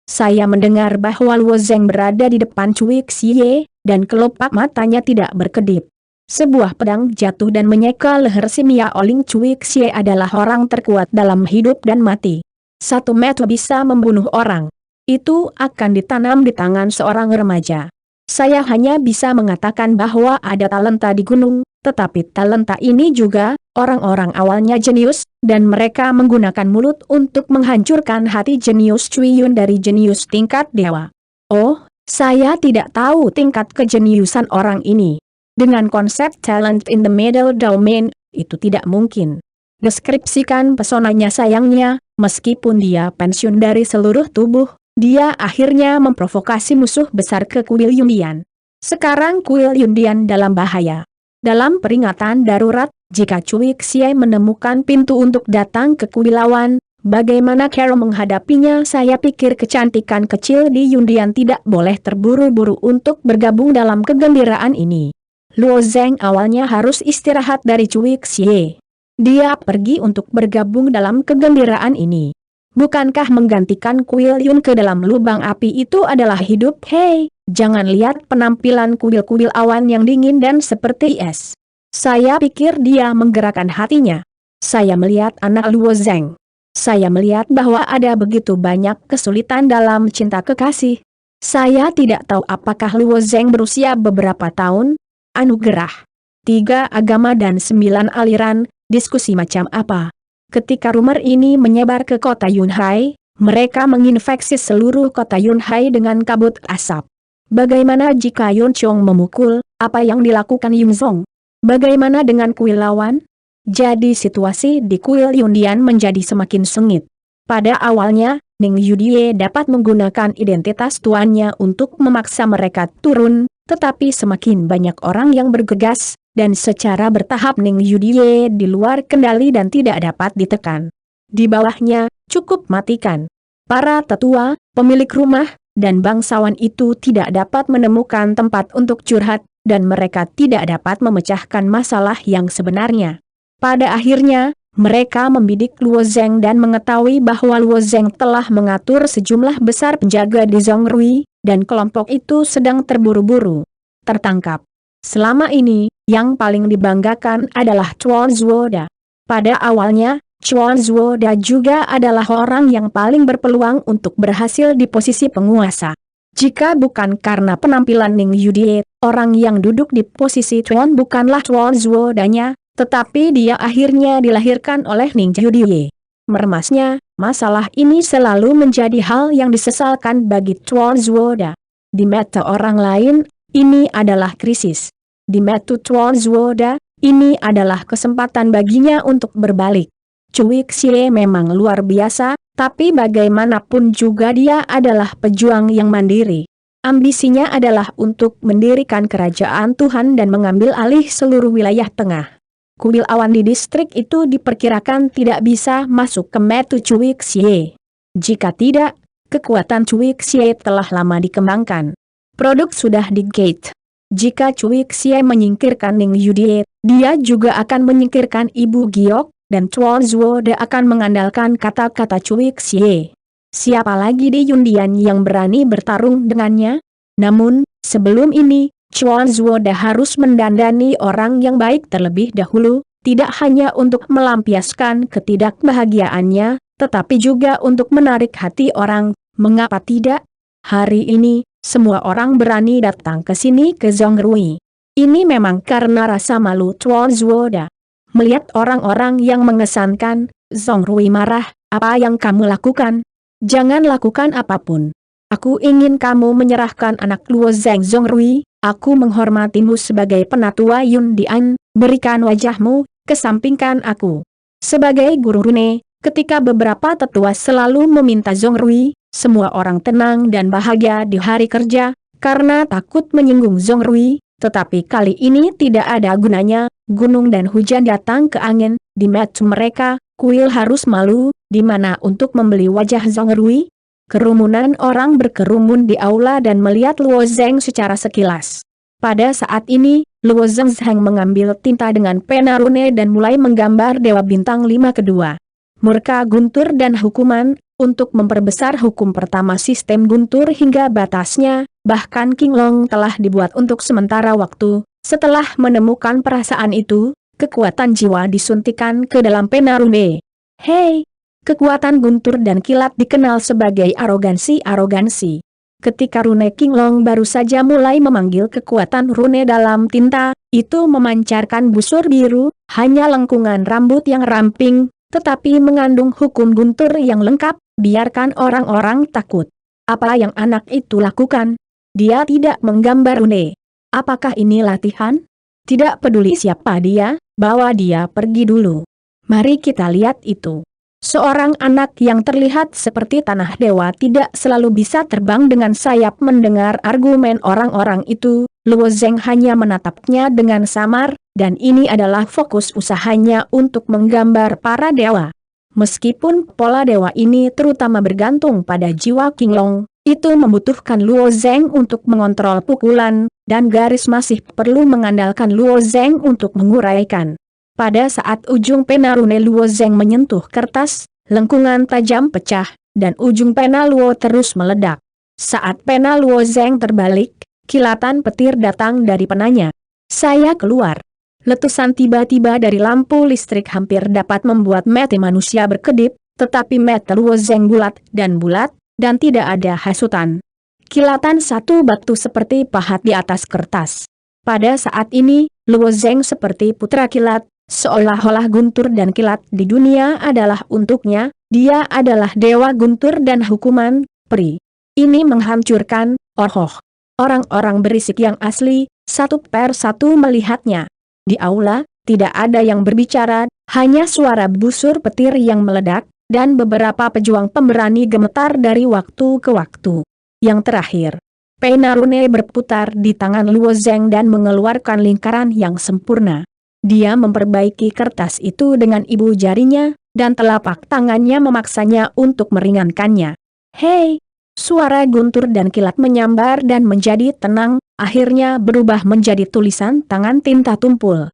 Saya mendengar bahwa Luo Zeng berada di depan Cui Xie, dan kelopak matanya tidak berkedip. Sebuah pedang jatuh dan menyeka leher si Mia Oling. Cui Xie adalah orang terkuat dalam hidup dan mati. 1 meter bisa membunuh orang. itu akan ditanam di tangan seorang remaja. Saya hanya bisa mengatakan bahwa ada talenta di gunung, tetapi talenta ini juga, orang-orang awalnya jenius, dan mereka menggunakan mulut untuk menghancurkan hati jenius Cui Yun dari jenius tingkat dewa. Oh, saya tidak tahu tingkat kejeniusan orang ini. Dengan konsep talent in the middle domain, itu tidak mungkin. Deskripsikan pesonanya sayangnya, meskipun dia pensiun dari seluruh tubuh, dia akhirnya memprovokasi musuh besar ke Kuil Yundian. Sekarang Kuil Yundian dalam bahaya. Dalam peringatan darurat, jika Cui Xie menemukan pintu untuk datang ke kuil lawan, bagaimana cara menghadapinya? Saya pikir kecantikan kecil di Yundian tidak boleh terburu-buru untuk bergabung dalam kegembiraan ini. Luo Zeng awalnya harus istirahat dari Cui Xie. Dia pergi untuk bergabung dalam kegembiraan ini. Bukankah menggantikan kuil Yun ke dalam lubang api itu adalah hidup? Hei, jangan lihat penampilan kuil-kuil awan yang dingin dan seperti es. Saya pikir dia menggerakkan hatinya. Saya melihat anak Luo Zeng. Saya melihat bahwa ada begitu banyak kesulitan dalam cinta kekasih. Saya tidak tahu apakah Luo Zeng berusia beberapa tahun. Anugerah 3 agama dan 9 aliran, diskusi macam apa? Ketika rumor ini menyebar ke kota Yunhai, mereka menginfeksi seluruh kota Yunhai dengan kabut asap. Bagaimana jika Yun Chong memukul, apa yang dilakukan Yun Zong? Bagaimana dengan kuil lawan? Jadi situasi di kuil Yundian menjadi semakin sengit. Pada awalnya, Ning Yudie dapat menggunakan identitas tuannya untuk memaksa mereka turun, tetapi semakin banyak orang yang bergegas, dan secara bertahap Ning Yudie di luar kendali dan tidak dapat ditekan. Di bawahnya, cukup matikan. Para tetua, pemilik rumah, dan bangsawan itu tidak dapat menemukan tempat untuk curhat, dan mereka tidak dapat memecahkan masalah yang sebenarnya. Pada akhirnya, mereka membidik Luo Zeng dan mengetahui bahwa Luo Zeng telah mengatur sejumlah besar penjaga di Zongrui, dan kelompok itu sedang terburu-buru tertangkap. Selama ini, yang paling dibanggakan adalah Chuan Zuoda. Pada awalnya, Chuan Zuoda juga adalah orang yang paling berpeluang untuk berhasil di posisi penguasa. Jika bukan karena penampilan Ning Yudie, orang yang duduk di posisi Chuan bukanlah Chuan Zuodanya, tetapi dia akhirnya dilahirkan oleh Ning Yudie. Meremasnya, masalah ini selalu menjadi hal yang disesalkan bagi Chuan Zuoda. Di mata orang lain, ini adalah krisis. Di mata Chuan Zuoda, ini adalah kesempatan baginya untuk berbalik. Cui Xie memang luar biasa, tapi bagaimanapun juga dia adalah pejuang yang mandiri. Ambisinya adalah untuk mendirikan kerajaan Tuhan dan mengambil alih seluruh wilayah tengah. Kuil awan di distrik itu diperkirakan tidak bisa masuk ke mata Cui Xie. Jika tidak, kekuatan Cui Xie telah lama dikembangkan. Produk sudah di gate. Jika Cui Xie menyingkirkan Ning Yudie, dia juga akan menyingkirkan Ibu Giok, dan Chuan Zuoda akan mengandalkan kata-kata Cui Xie. Siapa lagi di Yundian yang berani bertarung dengannya? Namun, sebelum ini, Chuan Zuoda harus mendandani orang yang baik terlebih dahulu, tidak hanya untuk melampiaskan ketidakbahagiaannya, tetapi juga untuk menarik hati orang. Mengapa tidak? Hari ini, semua orang berani datang ke sini ke Zongrui. Ini memang karena rasa malu Chuan Zuoda. Melihat orang-orang yang mengesankan, Zongrui marah. Apa yang kamu lakukan? Jangan lakukan apapun. Aku ingin kamu menyerahkan anak Luo Zeng Zongrui. Aku menghormatimu sebagai penatua Yundian. Berikan wajahmu, kesampingkan aku. Sebagai guru rune, ketika beberapa tetua selalu meminta Zongrui, semua orang tenang dan bahagia di hari kerja, karena takut menyinggung Zongrui. Tetapi kali ini tidak ada gunanya, gunung dan hujan datang ke angin, di mata mereka, kuil harus malu, di mana untuk membeli wajah Zongrui? Kerumunan orang berkerumun di aula dan melihat Luo Zeng secara sekilas. Pada saat ini, Luo Zeng mengambil tinta dengan pena rune dan mulai menggambar Dewa Bintang 5 kedua. Murka guntur dan hukuman, untuk memperbesar hukum pertama sistem guntur hingga batasnya, bahkan King Long telah dibuat untuk sementara waktu. Setelah menemukan perasaan itu, kekuatan jiwa disuntikan ke dalam pena rune. Hei! Kekuatan guntur dan kilat dikenal sebagai arogansi. Ketika rune Qinglong baru saja mulai memanggil kekuatan rune dalam tinta, itu memancarkan busur biru, hanya lengkungan rambut yang ramping, tetapi mengandung hukum guntur yang lengkap, biarkan orang-orang takut. Apa yang anak itu lakukan? Dia tidak menggambar rune. Apakah ini latihan? Tidak peduli siapa dia, bawa dia pergi dulu. Mari kita lihat itu. Seorang anak yang terlihat seperti tanah dewa tidak selalu bisa terbang dengan sayap. Mendengar argumen orang-orang itu, Luo Zeng hanya menatapnya dengan samar, dan ini adalah fokus usahanya untuk menggambar para dewa. Meskipun pola dewa ini terutama bergantung pada jiwa Qinglong, itu membutuhkan Luo Zeng untuk mengontrol pukulan, dan garis masih perlu mengandalkan Luo Zeng untuk menguraikan. Pada saat ujung pena rune Luo Zeng menyentuh kertas, lengkungan tajam pecah, dan ujung pena Luo terus meledak. Saat pena Luo Zeng terbalik, kilatan petir datang dari penanya. Saya keluar. Letusan tiba-tiba dari lampu listrik hampir dapat membuat mata manusia berkedip, tetapi mata Luo Zeng bulat, dan tidak ada hasutan. Kilatan satu batu seperti pahat di atas kertas. Pada saat ini, Luo Zeng seperti putra kilat, seolah-olah guntur dan kilat di dunia adalah untuknya, dia adalah dewa guntur dan hukuman, peri. Ini menghancurkan, Orang-orang berisik yang asli, satu per satu melihatnya. Di aula, tidak ada yang berbicara, hanya suara busur petir yang meledak, dan beberapa pejuang pemberani gemetar dari waktu ke waktu. Yang terakhir, pena rune berputar di tangan Luo Zeng dan mengeluarkan lingkaran yang sempurna. Dia memperbaiki kertas itu dengan ibu jarinya, dan telapak tangannya memaksanya untuk meringankannya. Hei! Suara guntur dan kilat menyambar dan menjadi tenang, akhirnya berubah menjadi tulisan tangan tinta tumpul.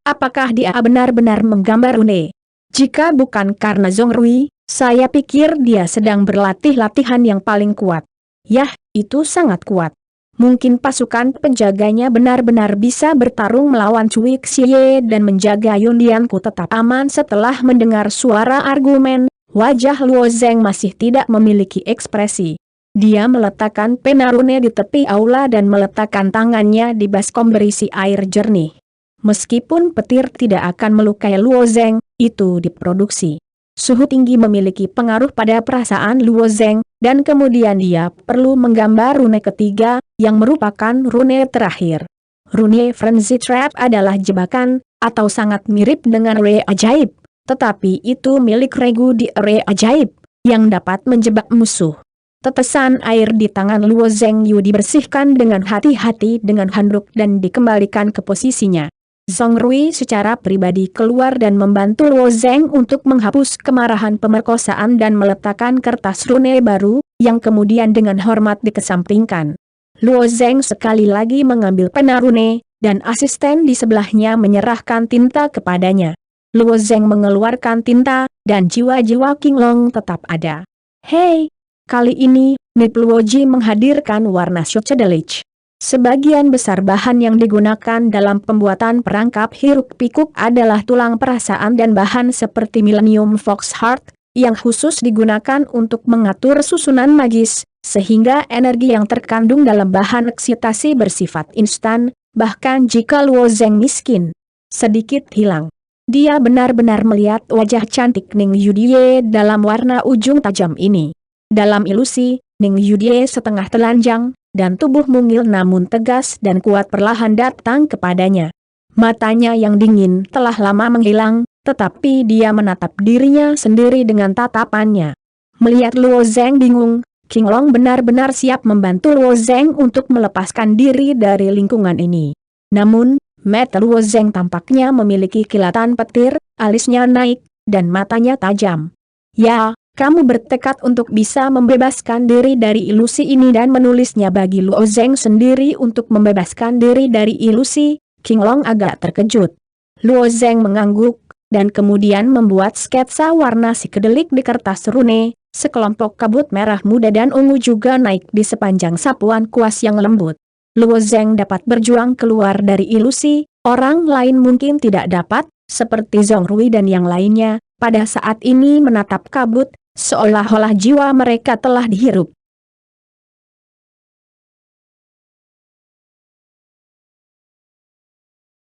Apakah dia benar-benar menggambar rune? Jika bukan karena Zongrui, saya pikir dia sedang berlatih latihan yang paling kuat. Yah, itu sangat kuat. Mungkin pasukan penjaganya benar-benar bisa bertarung melawan Cui Xie dan menjaga Yundianku tetap aman. Setelah mendengar suara argumen, wajah Luo Zeng masih tidak memiliki ekspresi. Dia meletakkan pena rune di tepi aula dan meletakkan tangannya di baskom berisi air jernih. Meskipun petir tidak akan melukai Luo Zeng, itu diproduksi. Suhu tinggi memiliki pengaruh pada perasaan Luo Zeng, dan kemudian dia perlu menggambar rune ketiga, yang merupakan rune terakhir. Rune Frenzy Trap adalah jebakan, atau sangat mirip dengan Re Ajaib, tetapi itu milik Regu di Re Ajaib, yang dapat menjebak musuh. Tetesan air di tangan Luo Zeng Yu dibersihkan dengan hati-hati dengan handuk dan dikembalikan ke posisinya. Zongrui secara pribadi keluar dan membantu Luo Zeng untuk menghapus kemarahan pemerkosaan dan meletakkan kertas rune baru, yang kemudian dengan hormat dikesampingkan. Luo Zeng sekali lagi mengambil pena rune, dan asisten di sebelahnya menyerahkan tinta kepadanya. Luo Zeng mengeluarkan tinta, dan jiwa-jiwa Qinglong tetap ada. Hei! Kali ini, Nip Luoji menghadirkan warna Shochedelich. Sebagian besar bahan yang digunakan dalam pembuatan perangkap hiruk-pikuk adalah tulang perasaan dan bahan seperti Millennium Fox Heart, yang khusus digunakan untuk mengatur susunan magis, sehingga energi yang terkandung dalam bahan eksitasi bersifat instan, bahkan jika Luo Zeng miskin, sedikit hilang. Dia benar-benar melihat wajah cantik Ning Yudie dalam warna ujung tajam ini. Dalam ilusi, Ning Yudie setengah telanjang, dan tubuh mungil namun tegas dan kuat perlahan datang kepadanya. Matanya yang dingin telah lama menghilang, tetapi dia menatap dirinya sendiri dengan tatapannya. Melihat Luo Zeng bingung, Qinglong benar-benar siap membantu Luo Zeng untuk melepaskan diri dari lingkungan ini. Namun, mata Luo Zeng tampaknya memiliki kilatan petir, alisnya naik, dan matanya tajam. Ya, kamu bertekad untuk bisa membebaskan diri dari ilusi ini dan menulisnya bagi Luo Zeng sendiri untuk membebaskan diri dari ilusi. Qinglong agak terkejut. Luo Zeng mengangguk, dan kemudian membuat sketsa warna psikedelik di kertas rune. Sekelompok kabut merah muda dan ungu juga naik di sepanjang sapuan kuas yang lembut. Luo Zeng dapat berjuang keluar dari ilusi, orang lain mungkin tidak dapat, seperti Zongrui dan yang lainnya, pada saat ini menatap kabut, seolah-olah jiwa mereka telah dihirup.